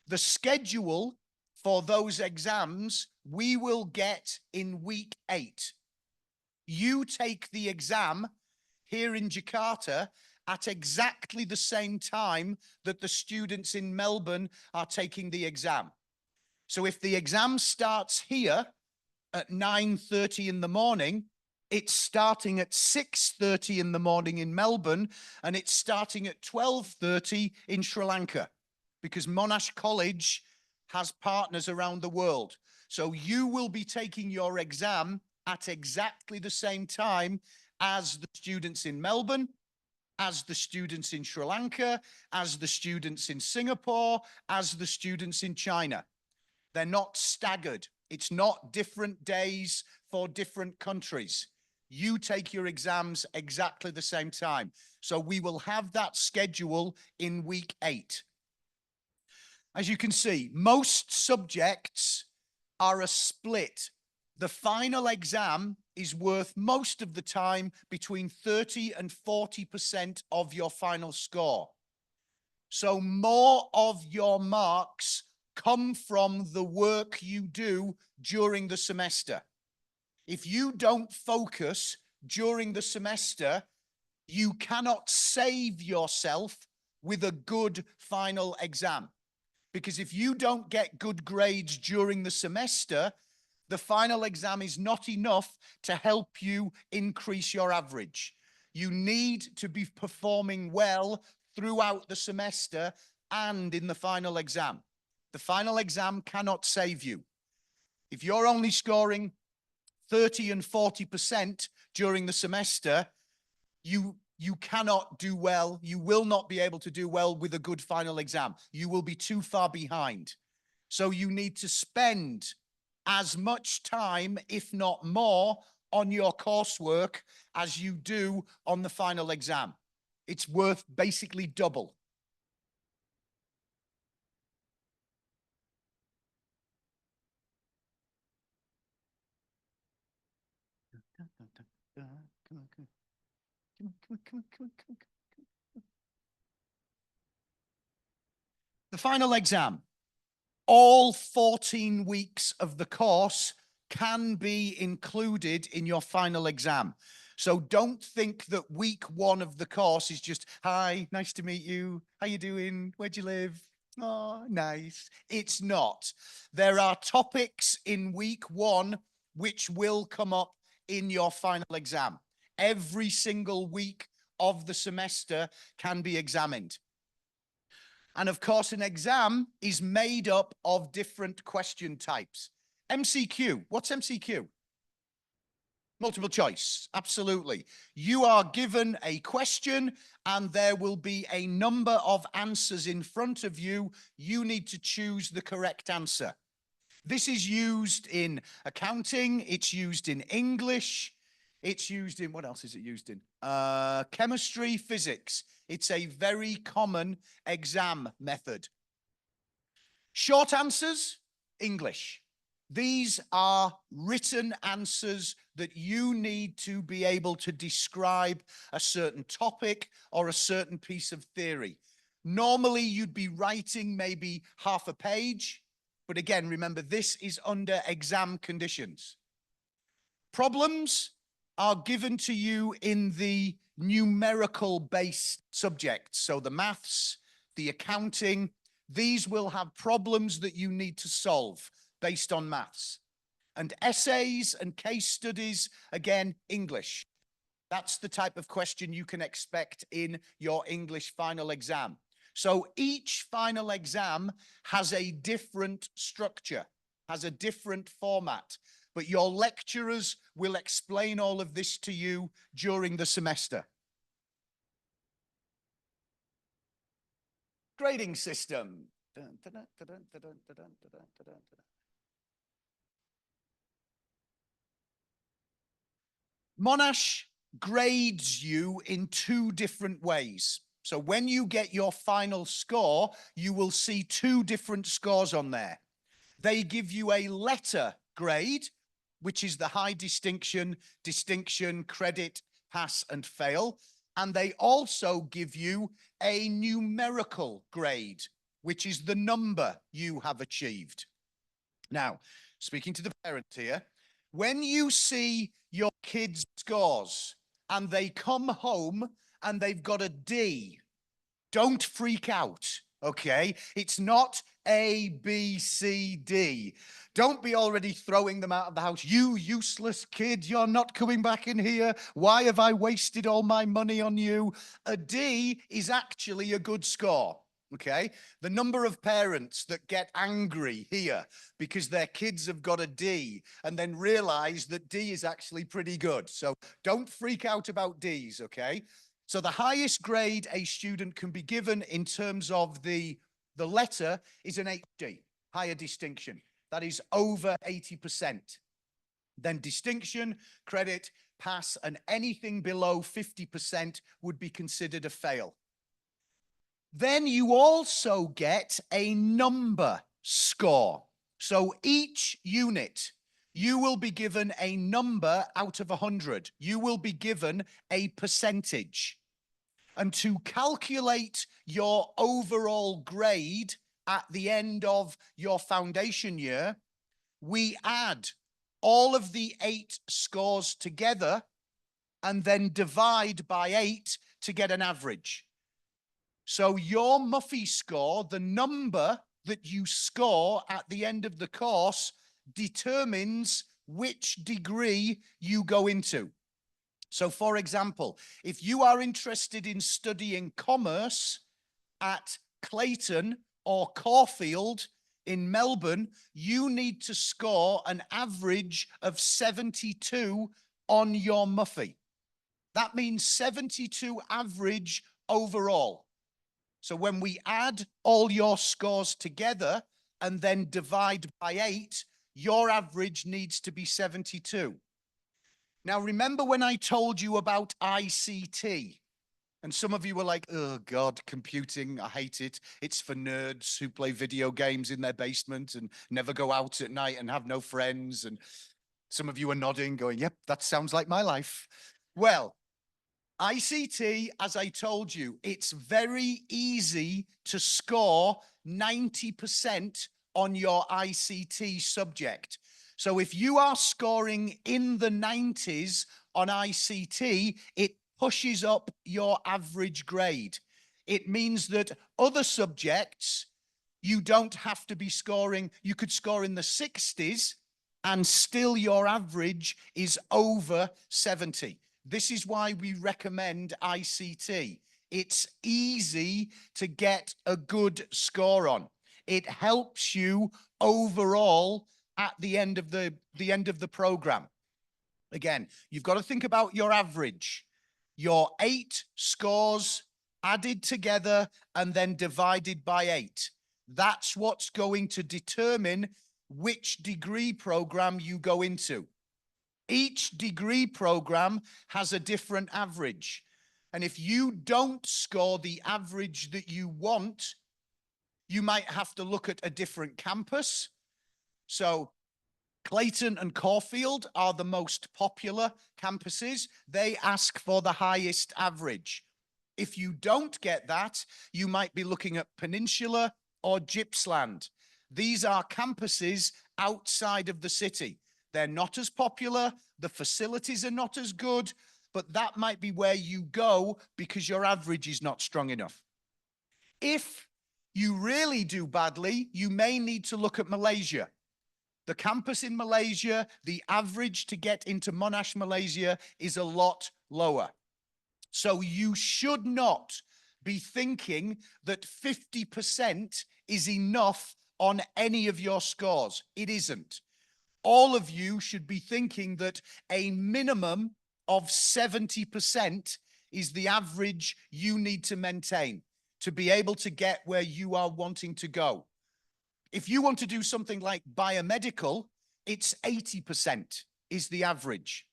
The schedule for those exams we will get in week 8. You take the exam here in Jakarta at exactly the same time that the students in Melbourne are taking the exam. So if the exam starts here at 9:30 in the morning, It's starting at 6:30 in the morning in Melbourne, and it's starting at 12:30 in Sri Lanka, because Monash College has partners around the world. So you will be taking your exam at exactly the same time as the students in Melbourne, as the students in Sri Lanka, as the students in Singapore, as the students in China. They're not staggered. It's not different days for different countries. You take your exams exactly the same time. So we will have that schedule in week 8. As you can see, most subjects are a split. The final exam is worth most of the time between 30 and 40% of your final score. So more of your marks come from the work you do during the semester. If you don't focus during the semester, you cannot save yourself with a good final exam. Because if you don't get good grades during the semester, the final exam is not enough to help you increase your average. You need to be performing well throughout the semester and in the final exam. The final exam cannot save you. If you're only scoring 30 and 40% during the semester, you cannot do well. You will not be able to do well with a good final exam. You will be too far behind. So you need to spend as much time, if not more, on your coursework as you do on the final exam. It's worth basically double. The final exam. All 14 weeks of the course can be included in your final exam. So don't think that week 1 of the course is just, hi, nice to meet you. How you doing? Where'd you live? Oh, nice. It's not. There are topics in week 1 which will come up in your final exam. Every single week of the semester can be examined. And of course, an exam is made up of different question types. MCQ, what's MCQ? Multiple choice, absolutely. You are given a question and there will be a number of answers in front of you. You need to choose the correct answer. This is used in accounting, it's used in English, it's used in, what else is it used in? Chemistry, physics. It's a very common exam method. Short answers, English. These are written answers that you need to be able to describe a certain topic or a certain piece of theory. Normally, you'd be writing maybe half a page, but again, remember, this is under exam conditions. Problems are given to you in the numerical-based subjects. So the maths, the accounting, these will have problems that you need to solve based on maths. And essays and case studies, again, English. That's the type of question you can expect in your English final exam. So each final exam has a different structure, has a different format, but your lecturers will explain all of this to you during the semester. Grading system. Monash grades you in 2 different ways. So when you get your final score, you will see 2 different scores on there. They give you a letter grade, which is the high distinction, credit, pass, and fail. And they also give you a numerical grade, which is the number you have achieved. Now, speaking to the parent here, when you see your kids' scores and they come home and they've got a D, don't freak out. Okay, it's not A, B, C, D. Don't be already throwing them out of the house. You useless kid, you're not coming back in here. Why have I wasted all my money on you? A D is actually a good score. Okay, the number of parents that get angry here because their kids have got a D and then realize that D is actually pretty good. So don't freak out about Ds, okay? So the highest grade a student can be given in terms of the letter is an HD, higher distinction. That is over 80%. Then distinction, credit, pass, and anything below 50% would be considered a fail. Then you also get a number score. So each unit, you will be given a number out of 100. You will be given a percentage. And to calculate your overall grade at the end of your foundation year, we add all of the 8 scores together and then divide by 8 to get an average. So your Mufy score, the number that you score at the end of the course, determines which degree you go into. So for example, if you are interested in studying commerce at Clayton or Caulfield in Melbourne, you need to score an average of 72 on your Mufy. That means 72 average overall. So when we add all your scores together and then divide by 8, your average needs to be 72. Now, remember when I told you about ICT? And some of you were like, oh, God, computing, I hate it. It's for nerds who play video games in their basement and never go out at night and have no friends. And some of you are nodding, going, yep, that sounds like my life. Well, ICT, as I told you, it's very easy to score 90% on your ICT subject. So if you are scoring in the 90s on ICT, it pushes up your average grade. It means that other subjects, you don't have to be scoring, you could score in the 60s and still your average is over 70. This is why we recommend ICT. It's easy to get a good score on. It helps you overall at the end of the program. Again, you've got to think about your average. Your 8 scores added together and then divided by 8. That's what's going to determine which degree program you go into. Each degree program has a different average. And if you don't score the average that you want, you might have to look at a different campus. So Clayton and Caulfield are the most popular campuses. They ask for the highest average. If you don't get that, you might be looking at Peninsula or Gippsland. These are campuses outside of the city. They're not as popular, the facilities are not as good, but that might be where you go because your average is not strong enough. If you really do badly, you may need to look at Malaysia. The campus in Malaysia, the average to get into Monash, Malaysia is a lot lower. So you should not be thinking that 50% is enough on any of your scores. It isn't. All of you should be thinking that a minimum of 70% is the average you need to maintain to be able to get where you are wanting to go. If you want to do something like biomedical, it's 80% is the average.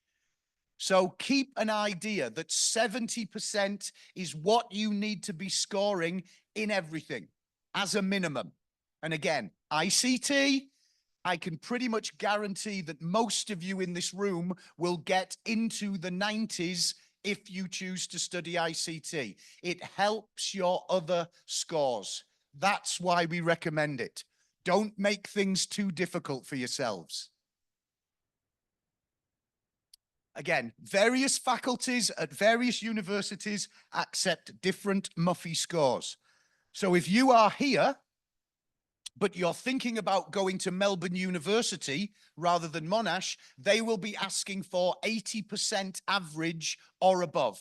So keep an idea that 70% is what you need to be scoring in everything as a minimum. And again, ICT, I can pretty much guarantee that most of you in this room will get into the 90s if you choose to study ICT. It helps your other scores. That's why we recommend it. Don't make things too difficult for yourselves. Again, various faculties at various universities accept different Mufy scores. So if you are here, but you're thinking about going to Melbourne University rather than Monash, they will be asking for 80% average or above.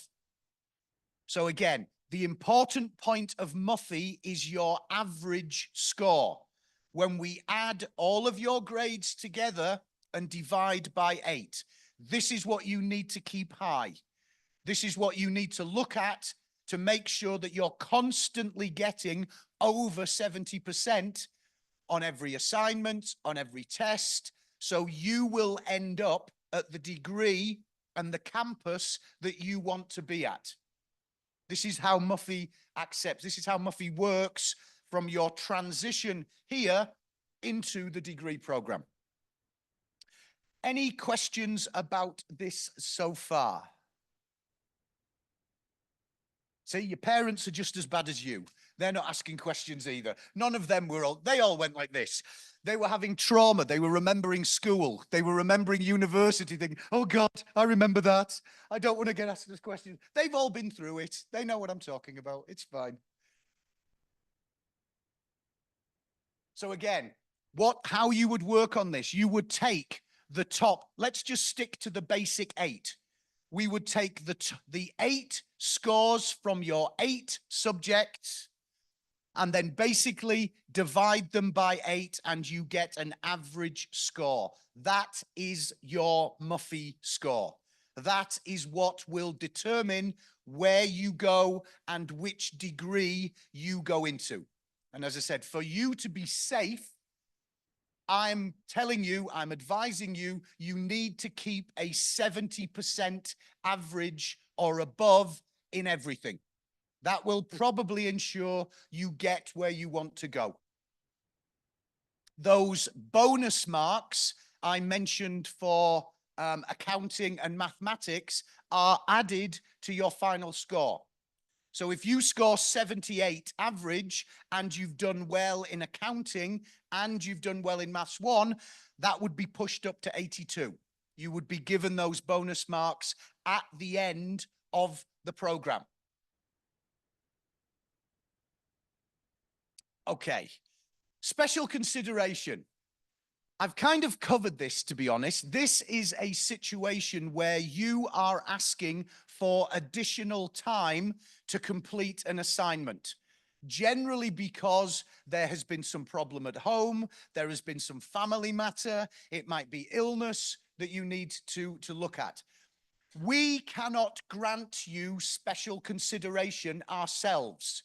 So again, the important point of Mufy is your average score. When we add all of your grades together and divide by 8, this is what you need to keep high. This is what you need to look at to make sure that you're constantly getting over 70% on every assignment, on every test. So you will end up at the degree and the campus that you want to be at. This is how Mufy accepts. This is how Mufy works from your transition here into the degree program. Any questions about this so far? See, your parents are just as bad as you. They're not asking questions either. None of them were they all went like this. They were having trauma. They were remembering school. They were remembering university, thinking, oh God, I remember that. I don't want to get asked this question. They've all been through it. They know what I'm talking about. It's fine. So again, how you would work on this, you would take the top, let's just stick to the basic 8. We would take the 8 scores from your 8 subjects and then basically divide them by 8 and you get an average score. That is your Mufy score. That is what will determine where you go and which degree you go into. And as I said, for you to be safe, I'm telling you, I'm advising you, you need to keep a 70% average or above in everything. That will probably ensure you get where you want to go. Those bonus marks I mentioned for accounting and mathematics are added to your final score. So if you score 78 average and you've done well in accounting and you've done well in Maths 1, that would be pushed up to 82. You would be given those bonus marks at the end of the program. Okay, special consideration. I've kind of covered this, to be honest. This is a situation where you are asking for additional time to complete an assignment. Generally because there has been some problem at home, there has been some family matter, it might be illness that you need to look at. We cannot grant you special consideration ourselves.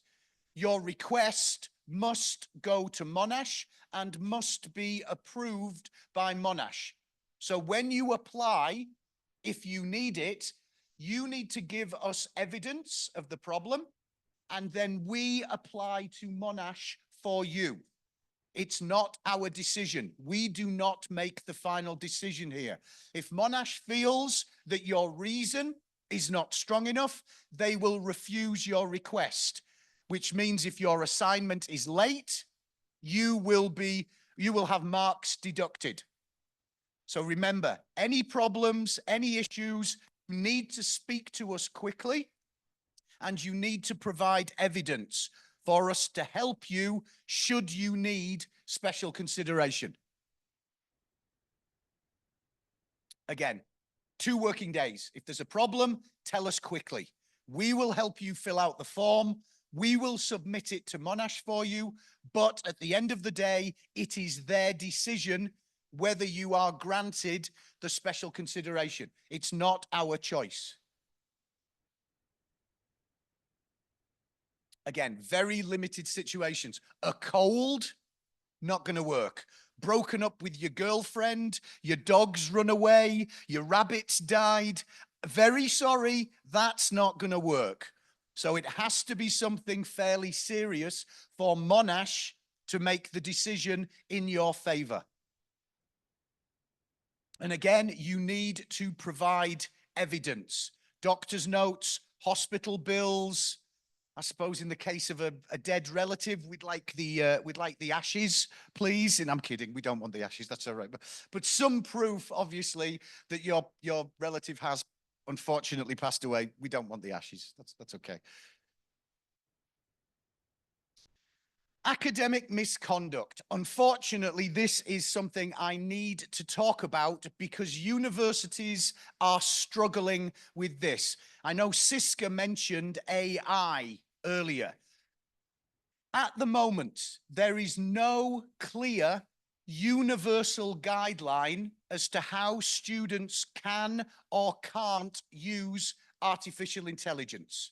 Your request must go to Monash and must be approved by Monash. So when you apply, if you need it, you need to give us evidence of the problem, and then we apply to Monash for you. It's not our decision. We do not make the final decision here. If Monash feels that your reason is not strong enough, they will refuse your request, which means if your assignment is late, you will have marks deducted. So remember, any problems, any issues, you need to speak to us quickly, and you need to provide evidence for us to help you should you need special consideration. Again, 2 working days. If there's a problem, tell us quickly. We will help you fill out the form. We will submit it to Monash for you. But at the end of the day, it is their decision whether you are granted the special consideration. It's not our choice. Again, very limited situations. A cold, not going to work. Broken up with your girlfriend, your dog's run away, your rabbits died. Very sorry, that's not going to work. So it has to be something fairly serious for Monash to make the decision in your favor. And again, you need to provide evidence. Doctor's notes, hospital bills. I suppose in the case of a dead relative, we'd like the ashes, please. And I'm kidding, we don't want the ashes, that's all right. But some proof, obviously, that your relative has unfortunately passed away. We don't want the ashes. That's okay. Academic misconduct. Unfortunately, this is something I need to talk about because universities are struggling with this. I know Siska mentioned AI earlier. At the moment, there is no clear universal guideline as to how students can or can't use artificial intelligence.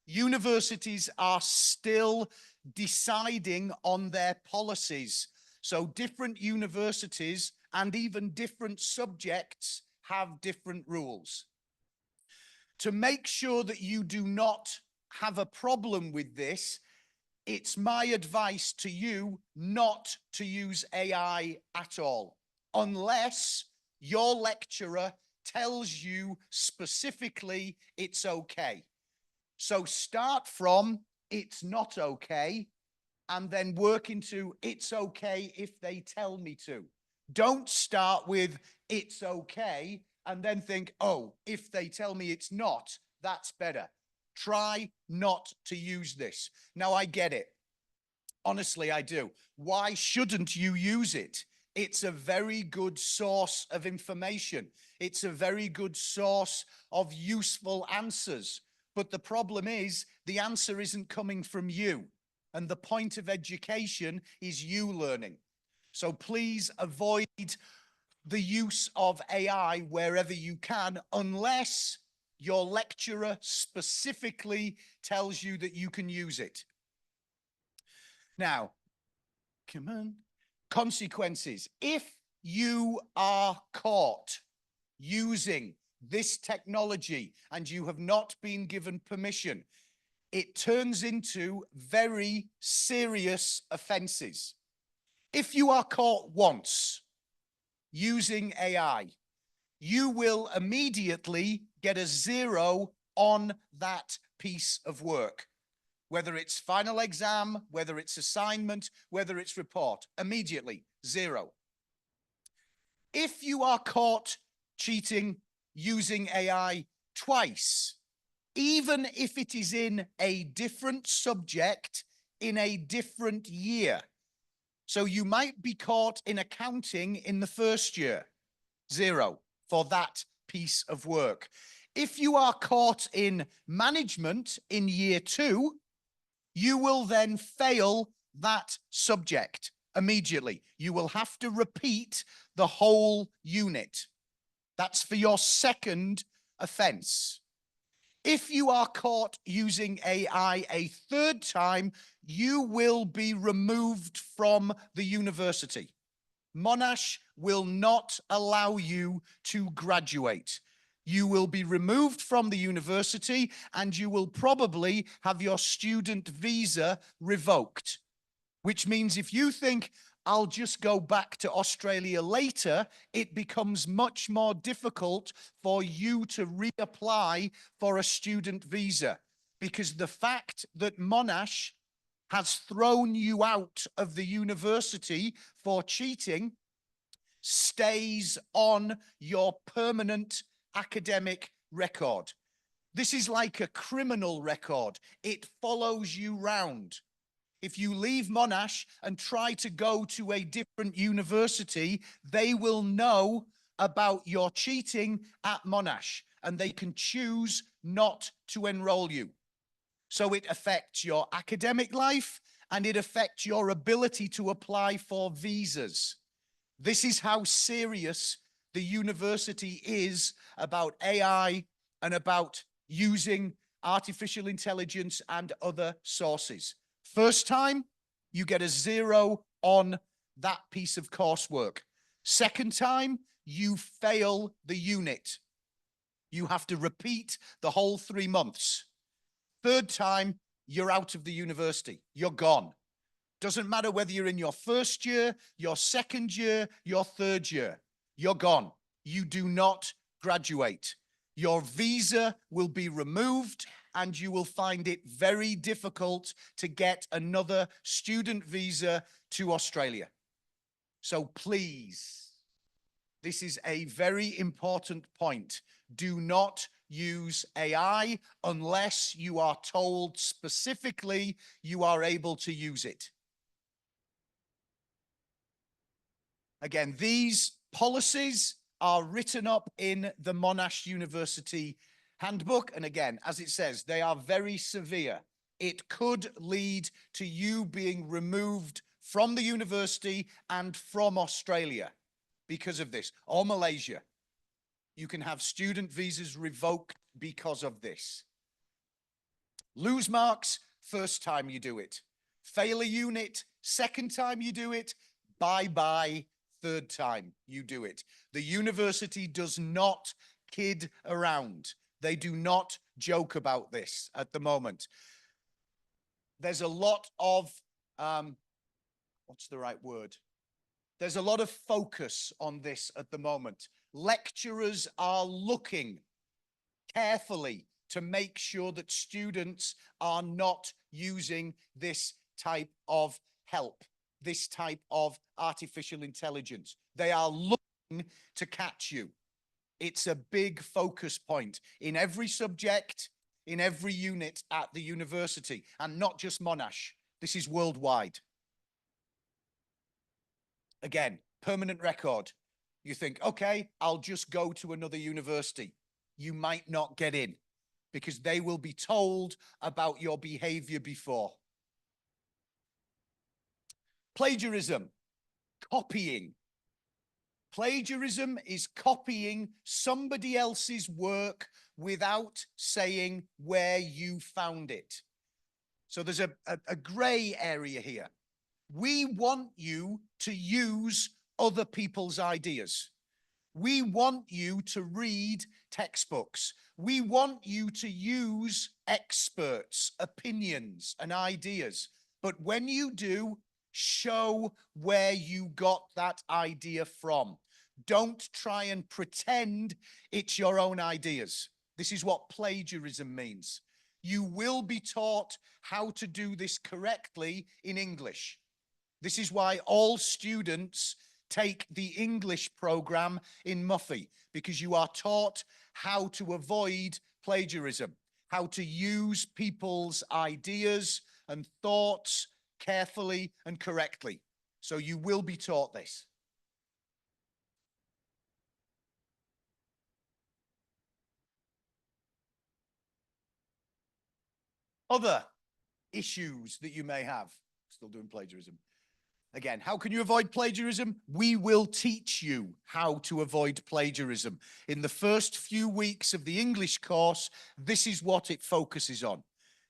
Universities are still deciding on their policies. So different universities and even different subjects have different rules. To make sure that you do not have a problem with this, it's my advice to you not to use AI at all, unless your lecturer tells you specifically it's okay. So start from it's not okay and then work into it's okay if they tell me to. Don't start with it's okay and then think, oh, if they tell me it's not, that's better. Try not to use this. Now, I get it. Honestly, I do. Why shouldn't you use it? It's a very good source of information. It's a very good source of useful answers. But the problem is the answer isn't coming from you. And the point of education is you learning. So please avoid the use of AI wherever you can, unless your lecturer specifically tells you that you can use it. Now, come on. Consequences. If you are caught using this technology and you have not been given permission, it turns into very serious offenses. If you are caught once using AI, you will immediately get a 0 on that piece of work. Whether it's final exam, whether it's assignment, whether it's report, immediately 0. If you are caught cheating using AI twice, even if it is in a different subject in a different year. So you might be caught in accounting in the first year, 0 for that piece of work. If you are caught in management in year 2, you will then fail that subject immediately. You will have to repeat the whole unit. That's for your second offense. If you are caught using AI a third time, you will be removed from the university. Monash will not allow you to graduate. You will be removed from the university and you will probably have your student visa revoked, which means if you think I'll just go back to Australia later, it becomes much more difficult for you to reapply for a student visa, because the fact that Monash has thrown you out of the university for cheating stays on your permanent academic record. This is like a criminal record. It follows you round. If you leave Monash and try to go to a different university, they will know about your cheating at Monash and they can choose not to enroll you. So it affects your academic life and it affects your ability to apply for visas. This is how serious the university is about AI and about using artificial intelligence and other sources. First time, you get a 0 on that piece of coursework. Second time, you fail the unit. You have to repeat the whole 3 months. Third time, you're out of the university. You're gone. Doesn't matter whether you're in your first year, your second year, your third year. You're gone. You do not graduate. Your visa will be removed and you will find it very difficult to get another student visa to Australia. So please, this is a very important point. Do not use AI unless you are told specifically you are able to use it. Again, these policies are written up in the Monash University handbook. And again, as it says, they are very severe. It could lead to you being removed from the university and from Australia because of this, or Malaysia. You can have student visas revoked because of this. Lose marks, first time you do it. Fail a unit, second time you do it. Bye-bye, third time you do it. The university does not kid around. They do not joke about this at the moment. There's a lot of, what's the right word? There's a lot of focus on this at the moment. Lecturers are looking carefully to make sure that students are not using this type of help, this type of artificial intelligence. They are looking to catch you. It's a big focus point in every subject, in every unit at the university, and not just Monash. This is worldwide. Again, permanent record. You think, okay, I'll just go to another university. You might not get in because they will be told about your behavior before. Plagiarism, copying. Plagiarism is copying somebody else's work without saying where you found it. So there's a gray area here. We want you to use other people's ideas. We want you to read textbooks. We want you to use experts' opinions and ideas. But when you do, show where you got that idea from. Don't try and pretend it's your own ideas. This is what plagiarism means. You will be taught how to do this correctly in English. This is why all students take the English program in Mufy, because you are taught how to avoid plagiarism, how to use people's ideas and thoughts carefully and correctly. So you will be taught this. Other issues that you may have. Still doing plagiarism. Again, how can you avoid plagiarism? We will teach you how to avoid plagiarism. In the first few weeks of the English course, this is what it focuses on.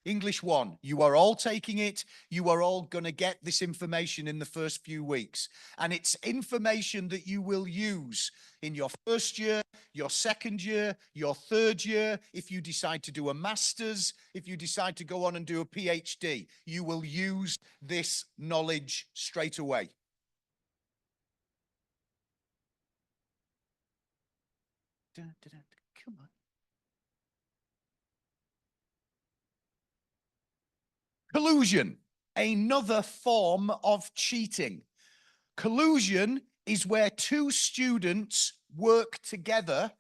English 1, you are all taking it. You are all going to get this information in the first few weeks. And it's information that you will use in your first year, your second year, your third year. If you decide to do a master's, if you decide to go on and do a PhD, you will use this knowledge straight away. Come on. Collusion, another form of cheating. Collusion is where two students work together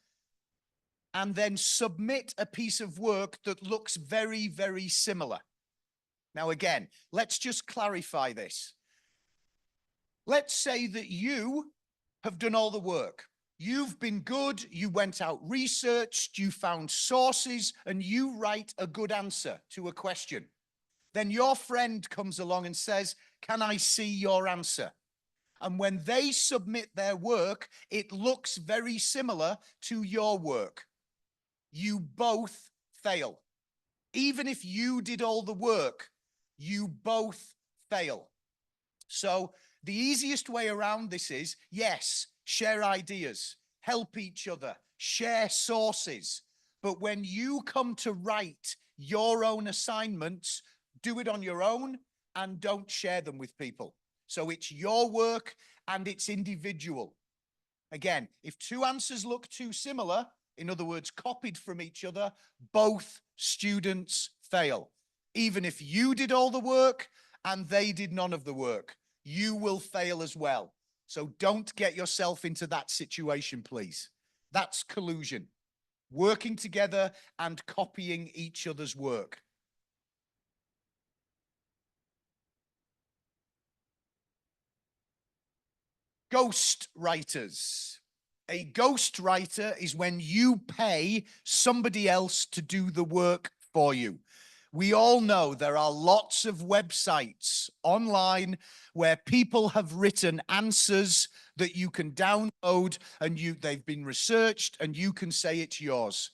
and then submit a piece of work that looks very, very similar. Now, again, let's just clarify this. Let's say that you have done all the work. You've been good, you went out, researched, you found sources, and you write a good answer to a question. Then your friend comes along and says, "Can I see your answer?" And when they submit their work, it looks very similar to your work. You both fail. Even if you did all the work, you both fail. So the easiest way around this is, yes, share ideas, help each other, share sources. But when you come to write your own assignments, do it on your own and don't share them with people. So it's your work and it's individual. Again, if two answers look too similar, in other words, copied from each other, both students fail. Even if you did all the work and they did none of the work, you will fail as well. So don't get yourself into that situation, please. That's collusion. Working together and copying each other's work. Ghost writers. A ghost writer is when you pay somebody else to do the work for you. We all know there are lots of websites online where people have written answers that you can download and they've been researched and you can say it's yours.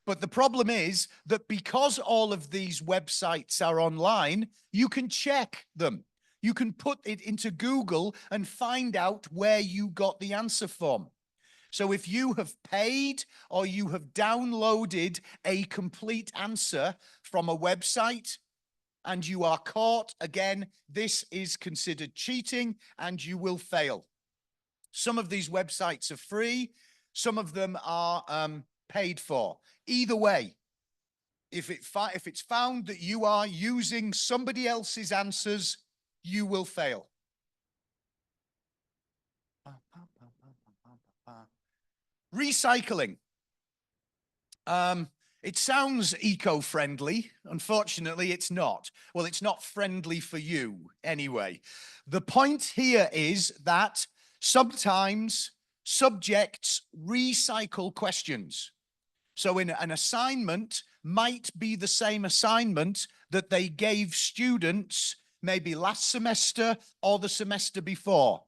But the problem is that because all of these websites are online, you can check them. You can put it into Google and find out where you got the answer from. So if you have paid or you have downloaded a complete answer from a website and you are caught, again, this is considered cheating and you will fail. Some of these websites are free. Some of them are paid for. Either way, if it's found that you are using somebody else's answers, you will fail. Recycling. It sounds eco-friendly. Unfortunately, it's not. Well, it's not friendly for you anyway. The point here is that sometimes subjects recycle questions. So an assignment might be the same assignment that they gave students maybe last semester or the semester before.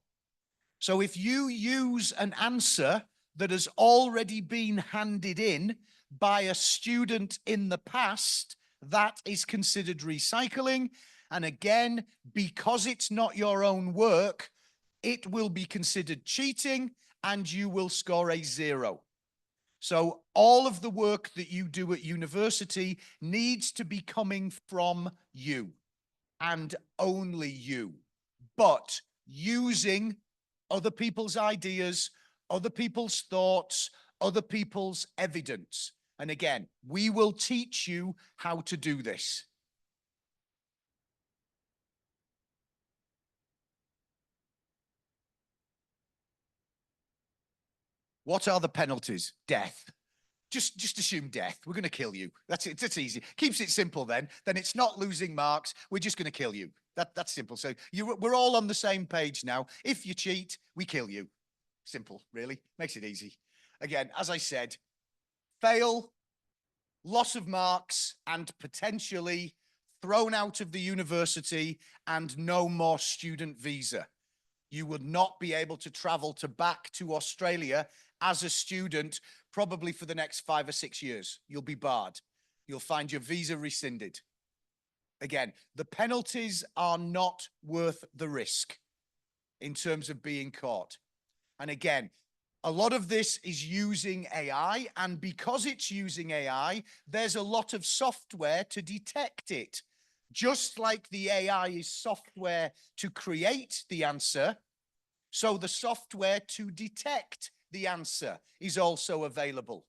So if you use an answer that has already been handed in by a student in the past, that is considered recycling. And again, because it's not your own work, it will be considered cheating and you will score a 0. So all of the work that you do at university needs to be coming from you and only you, but using other people's ideas, other people's thoughts, other people's evidence. And again, we will teach you how to do this. What are the penalties? Death. Just assume death. We're going to kill you. That's it. That's easy. Keeps it simple then. Then it's not losing marks. We're just going to kill you. That's simple. So we're all on the same page now. If you cheat, we kill you. Simple, really. Makes it easy. Again, as I said, fail, loss of marks, and potentially thrown out of the university and no more student visa. You would not be able to travel back to Australia as a student, probably for the next 5 or 6 years. You'll be barred. You'll find your visa rescinded. Again, the penalties are not worth the risk in terms of being caught. And again, a lot of this is using AI, and because it's using AI, there's a lot of software to detect it. Just like the AI is software to create the answer, so the software to detect the answer is also available.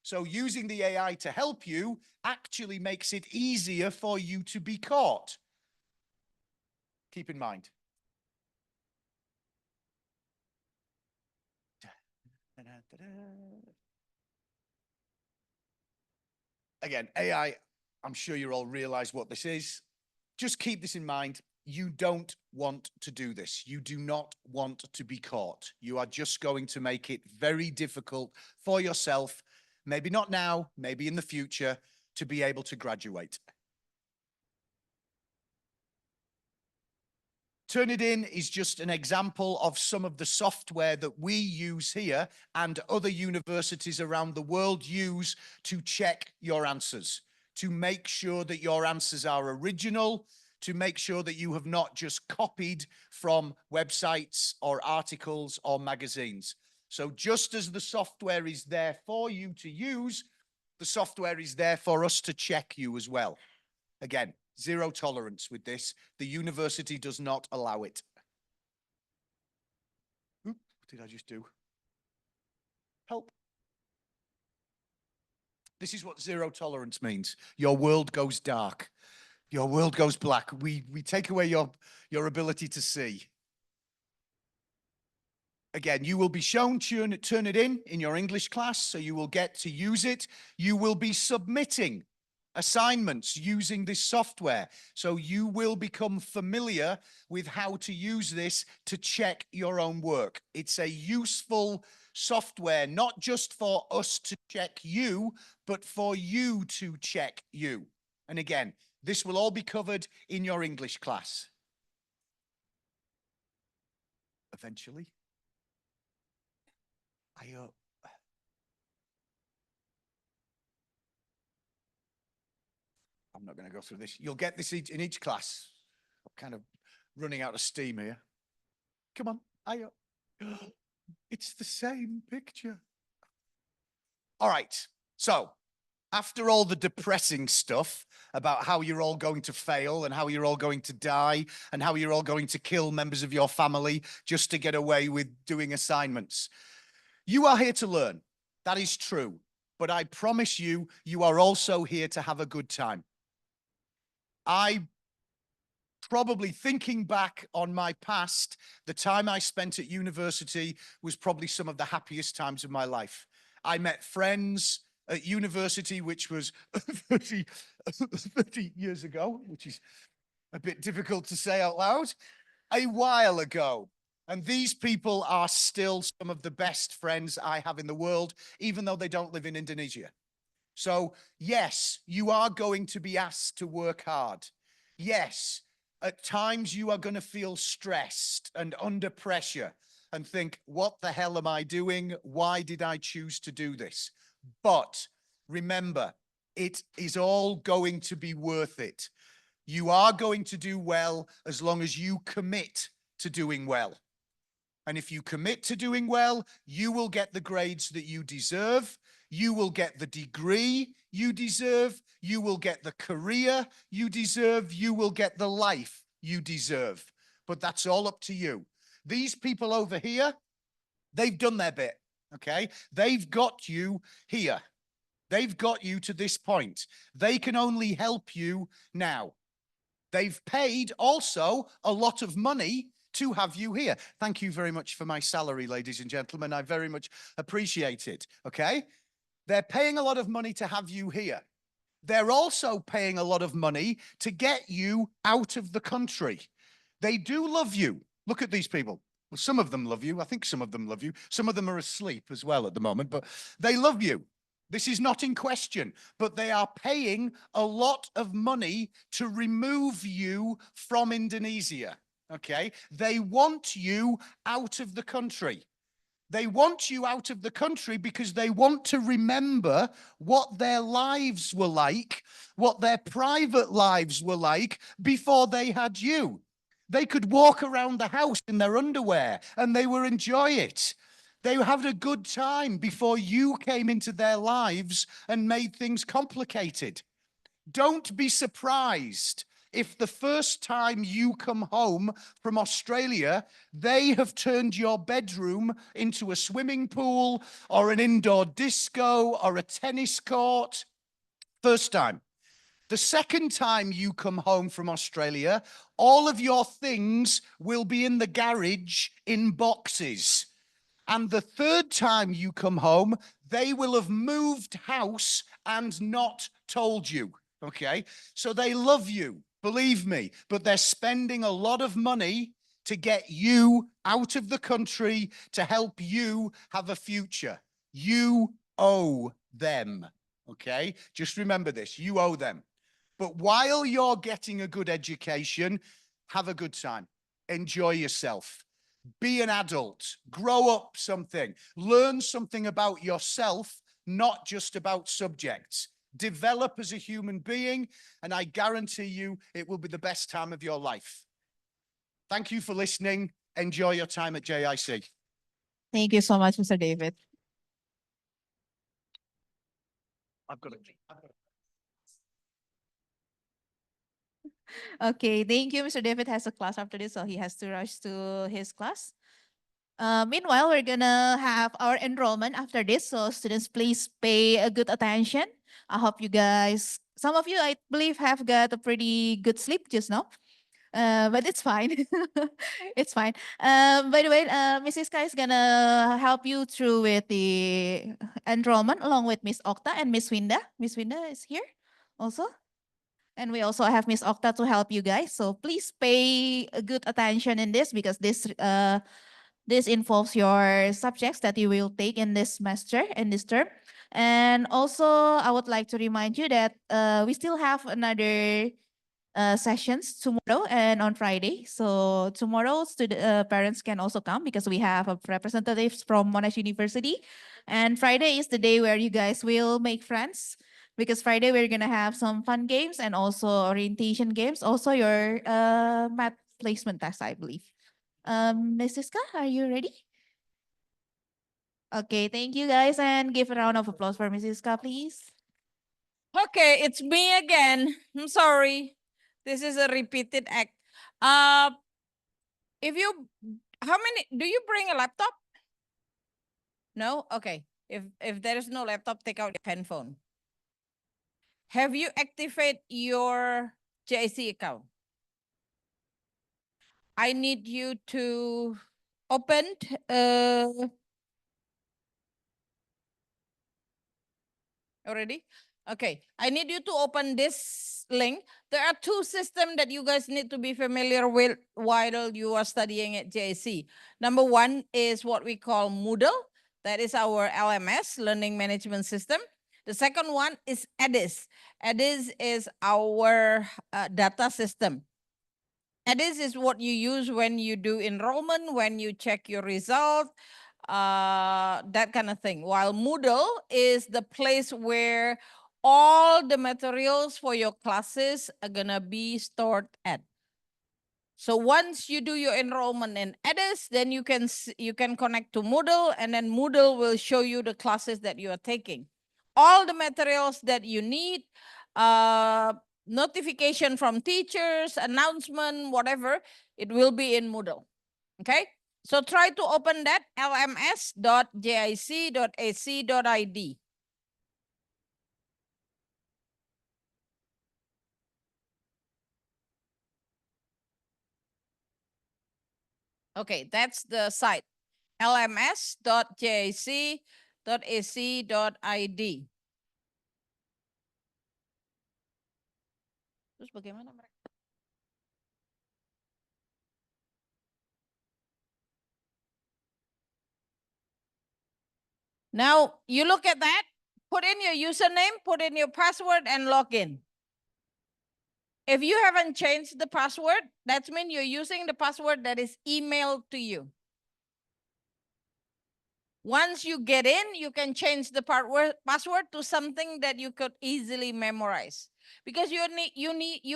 So using the AI to help you actually makes it easier for you to be caught. Keep in mind. Again, AI, I'm sure you all realize what this is. Just keep this in mind. You don't want to do this. You do not want to be caught. You are just going to make it very difficult for yourself, maybe not now, maybe in the future, to be able to graduate. Turnitin is just an example of some of the software that we use here and other universities around the world use to check your answers, to make sure that your answers are original, to make sure that you have not just copied from websites or articles or magazines. So just as the software is there for you to use, the software is there for us to check you as well. Again, 0 tolerance with this. The university does not allow it. Oop, what did I just do? Help. This is what 0 tolerance means. Your world goes dark. Your world goes black. We take away your ability to see. Again, you will be shown Turnitin in your English class, so you will get to use it. You will be submitting assignments using this software. So you will become familiar with how to use this to check your own work. It's a useful software, not just for us to check you, but for you to check you. And again, this will all be covered in your English class. Eventually. I'm not going to go through this. You'll get this in each class. I'm kind of running out of steam here. Come on. It's the same picture. All right. So after all the depressing stuff about how you're all going to fail and how you're all going to die and how you're all going to kill members of your family just to get away with doing assignments, you are here to learn. That is true. But I promise you, you are also here to have a good time. Probably thinking back on my past, the time I spent at university was probably some of the happiest times of my life. I met friends at university, which was 30 years ago, which is a bit difficult to say out loud, a while ago. And these people are still some of the best friends I have in the world, even though they don't live in Indonesia. So yes, you are going to be asked to work hard. Yes, at times you are going to feel stressed and under pressure and think, what the hell am I doing? Why did I choose to do this? But remember, it is all going to be worth it. You are going to do well as long as you commit to doing well. And if you commit to doing well, you will get the grades that you deserve. You will get the degree you deserve. You will get the career you deserve. You will get the life you deserve. But that's all up to you. These people over here, they've done their bit, okay? They've got you here. They've got you to this point. They can only help you now. They've paid also a lot of money to have you here. Thank you very much for my salary, ladies and gentlemen. I very much appreciate it, okay? They're paying a lot of money to have you here. They're also paying a lot of money to get you out of the country. They do love you. Look at these people. Well, some of them love you. I think some of them love you. Some of them are asleep as well at the moment, but they love you. This is not in question, but they are paying a lot of money to remove you from Indonesia, okay? They want you out of the country. They want you out of the country because they want to remember what their lives were like, what their private lives were like before they had you. They could walk around the house in their underwear and they would enjoy it. They had a good time before you came into their lives and made things complicated. Don't be surprised if the first time you come home from Australia, they have turned your bedroom into a swimming pool or an indoor disco or a tennis court. First time. The second time you come home from Australia, all of your things will be in the garage in boxes. And the third time you come home, they will have moved house and not told you. Okay, so they love you, believe me, but they're spending a lot of money to get you out of the country to help you have a future. You owe them. Okay, just remember this, you owe them. But while you're getting a good education, have a good time. Enjoy yourself. Be an adult. Grow up something. Learn something about yourself, not just about subjects. Develop as a human being, and I guarantee you it will be the best time of your life. Thank you for listening. Enjoy your time at JIC. Thank you so much, Mr. David. I've got it. Okay, thank you. Mr. David has a class after this, so he has to rush to his class. Meanwhile, we're gonna have our enrollment after this, so students, please pay a good attention. I hope you guys, some of you, I believe, have got a pretty good sleep just now. But it's fine. It's fine. By the way, Mrs. Kai is gonna help you through with the enrollment along with Miss Okta and Miss Winda. Miss Winda is here. also. And we also have Miss Okta to help you guys. So please pay a good attention in this because this involves your subjects that you will take in this semester, in this term. And also, I would like to remind you that we still have another sessions tomorrow and on Friday. So tomorrow, parents can also come because we have representatives from Monash University. And Friday is the day where you guys will make friends because Friday we're gonna have some fun games and also orientation games. Also your math placement test, I believe. Ms. Siska, are you ready? Okay, thank you guys and give a round of applause for Mrs. Siska, please. Okay, it's me again. I'm sorry. This is a repeated act. Uh, if you, how many, do you bring a laptop? No? Okay. If there is no laptop, take out your handphone. Have you activated your JIC account? I need you to open already? Okay, I need you to open this link. There are two systems that you guys need to be familiar with while you are studying at JIC. Number one is what we call Moodle. That is our LMS, Learning Management System. The second one is EDIS. EDIS is our data system. EDIS is what you use when you do enrollment, when you check your result, that kind of thing. While Moodle is the place where all the materials for your classes are gonna be stored at. So once you do your enrollment in EDIS, then you can connect to Moodle, and then Moodle will show you the classes that you are taking. All the materials that you need, notification from teachers, announcement, whatever, it will be in Moodle. Okay? So try to open that lms.jic.ac.id. Okay, that's the site. lms.jic.ac.id. Terus bagaimana mereka? Now, you look at that, put in your username, put in your password, and log in. If you haven't changed the password, that means you're using the password that is emailed to you. Once you get in, you can change the password to something that you could easily memorize. Because you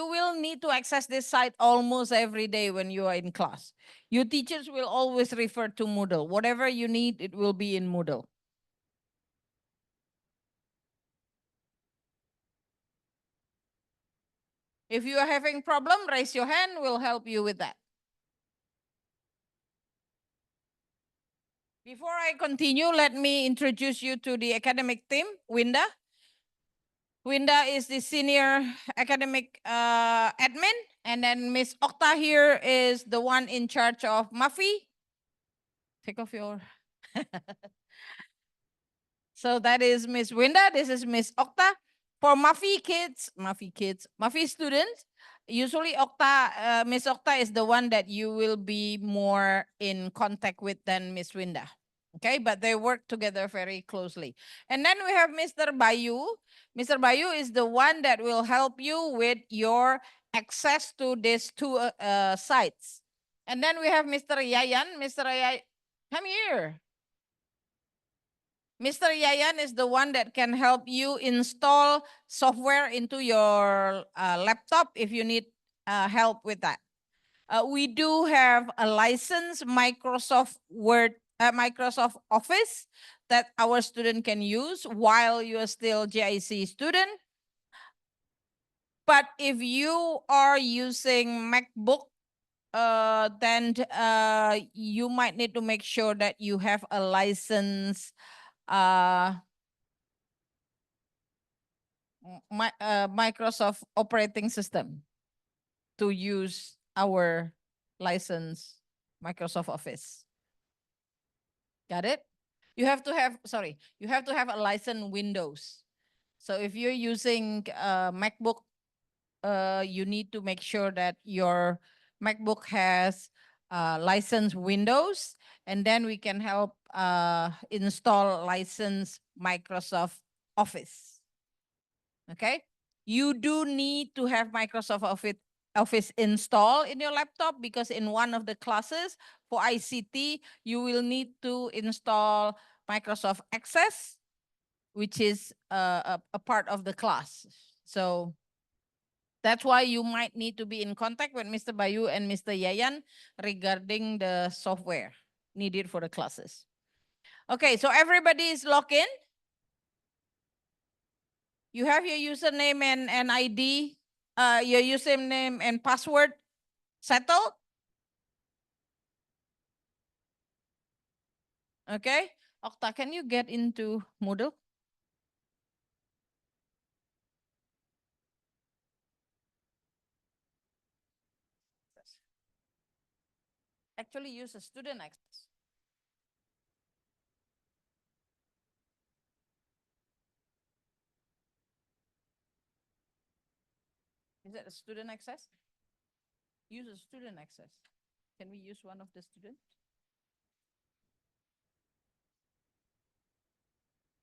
will need to access this site almost every day when you are in class. Your teachers will always refer to Moodle. Whatever you need, it will be in Moodle. If you are having problem, raise your hand, we'll help you with that. Before I continue, let me introduce you to the academic team, Winda. Winda is the senior academic admin, and then Miss Okta here is the one in charge of Mufy. Take off your... So that is Miss Winda, this is Miss Okta. For Mufy students, usually Miss Okta is the one that you will be more in contact with than Miss Winda. Okay, but they work together very closely. And then we have Mr. Bayu. Mr. Bayu is the one that will help you with your access to these two sites. And then we have Mr. Yayan. Mr. Yayan, come here. Mr. Yayan is the one that can help you install software into your laptop if you need help with that. We do have a licensed Microsoft Office that our student can use while you are still JIC student. But if you are using MacBook, then you might need to make sure that you have a license Microsoft operating system to use our license Microsoft Office. Got it? You have to have a license Windows. So if you're using MacBook, you need to make sure that your MacBook has licensed Windows, and then we can help install licensed Microsoft Office. Okay, you do need to have Microsoft Office installed in your laptop, because in one of the classes for ICT, you will need to install Microsoft Access, which is a part of the class. So that's why you might need to be in contact with Mr. Bayu and Mr. Yayan regarding the software needed for the classes. Okay, so everybody is logged in. You have your username and ID, your username and password settled. Okay, Okta, can you get into Moodle? Actually use a student access. Is that a student access? Use a student access. Can we use one of the students?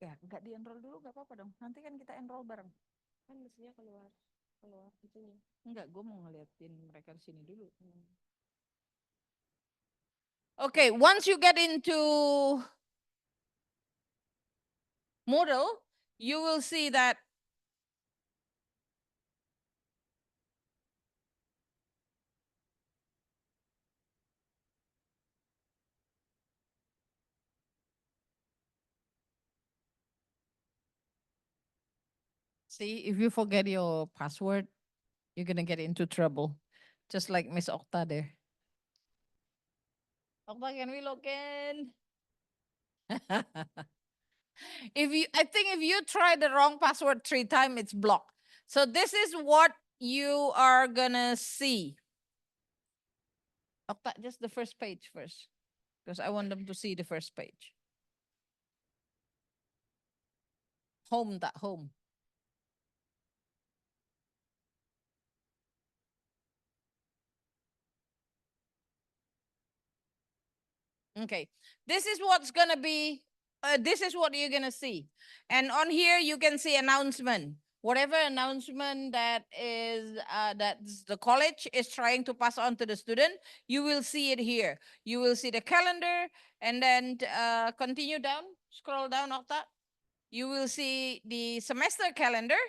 Ya, nggak di-enroll dulu, nggak apa-apa dong. Nanti kan kita enroll bareng. Kan mestinya keluar itunya. Enggak, gue mau ngeliatin mereka di sini dulu. Okay, once you get into Moodle, you will see that see, if you forget your password, you're gonna get into trouble. Just like Miss Okta there. Okta, can we log in? I think if you try the wrong password 3 times, it's blocked. So this is what you are gonna see. Okta, just the first page first, because I want them to see the first page. Home, that home. Okay, this is what's gonna be, this is what you're gonna see. And on here, you can see announcement. Whatever announcement that is, that the college is trying to pass on to the student, you will see it here. You will see the calendar, and then continue down, scroll down, Okta. You will see the semester calendar.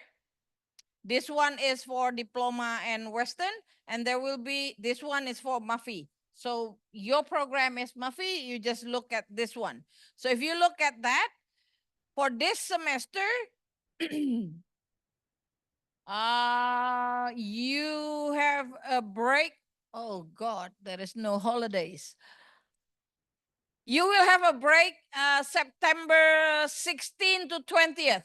This one is for diploma and Western, and there will be, this one is for Mufy. So your program is Mufy, you just look at this one. So if you look at that, for this semester, you have a break. Oh God, there is no holidays. You will have a break September 16 to 20th.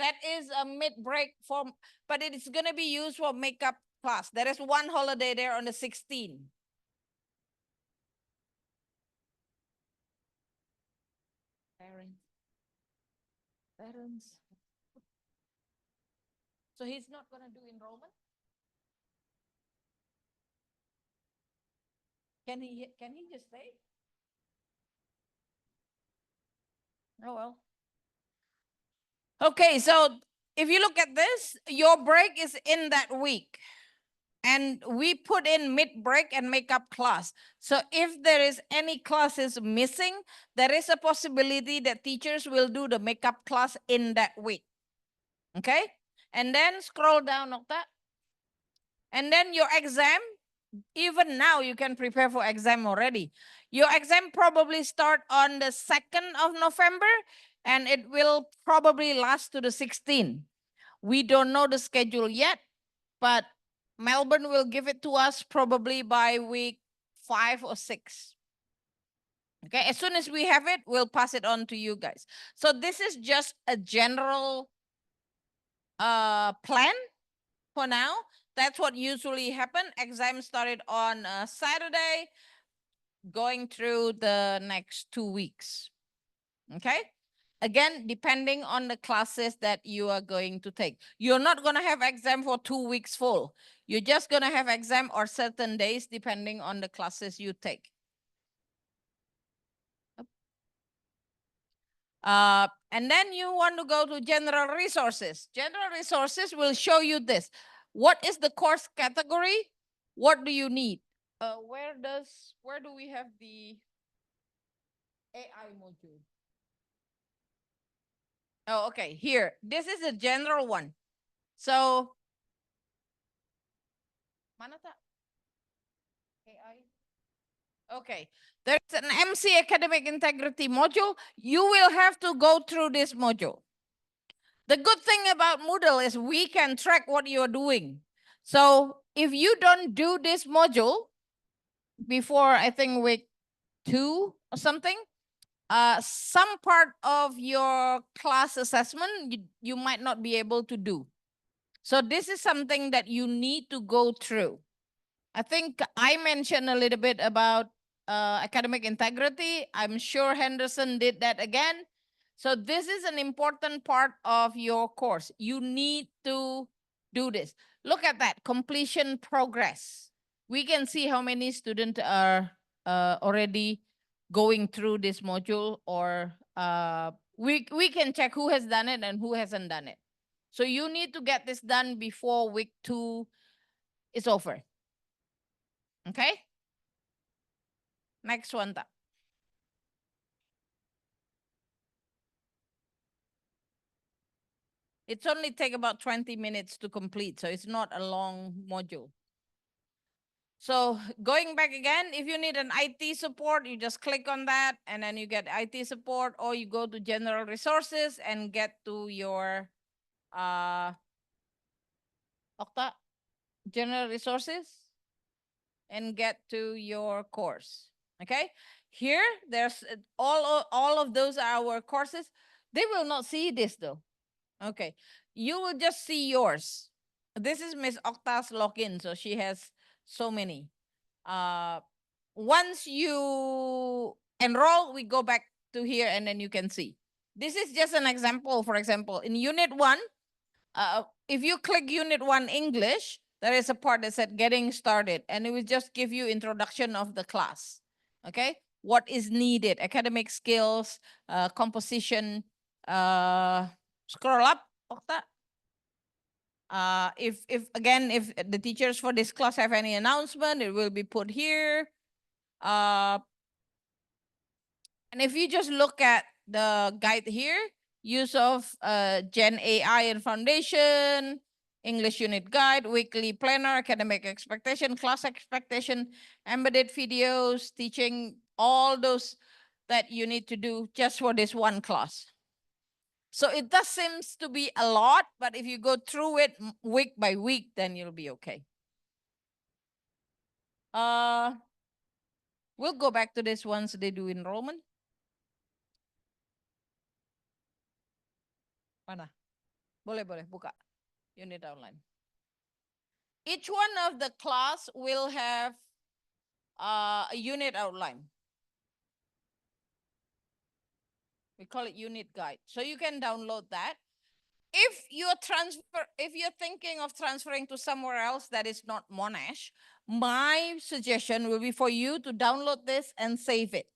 That is a mid-break form, but it is going to be used for makeup class. There is one holiday there on the 16th. Parents. So he's not going to do enrollment? Can he just stay? Oh, well. Okay, so if you look at this, your break is in that week. And we put in mid-break and makeup class. So if there is any classes missing, there is a possibility that teachers will do the makeup class in that week. Okay? And then scroll down, Okta. And then your exam, even now you can prepare for exam already. Your exam probably start on the 2nd of November, and it will probably last to the 16th. We don't know the schedule yet, but Melbourne will give it to us probably by week 5 or 6. Okay, as soon as we have it, we'll pass it on to you guys. So this is just a general plan for now. That's what usually happen. Exam started on Saturday, going through the next 2 weeks. Okay, Again, depending on the classes that you are going to take. You're not going to have exam for 2 weeks full. You're just going to have exam or certain days depending on the classes you take. And then you want to go to general resources. General resources will show you this. What is the course category? What do you need? Where do we have the AI module? Oh, okay, here. This is a general one. So, mana tak? AI. Okay, there's an MC Academic Integrity module. You will have to go through this module. The good thing about Moodle is we can track what you're doing. So if you don't do this module before, I think week 2 or something, some part of your class assessment, you might not be able to do. So this is something that you need to go through. I think I mentioned a little bit about academic integrity. I'm sure Henderson did that again. So this is an important part of your course. You need to do this. Look at that, completion progress. We can see how many students are already going through this module, or we can check who has done it and who hasn't done it. So you need to get this done before week 2 is over. Okay? Next one. It's only take about 20 minutes to complete, so it's not a long module. So going back again, if you need an IT support, you just click on that and then you get IT support, or you go to general resources and get to your Okta, general resources and get to your course. Okay, here there's all of those are our courses. They will not see this though. Okay, you will just see yours. This is Miss Okta's login, so she has so many. Once you enroll, we go back to here and then you can see. This is just an example. For example, in Unit 1, if you click Unit 1 English, there is a part that said getting started, and it will just give you introduction of the class. Okay, what is needed, academic skills, composition. Scroll up, Okta. If the teachers for this class have any announcement, it will be put here. And if you just look at the guide here, use of Gen AI and Foundation, English Unit Guide, Weekly Planner, Academic Expectation, Class Expectation, Embedded Videos, teaching, all those that you need to do just for this one class. So it does seems to be a lot, but if you go through it week by week, then you'll be okay. We'll go back to this once they do enrollment. Mana? Boleh, buka. Unit outline. Each one of the class will have a unit outline. We call it unit guide. So you can download that. If you're thinking of transferring to somewhere else that is not Monash, my suggestion will be for you to download this and save it.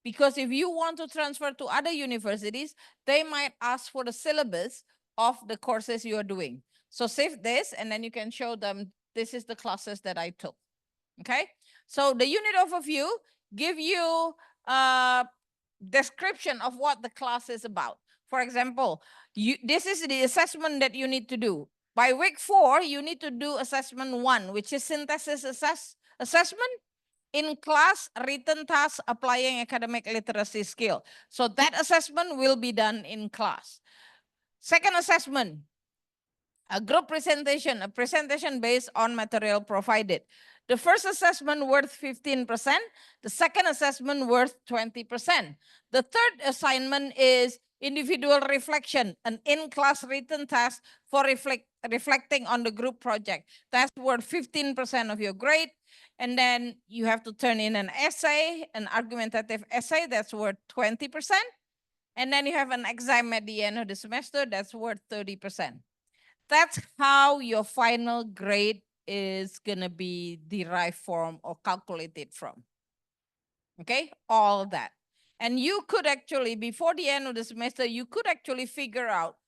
Because if you want to transfer to other universities, they might ask for the syllabus of the courses you are doing. So save this and then you can show them this is the classes that I took. Okay, so the unit overview give you a description of what the class is about. For example, this is the assessment that you need to do. By week 4, you need to do assessment 1, which is synthesis assessment in class written task applying academic literacy skill. So that assessment will be done in class. Second assessment, a group presentation, a presentation based on material provided. The first assessment worth 15%, the second assessment worth 20%. The third assignment is individual reflection, an in-class written task for reflecting on the group project. That's worth 15% of your grade. And then you have to turn in an essay, an argumentative essay that's worth 20%. and then you have an exam at the end of the semester, that's worth 30%. That's how your final grade is gonna be derived from or calculated from. Okay, all of that. And you could actually, before the end of the semester, you could actually figure out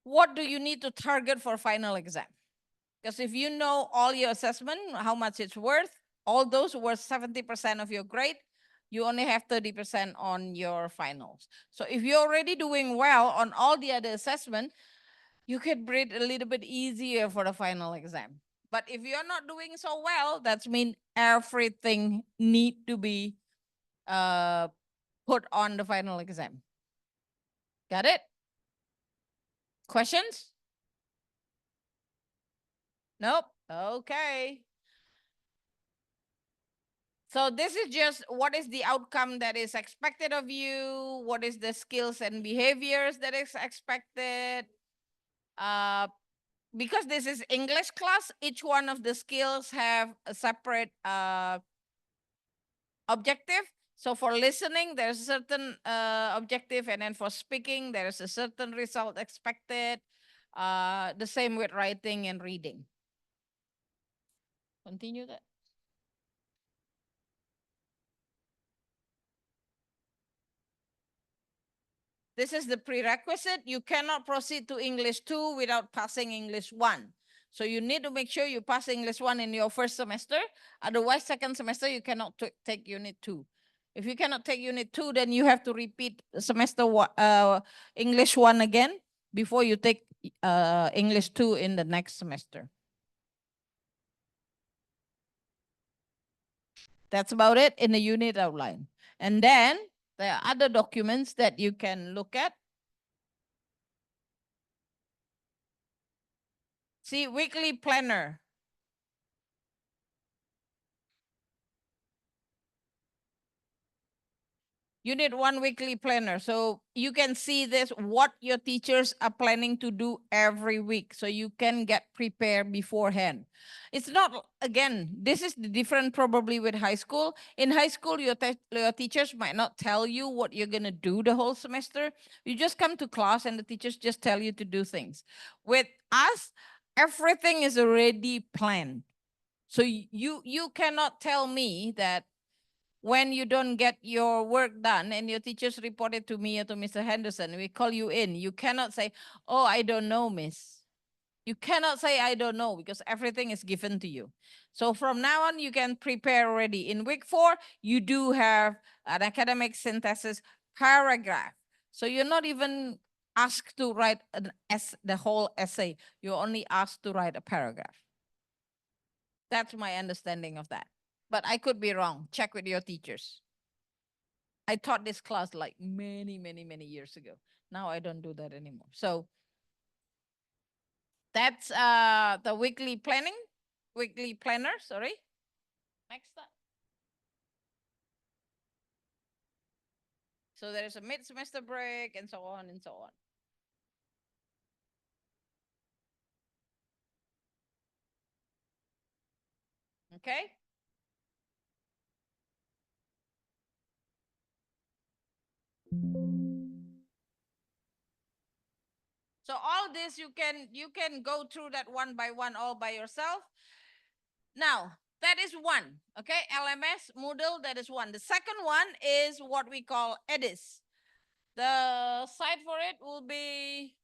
what do you need to target for final exam. Because if you know all your assessment, how much it's worth, all those worth 70% of your grade, you only have 30% on your finals. So if you're already doing well on all the other assessment, you can breathe a little bit easier for the final exam. But if you're not doing so well, that means everything need to be put on the final exam. Got it? Questions? Nope. Okay. So this is just what is the outcome that is expected of you, what is the skills and behaviors that is expected. Because this is English class, each one of the skills have a separate objective. So for listening, there's a certain objective, and then for speaking, there's a certain result expected. The same with writing and reading. Continue that. This is the prerequisite. You cannot proceed to English 2 without passing English 1. So you need to make sure you pass English 1 in your first semester. Otherwise, second semester, you cannot take Unit 2. If you cannot take Unit 2, then you have to repeat semester English 1 again before you take English 2 in the next semester. That's about it in the unit outline. And then there are other documents that you can look at. See, weekly planner. You need one weekly planner. So you can see this, what your teachers are planning to do every week. So you can get prepared beforehand. It's not, again, this is the different probably with high school. In high school, your teachers might not tell you what you're going to do the whole semester. You just come to class and the teachers just tell you to do things. With us, everything is already planned. So you cannot tell me that when you don't get your work done and your teachers report it to me or to Mr. Henderson, we call you in. You cannot say, oh, I don't know, miss. You cannot say, I don't know, because everything is given to you. So from now on, you can prepare already. In week 4, you do have an academic synthesis paragraph. So you're not even asked to write the whole essay. You're only asked to write a paragraph. That's my understanding of that. But I could be wrong. Check with your teachers. I taught this class like many, many, many years ago. Now I don't do that anymore. So that's the weekly planner, sorry. Next up. So there is a mid-semester break and so on and so on. Okay? So all this you can go through that one by one all by yourself. Now, that is one, okay? LMS, Moodle, that is one. The second one is what we call EDIS. The site for it will be,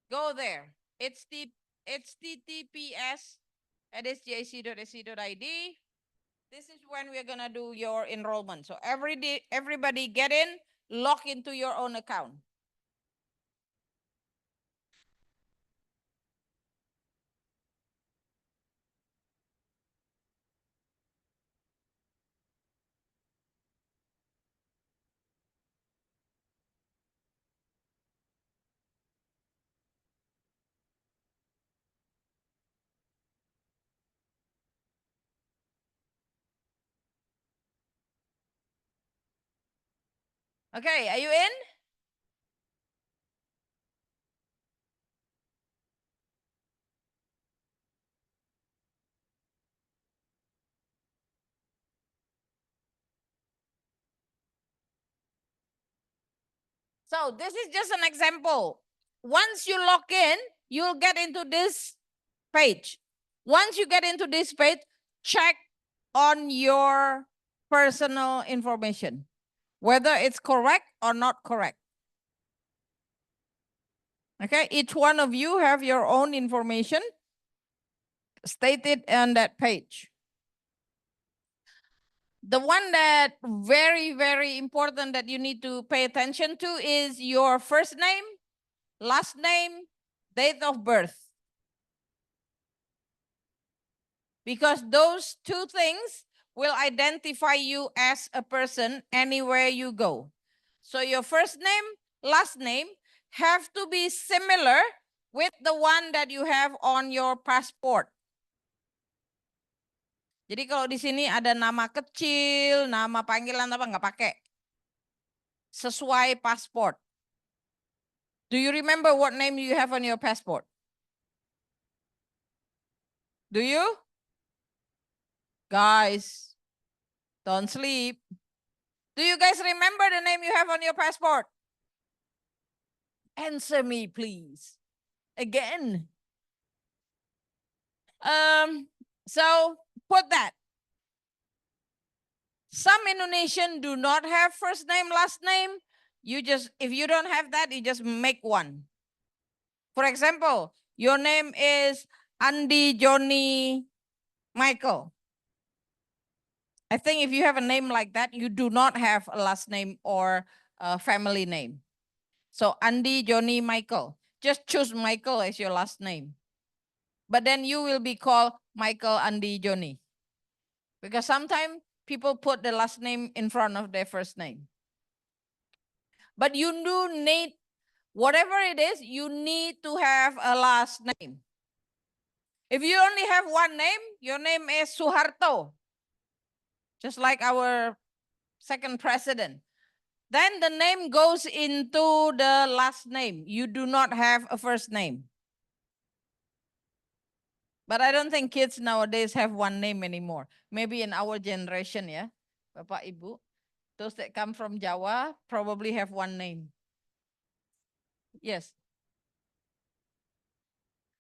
go there. It's https://edisjc.ac.id. This is when we're gonna do your enrollment. So everybody get in, log into your own account. Okay, are you in? So this is just an example. Once you log in, you'll get into this page. Once you get into this page, check on your personal information, whether it's correct or not correct. Okay, each one of you have your own information stated on that page. The one that very, very important that you need to pay attention to is your first name, last name, date of birth. Because those two things will identify you as a person anywhere you go. So your first name, last name have to be similar with the one that you have on your passport. Jadi kalau di sini ada nama kecil, nama panggilan apa nggak pakai. Sesuai pasport. Do you remember what name you have on your passport? Do you? Guys, don't sleep. Do you guys remember the name you have on your passport? Answer me, please. Again. So put that. Some Indonesian do not have first name, last name. If you don't have that, you just make one. For example, your name is Andi Johnny Michael. I think if you have a name like that, you do not have a last name or a family name. So Andi Johnny Michael. Just choose Michael as your last name. But then you will be called Michael Andi Johnny. Because sometimes people put the last name in front of their first name. But you do need, whatever it is, you need to have a last name. If you only have one name, your name is Suharto. Just like our second president. Then the name goes into the last name. You do not have a first name. But I don't think kids nowadays have one name anymore. Maybe in our generation, yeah. Bapak, Ibu. Those that come from Jawa probably have one name. Yes.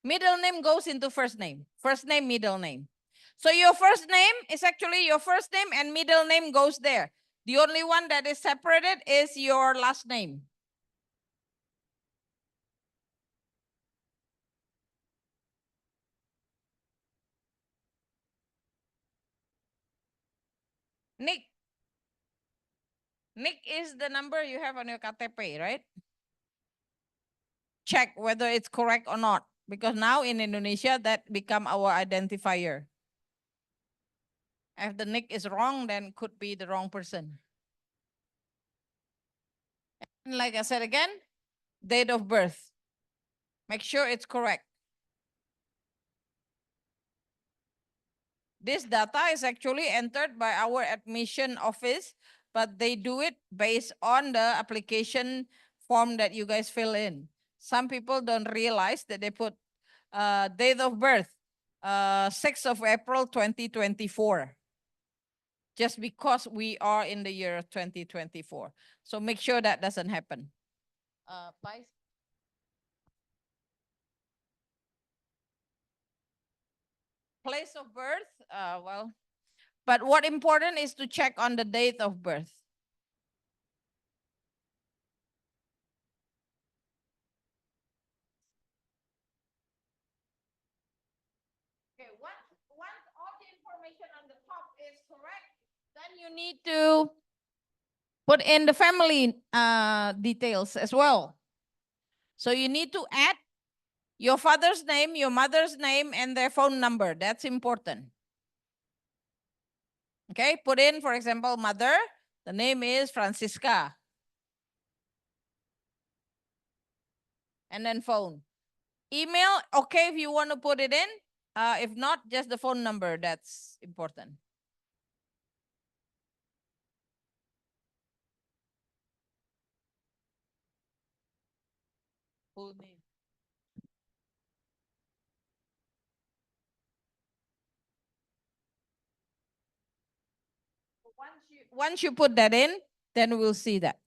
Middle name goes into first name. First name, middle name. So your first name is actually your first name and middle name goes there. The only one that is separated is your last name. Nick. Nick is the number you have on your KTP, right? Check whether it's correct or not. Because now in Indonesia, that become our identifier. If the nick is wrong, then could be the wrong person. And like I said again, date of birth. Make sure it's correct. This data is actually entered by our admission office, but they do it based on the application form that you guys fill in. Some people don't realize that they put date of birth, 6th of April, 2024. Just because we are in the year 2024. So make sure that doesn't happen. Place of birth, but what important is to check on the date of birth. Okay, once all the information on the top is correct, then you need to put in the family details as well. So you need to add your father's name, your mother's name, and their phone number. That's important. Okay, put in, for example, mother. The name is Francisca. And then phone. Email, okay, if you want to put it in. If not, just the phone number. That's important. Full name. Once you put that in, then we'll see that.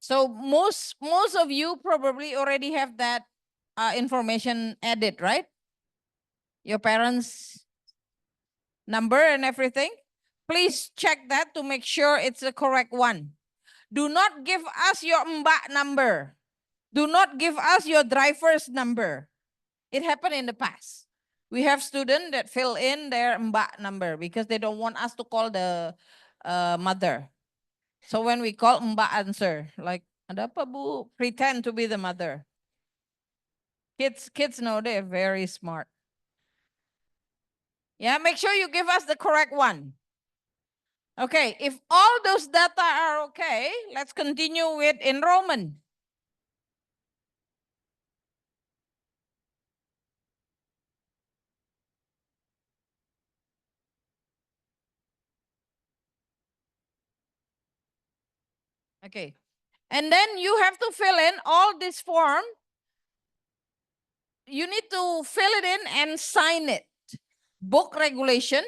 So most of you probably already have that information added, right? Your parents' number and everything. Please check that to make sure it's the correct one. Do not give us your mbak number. Do not give us your driver's number. It happened in the past. We have students that fill in their mbak number because they don't want us to call the mother. So when we call, mbak answer, like, ada apa bu? Pretend to be the mother. Kids know they're very smart. Yeah, make sure you give us the correct one. Okay, if all those data are okay, let's continue with enrollment. Okay, and then you have to fill in all this form. You need to fill it in and sign it. Book regulation,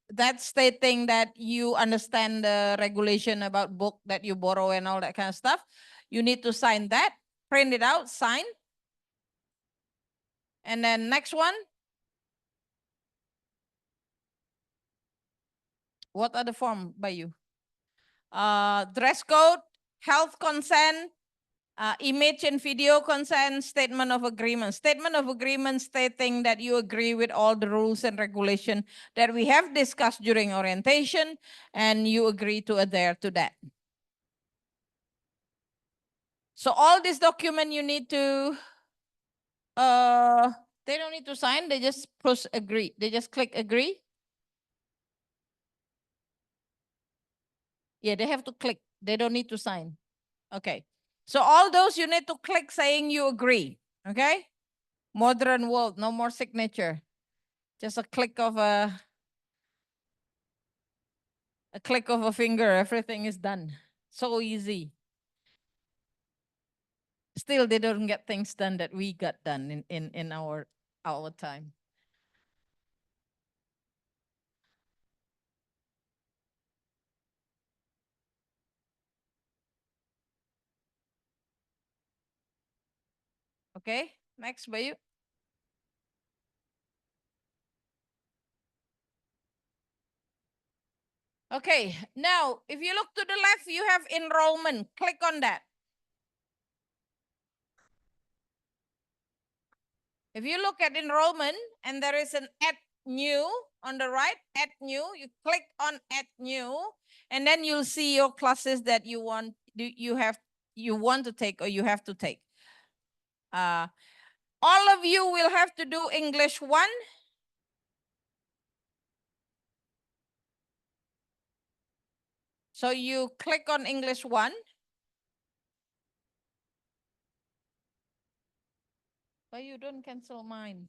that's stating that you understand the regulation about book that you borrow and all that kind of stuff. You need to sign that, print it out, sign. And then next one. What are the form by you? Dress code, health consent, image and video consent, statement of agreement. Statement of agreement stating that you agree with all the rules and regulation that we have discussed during orientation and you agree to adhere to that. So all this document you need to, they don't need to sign, they just push agree. They just click agree. Yeah, they have to click. They don't need to sign. Okay. So all those you need to click saying you agree. Okay. Modern world, no more signature. Just a click of a finger, everything is done. So easy. Still, they don't get things done that we got done in our time. Okay, next, Bayu. Okay, now if you look to the left, you have enrollment. Click on that. If you look at enrollment and there is an add new on the right, add new, you click on add new, and then you'll see your classes that you want to take or you have to take. All of you will have to do English 1. So you click on English 1. But you don't cancel mine.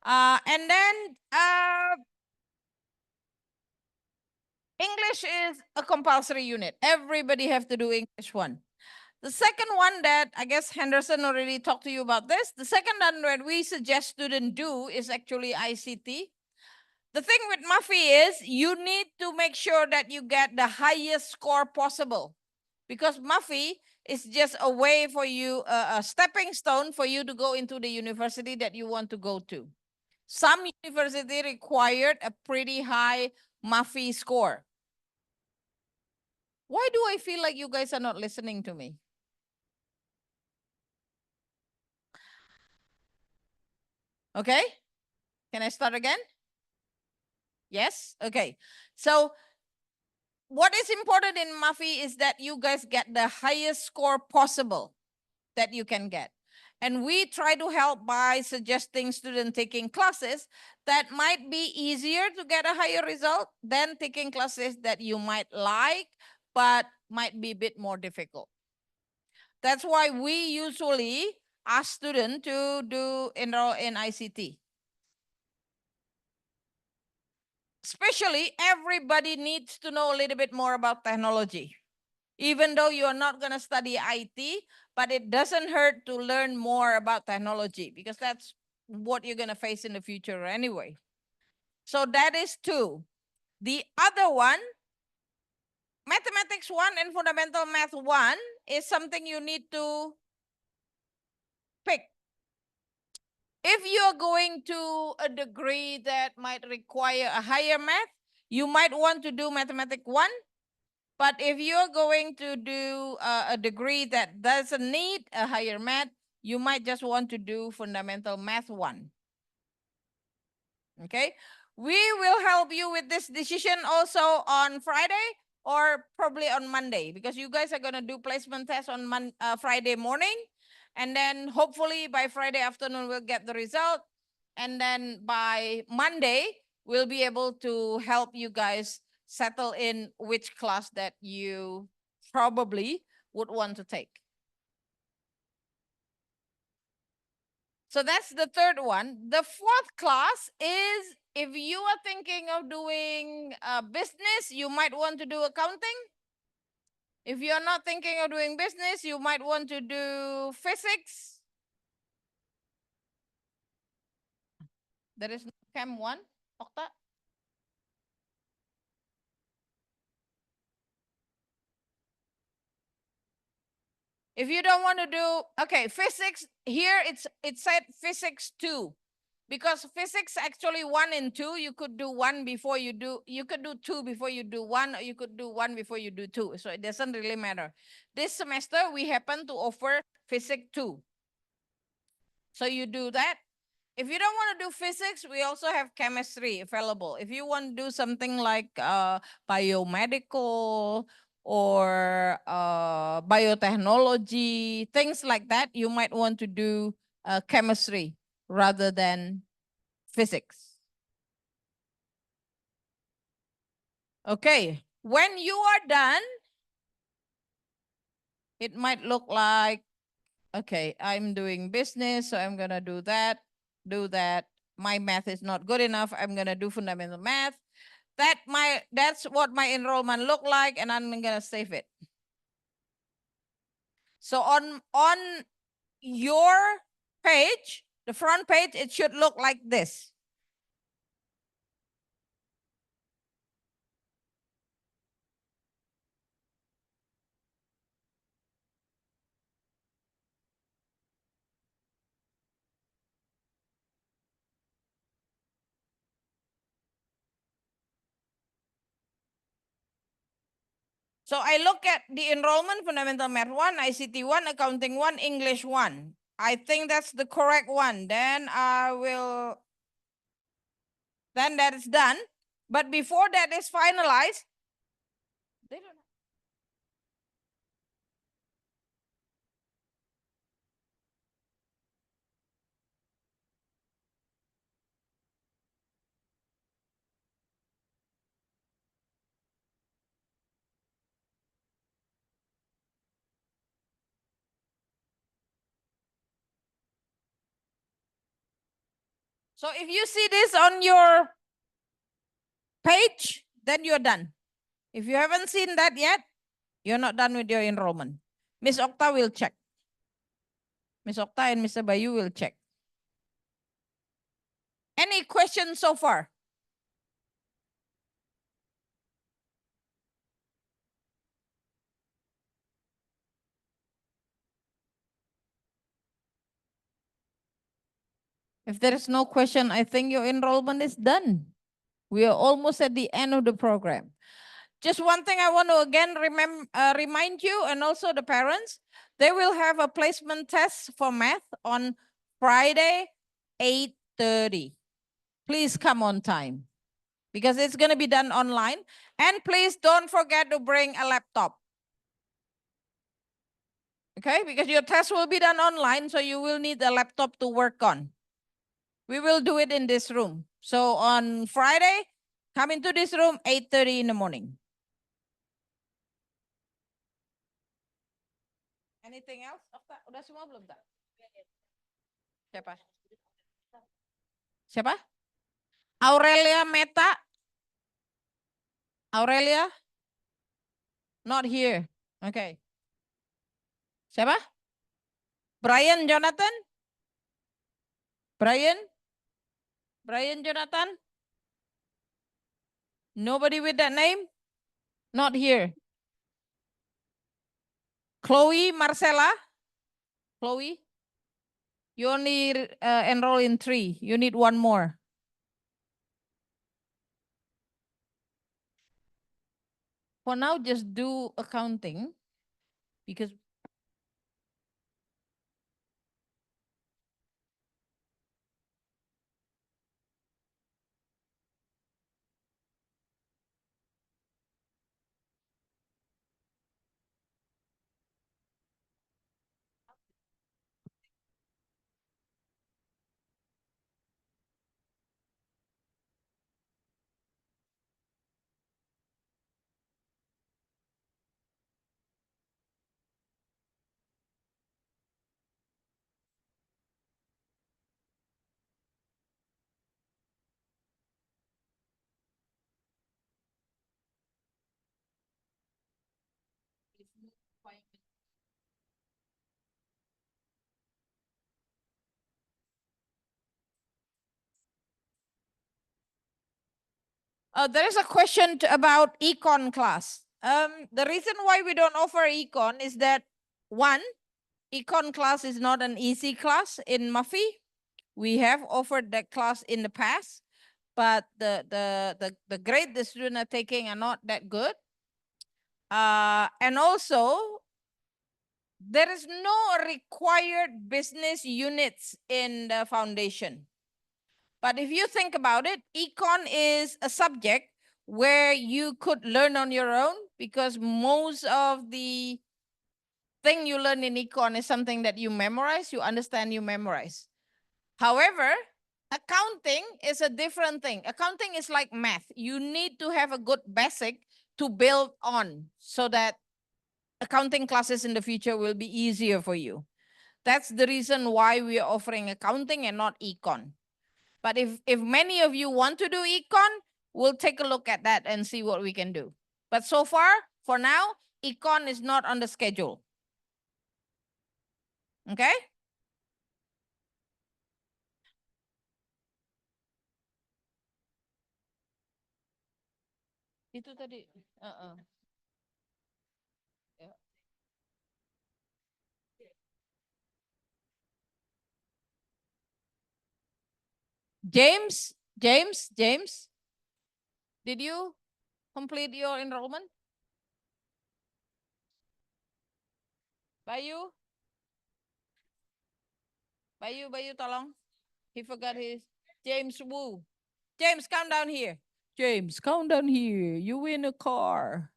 And then English is a compulsory unit. Everybody have to do English 1. The second one that I guess Henderson already talked to you about this. The second one that we suggest students do is actually ICT. The thing with Mufy is you need to make sure that you get the highest score possible. Because Mufy is just a way for you, a stepping stone for you to go into the university that you want to go to. Some university required a pretty high Mufy score. Why do I feel like you guys are not listening to me? Okay, can I start again? Yes, okay. So what is important in Mufy is that you guys get the highest score possible that you can get. And we try to help by suggesting students taking classes that might be easier to get a higher result than taking classes that you might like, but might be a bit more difficult. That's why we usually ask students to enroll in ICT. Especially, everybody needs to know a little bit more about technology. Even though you are not going to study IT, but it doesn't hurt to learn more about technology because that's what you're going to face in the future anyway. So that is 2. The other one, Mathematics 1 and Fundamental Math 1 is something you need to pick. If you're going to a degree that might require a higher math, you might want to do mathematics 1. But if you're going to do a degree that doesn't need a higher math, you might just want to do fundamental math 1. Okay, we will help you with this decision also on Friday or probably on Monday, because you guys are going to do placement test on Friday morning. And then hopefully by Friday afternoon, we'll get the result. And then by Monday, we'll be able to help you guys settle in which class that you probably would want to take. So that's the third one. The fourth class is if you are thinking of doing business, you might want to do accounting. If you're not thinking of doing business, you might want to do physics. There is no Chem 1, Okta. If you don't want to do, okay, physics, here it said physics 2. Because physics actually 1 and 2, you could do 1 before you could do 2 before you do 1, or you could do 1 before you do 2. So it doesn't really matter. This semester, we happen to offer physics 2. So you do that. If you don't want to do physics, we also have chemistry available. If you want to do something like biomedical or biotechnology, things like that, you might want to do chemistry rather than physics. Okay, when you are done, it might look like, okay, I'm doing business, so I'm going to do that. My math is not good enough. I'm going to do fundamental math. That's what my enrollment look like, and I'm going to save it. So on your page, the front page, it should look like this. So I look at the enrollment, fundamental math 1, ICT 1, accounting 1, English 1. I think that's the correct one. Then that is done. But before that is finalized, they don't. So if you see this on your page, then you're done. If you haven't seen that yet, you're not done with your enrollment. Miss Okta will check. Miss Okta and Mr. Bayu will check. Any questions so far? If there is no question, I think your enrollment is done. We are almost at the end of the program. Just one thing I want to again remind you and also the parents, they will have a placement test for math on Friday, 8:30. Please come on time because it's going to be done online. And please don't forget to bring a laptop. Okay, because your test will be done online, so you will need a laptop to work on. We will do it in this room. So on Friday, come into this room 8:30 in the morning. Anything else? Udah semua belum tak? Siapa? Siapa? Aurelia Meta? Aurelia? Not here. Okay. Siapa? Brian Jonathan? Brian? Brian Jonathan? Nobody with that name? Not here. Chloe, Marcella. Chloe, you only enroll in 3. You need one more. For now, just do accounting because there is a question about econ class. The reason why we don't offer econ is that one, econ class is not an easy class in Mufy. We have offered that class in the past, but the grade the students are taking are not that good. And also, there is no required business units in the foundation. But if you think about it, econ is a subject where you could learn on your own because most of the thing you learn in econ is something that you memorize, you understand, you memorize. However, accounting is a different thing. Accounting is like math. You need to have a good basic to build on so that accounting classes in the future will be easier for you. That's the reason why we are offering accounting and not econ. But if many of you want to do econ, we'll take a look at that and see what we can do. But so far, for now, econ is not on the schedule. Okay? Itu tadi. Ya. James, did you complete your enrollment? Bayu, tolong. He forgot his James Wu. James, come down here. James, come down here. You win a car.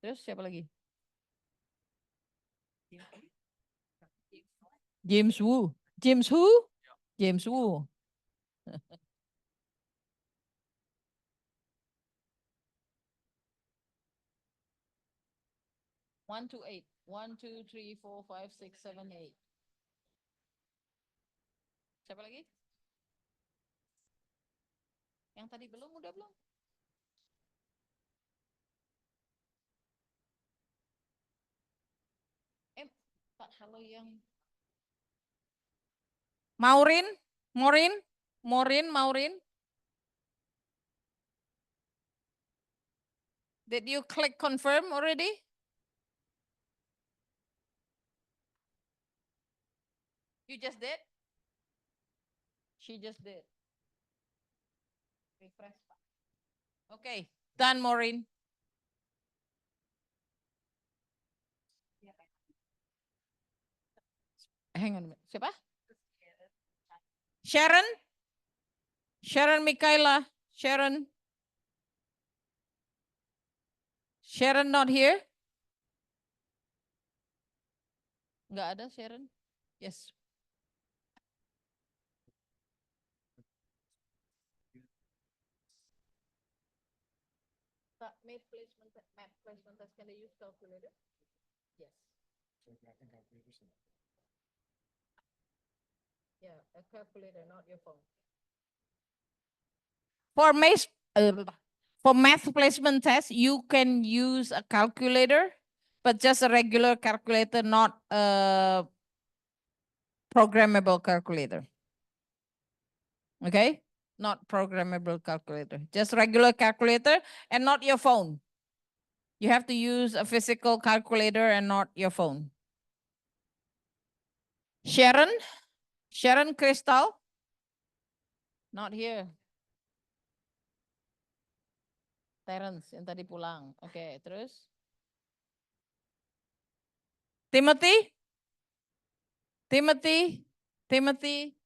Terus siapa lagi? James Wu. James who? James Wu. 1 to 8. 1, 2, 3, 4, 5, 6, 7, 8. Siapa lagi? Yang tadi belum, udah belum? Pak, kalau yang Maureen. Did you click confirm already? You just did? She just did. Refresh. Okay, done, Maureen. Hang on a minute. Siapa? Sharon? Sharon Michaela. Sharon not here? Enggak ada Sharon? Yes. Math placement test, can they use calculator? Yes. Yeah, a calculator, not your phone. For math placement test, you can use a calculator, but just a regular calculator, not a programmable calculator. Okay? Not programmable calculator, just regular calculator and not your phone. You have to use a physical calculator and not your phone. Sharon Crystal? Not here. Terence yang tadi pulang. Oke, terus? Timothy? Timothy? Timothy?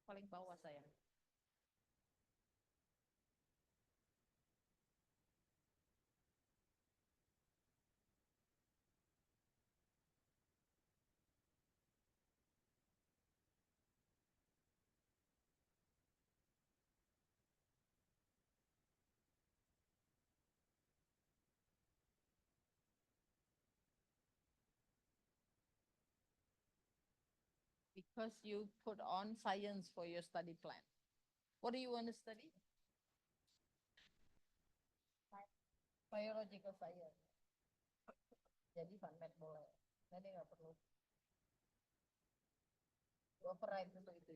Paling bawah saya. Because you put on science for your study plan. What do you want to study? Biological science. Jadi funmed boleh. Jadi nggak perlu. Override dulu itu.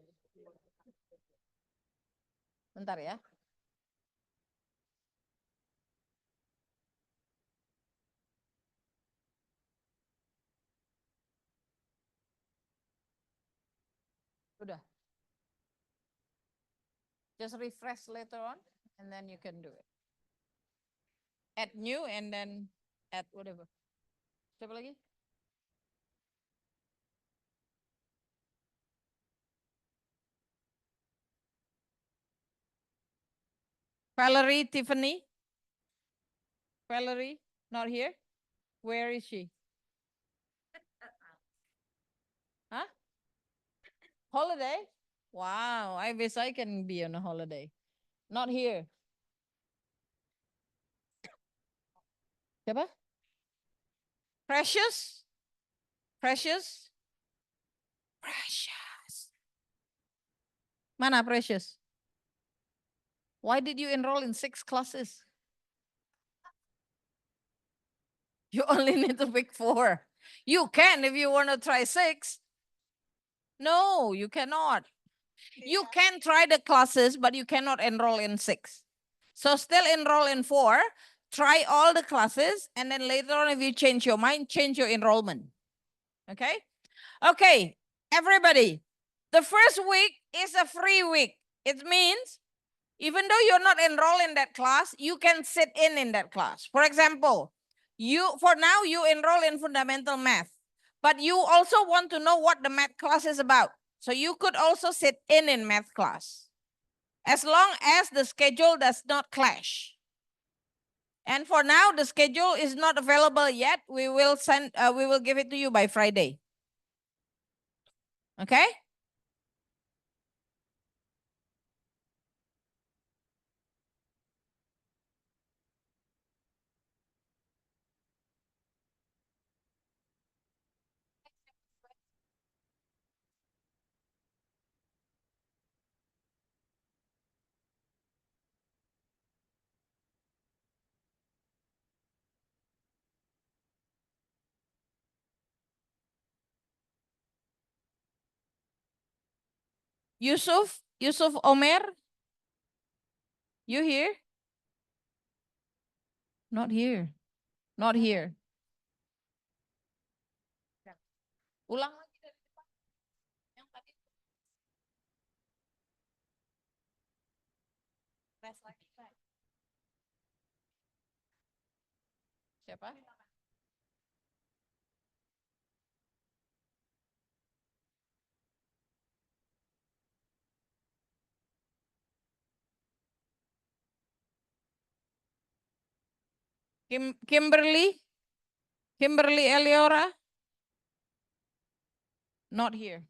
Bentar ya. Udah. Just refresh later on and then you can do it. Add new and then add whatever. Siapa lagi? Valerie, Tiffany? Valerie, not here? Where is she? Huh? Holiday? Wow, I wish I can be on a holiday. Not here. Siapa? Precious? Precious? Precious. Mana Precious? Why did you enroll in 6 classes? You only need to pick 4. You can if you want to try 6. No, you cannot. You can try the classes, but you cannot enroll in 6. So still enroll in 4, try all the classes, and then later on, if you change your mind, change your enrollment. Okay? Okay, everybody. The first week is a free week. It means even though you're not enrolled in that class, you can sit in that class. For example, for now you enroll in fundamental math, but you also want to know what the math class is about. So you could also sit in math class, as long as the schedule does not clash. And for now, the schedule is not available yet. We will give it to you by Friday. Okay? Yusuf Omer, you here? Not here. Not here. Ulang lagi dari depan. Yang tadi. Press lagi. Siapa? Kimberly Eliora? Not here.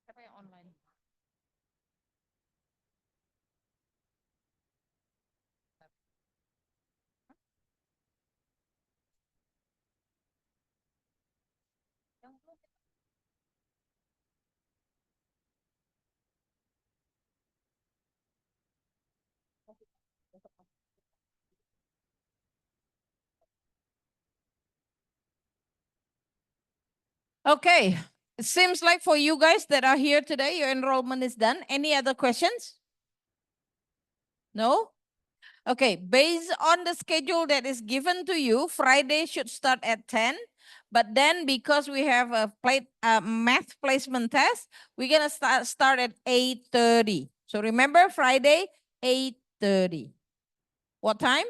Siapa yang online? Okay, it seems like for you guys that are here today, your enrollment is done. Any other questions? No? Okay, based on the schedule that is given to you, Friday should start at 10. But then because we have a math placement test, we're going to start at 8:30. So remember Friday, 8:30. What time?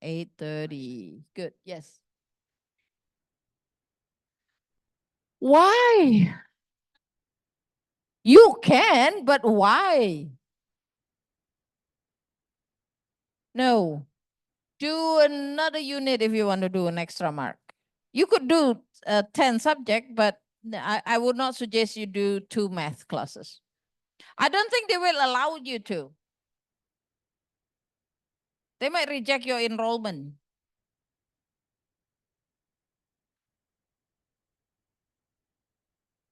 8:30. Good, yes. Why? You can, but why? No. Do another unit if you want to do an extra mark. You could do 10 subject, but I would not suggest you do 2 math classes. I don't think they will allow you to. They might reject your enrollment.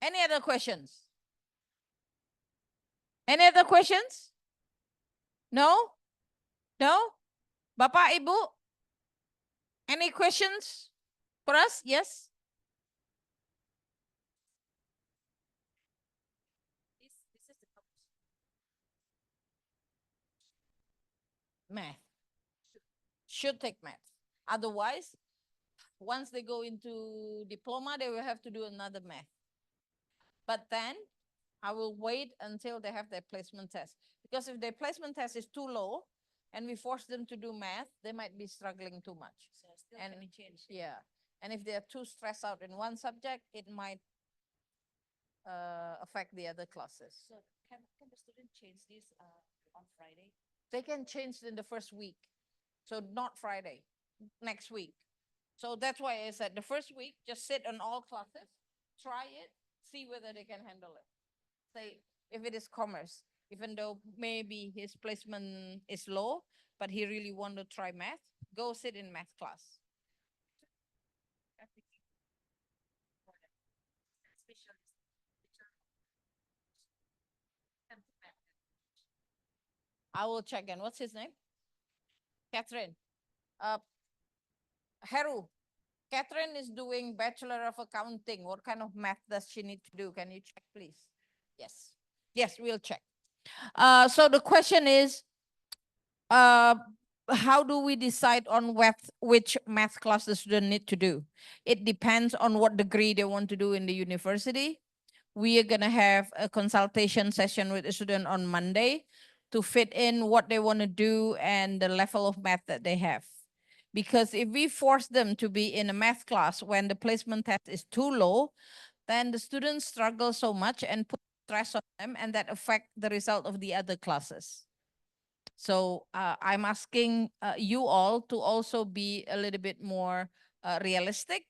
Any other questions? Any other questions? No? No? Bapak, Ibu? Any questions for us? Yes? Math. Should take math. Otherwise, once they go into diploma, they will have to do another math. But then I will wait until they have their placement test. Because if their placement test is too low and we force them to do math, they might be struggling too much. So still and can change. Yeah. And if they are too stressed out in one subject, it might affect the other classes. So can the student change this on Friday? They can change in the first week. So not Friday, next week. So that's why I said the first week, just sit on all classes, try it, see whether they can handle it. Say, if it is commerce, even though maybe his placement is low, but he really want to try math, go sit in math class. I will check in. What's his name? Catherine. Heru. Catherine is doing Bachelor of Accounting. What kind of math does she need to do? Can you check, please? Yes. Yes, we'll check. So the question is, how do we decide on which math class the student need to do? It depends on what degree they want to do in the university. We are going to have a consultation session with the student on Monday to fit in what they want to do and the level of math that they have. Because if we force them to be in a math class when the placement test is too low, then the students struggle so much and put stress on them, and that affect the result of the other classes. So I'm asking you all to also be a little bit more realistic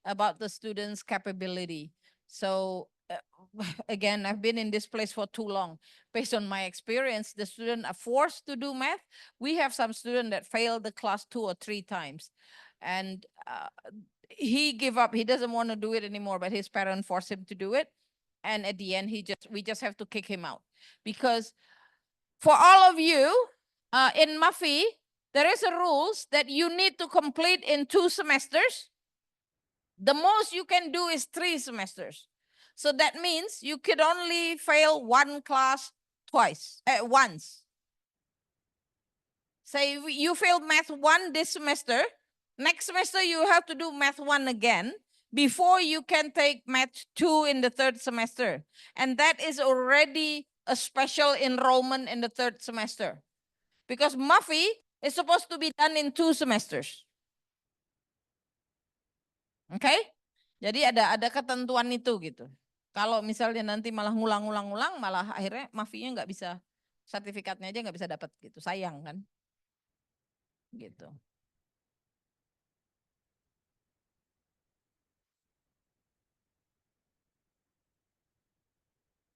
about the students' capability. So again, I've been in this place for too long. Based on my experience, the students are forced to do math. We have some student that failed the class 2 or 3 times. And he give up. He doesn't want to do it anymore, but his parents force him to do it. And at the end, we just have to kick him out. Because for all of you, in Mufy, there is a rules that you need to complete in 2 semesters. The most you can do is 3 semesters. So that means you could only fail 1 class once. Say you failed math 1 this semester, next semester you have to do math 1 again before you can take math 2 in the 3rd semester. And that is already a special enrollment in the 3rd semester. Because Mufy is supposed to be done in 2 semesters. Okay? Jadi ada ketentuan itu gitu. Kalau misalnya nanti malah ngulang-ngulang-ngulang, malah akhirnya Mufy-nya nggak bisa, sertifikatnya aja nggak bisa dapat gitu. Sayang kan? Gitu.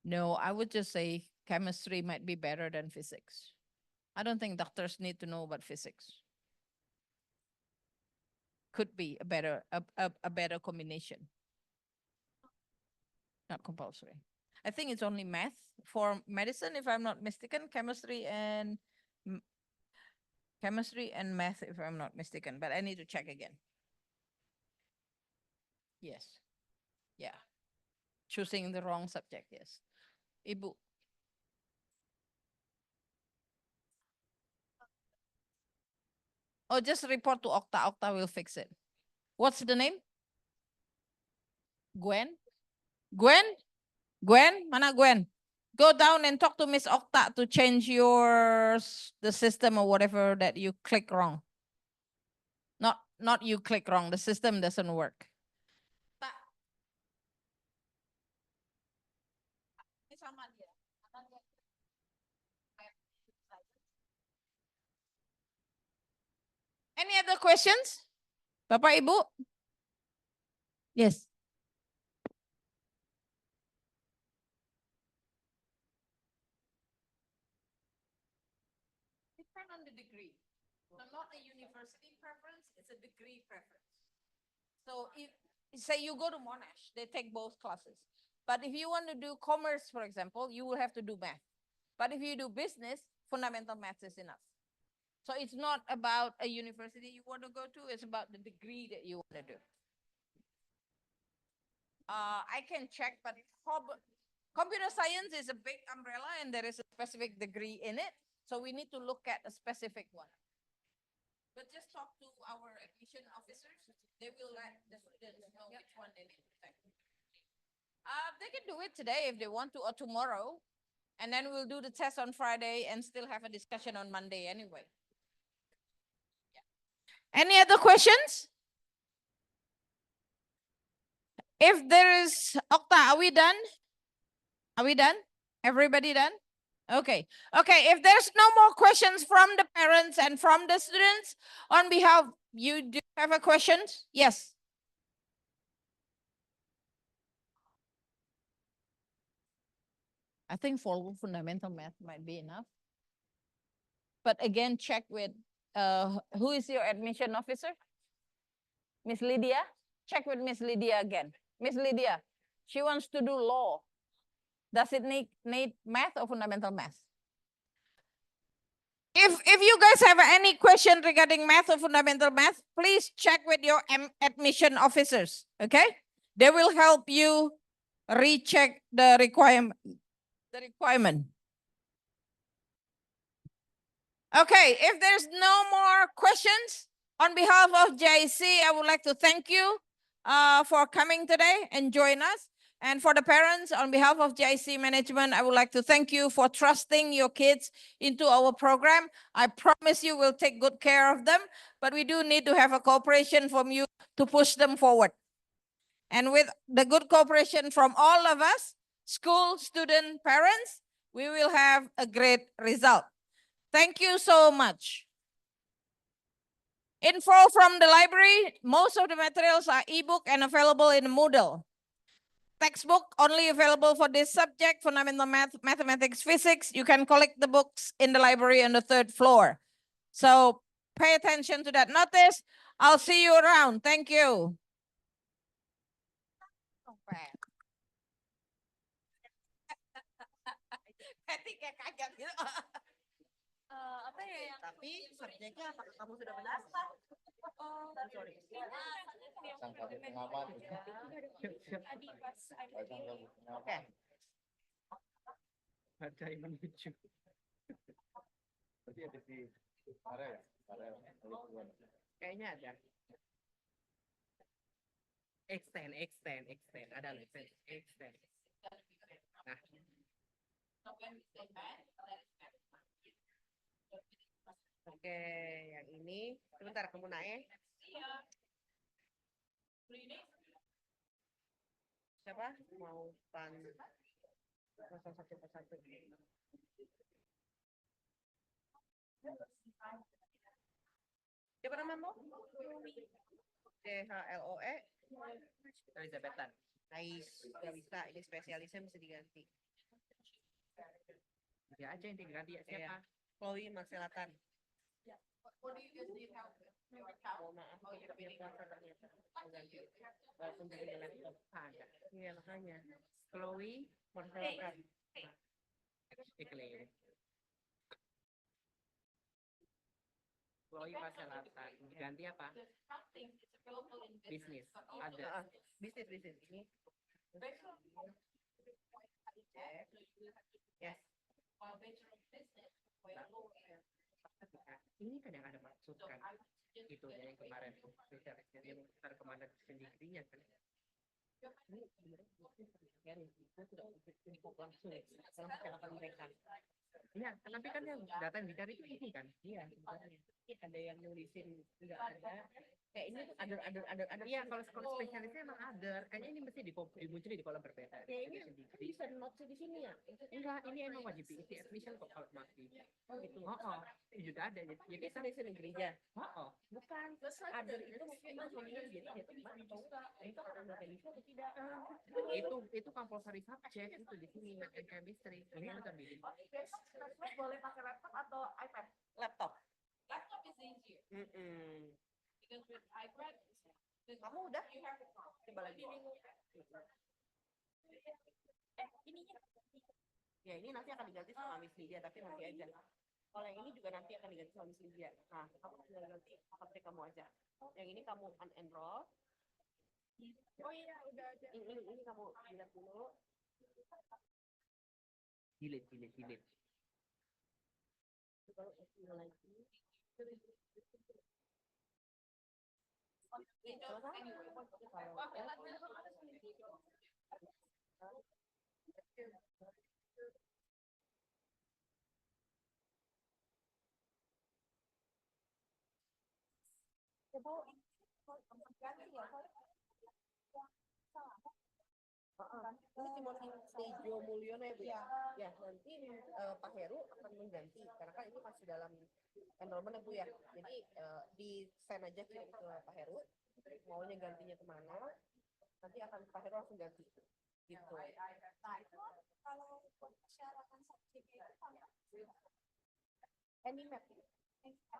No, I would just say chemistry might be better than physics. I don't think doctors need to know about physics. Could be a better combination. Not compulsory. I think it's only math for medicine, if I'm not mistaken, chemistry and math, if I'm not mistaken, but I need to check again. Yes. Yeah. Choosing the wrong subject. Yes. Ibu. Oh, just report to Okta. Okta will fix it. What's the name? Gwen? Gwen? Gwen? Mana Gwen? Go down and talk to Miss Okta to change the system or whatever that you click wrong. Not you click wrong. The system doesn't work. Any other questions? Bapak Ibu? Yes. Depend on the degree. So not a university preference, it's a degree preference. So if say you go to Monash, they take both classes. But if you want to do commerce, for example, you will have to do math. But if you do business, fundamental maths is enough. So it's not about a university you want to go to, it's about the degree that you want to do. I can check, but computer science is a big umbrella and there is a specific degree in it. So we need to look at a specific one. But just talk to our admission officers. They will let the students know which one they need to take. They can do it today if they want to or tomorrow. And then we'll do the test on Friday and still have a discussion on Monday anyway. Yeah. Any other questions? If there is, Okta, are we done? Are we done? Everybody done? Okay. Okay. If there's no more questions from the parents and from the students, on behalf, you do have a question? Yes. I think for fundamental math might be enough. But again, check with who is your admission officer? Miss Lydia? Check with Miss Lydia again. Miss Lydia, she wants to do law. Does it need math or fundamental math? If you guys have any question regarding math or fundamental math, please check with your admission officers, okay? They will help you recheck the requirement. Okay, if there's no more questions, on behalf of JIC, I would like to thank you for coming today and join us. And for the parents, on behalf of JIC management, I would like to thank you for trusting your kids into our program. I promise you we'll take good care of them, but we do need to have a cooperation from you to push them forward. And with the good cooperation from all of us, school, student, parents, we will have a great result. Thank you so much. Info from the library, most of the materials are ebook and available in Moodle. Textbook only available for this subject, fundamental math, mathematics, physics. You can collect the books in the library on the 3rd floor. So pay attention to that notice. I'll see you around. Thank you. Apa ya yang tapi subjeknya apakah kamu sudah mendaftar? Oh, sorry. Oke. Baca yang lucu. Berarti ada di area. Kayaknya ada. Extend. Ada extend. Nah. Oke, yang ini sebentar kamu naik. Siapa mau pan 0101? Siapa namamu? CHLOE. Elizabetan. Nice, nggak bisa. Ini spesialisnya mesti diganti. Ya aja yang diganti ya siapa? Chloe Marcelatan. Oh, maaf. Oh, ya, walaupun punya laptop ada. Iya, makanya. Chloe Marcelatan. Chloe persyaratan ganti apa? Bisnis. Ada. Bisnis ini. Yes. Ini kadang ada maksud kan itu yang kemarin yang ntar kemana sendirinya kan ini sebenarnya itu tidak untuk langsung dalam percakapan mereka. Iya, tapi kan yang data yang dicari itu ini kan. Iya, sebenarnya ada yang nulisin enggak ada. Kayak ini tuh ada. Iya, kalau spesialisnya emang ada. Kayaknya ini mesti dimunculin di kolom berbeda. Ya ini bisa notes di sini ya. Enggak, ini emang wajib diisi admission kok kalau masih. Oh gitu. Oh. Juga ada. Ya kita di sini gereja. Oh. Bukan. Ada itu mungkin jadi dia tuh atau enggak. Itu akan ada review atau tidak. Itu compulsory subject itu di sini yang chemistry. Ini kan tadi. Boleh pakai laptop atau iPad? Laptop. Laptop is easier. Because with iPad, kamu udah? Coba lagi. Ininya. Ya ini nanti akan diganti sama Miss Lydia, tapi nanti aja. Kalau yang ini juga nanti akan diganti sama Miss Lydia. Nah, kamu tinggal ganti HP kamu aja. Yang ini kamu unenroll. Oh iya, udah aja. Ini kamu lihat dulu. Delete. Baru lagi. Ini Timothy Tejo Mulyono ya Bu ya. Ya nanti Pak Heru akan mengganti karena kan ini masih dalam enrollment ya Bu ya. Jadi di sign aja kirim ke Pak Heru maunya gantinya kemana. Nanti akan Pak Heru langsung ganti gitu. Nah itu kalau persyaratan subjeknya itu Animat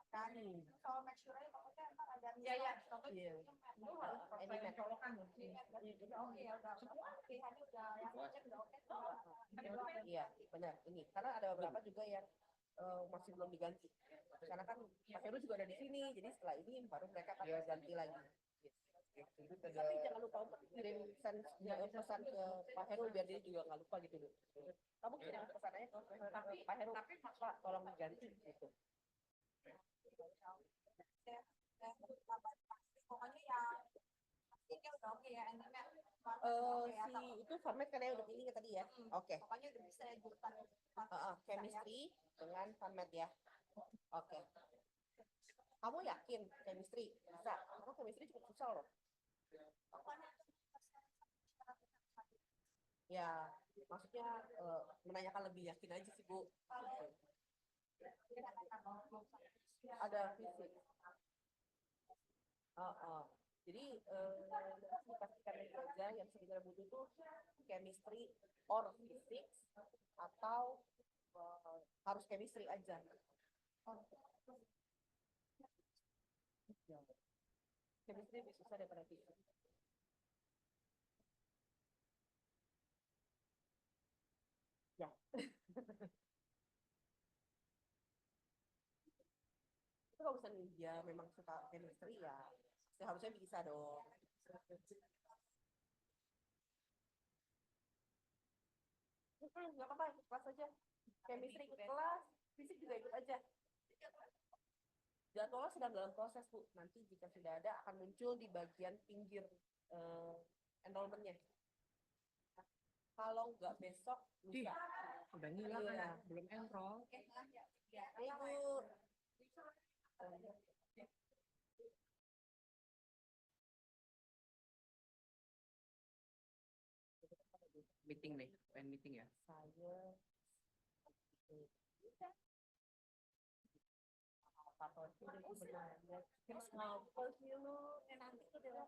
kan soal maksudnya pokoknya ntar ada iya itu harus Animat colokan oke udah pilihannya udah yang cek udah oke iya benar ini karena ada beberapa juga yang masih belum diganti karena kan Pak Heru juga ada di sini jadi setelah ini baru mereka akan ganti lagi tapi jangan lupa untuk kirim pesan ke Pak Heru biar dia juga nggak lupa gitu kamu kirim pesannya ke Pak Heru Pak tolong diganti gitu pokoknya yang pastinya udah oke ya si itu format kan ya udah pilih tadi ya oke pokoknya udah bisa ya jurusan chemistry dengan format ya oke kamu yakin chemistry bisa karena chemistry cukup susah loh ya maksudnya menanyakan lebih yakin aja sih Bu ada fisik jadi dipastikan aja yang sebenarnya butuh tuh chemistry or physics atau harus chemistry aja chemistry lebih susah daripada fisik ya itu kalau misalnya dia memang suka chemistry ya seharusnya bisa dong nggak apa-apa ikut kelas aja chemistry ikut kelas fisik juga ikut aja jadwalnya sedang dalam proses Bu nanti jika sudah ada akan muncul di bagian pinggir enrollmentnya kalau nggak besok lusa udah ngilang ya belum enroll Bu meeting nih pengen meeting ya saya terus ngobrol dulu nanti kita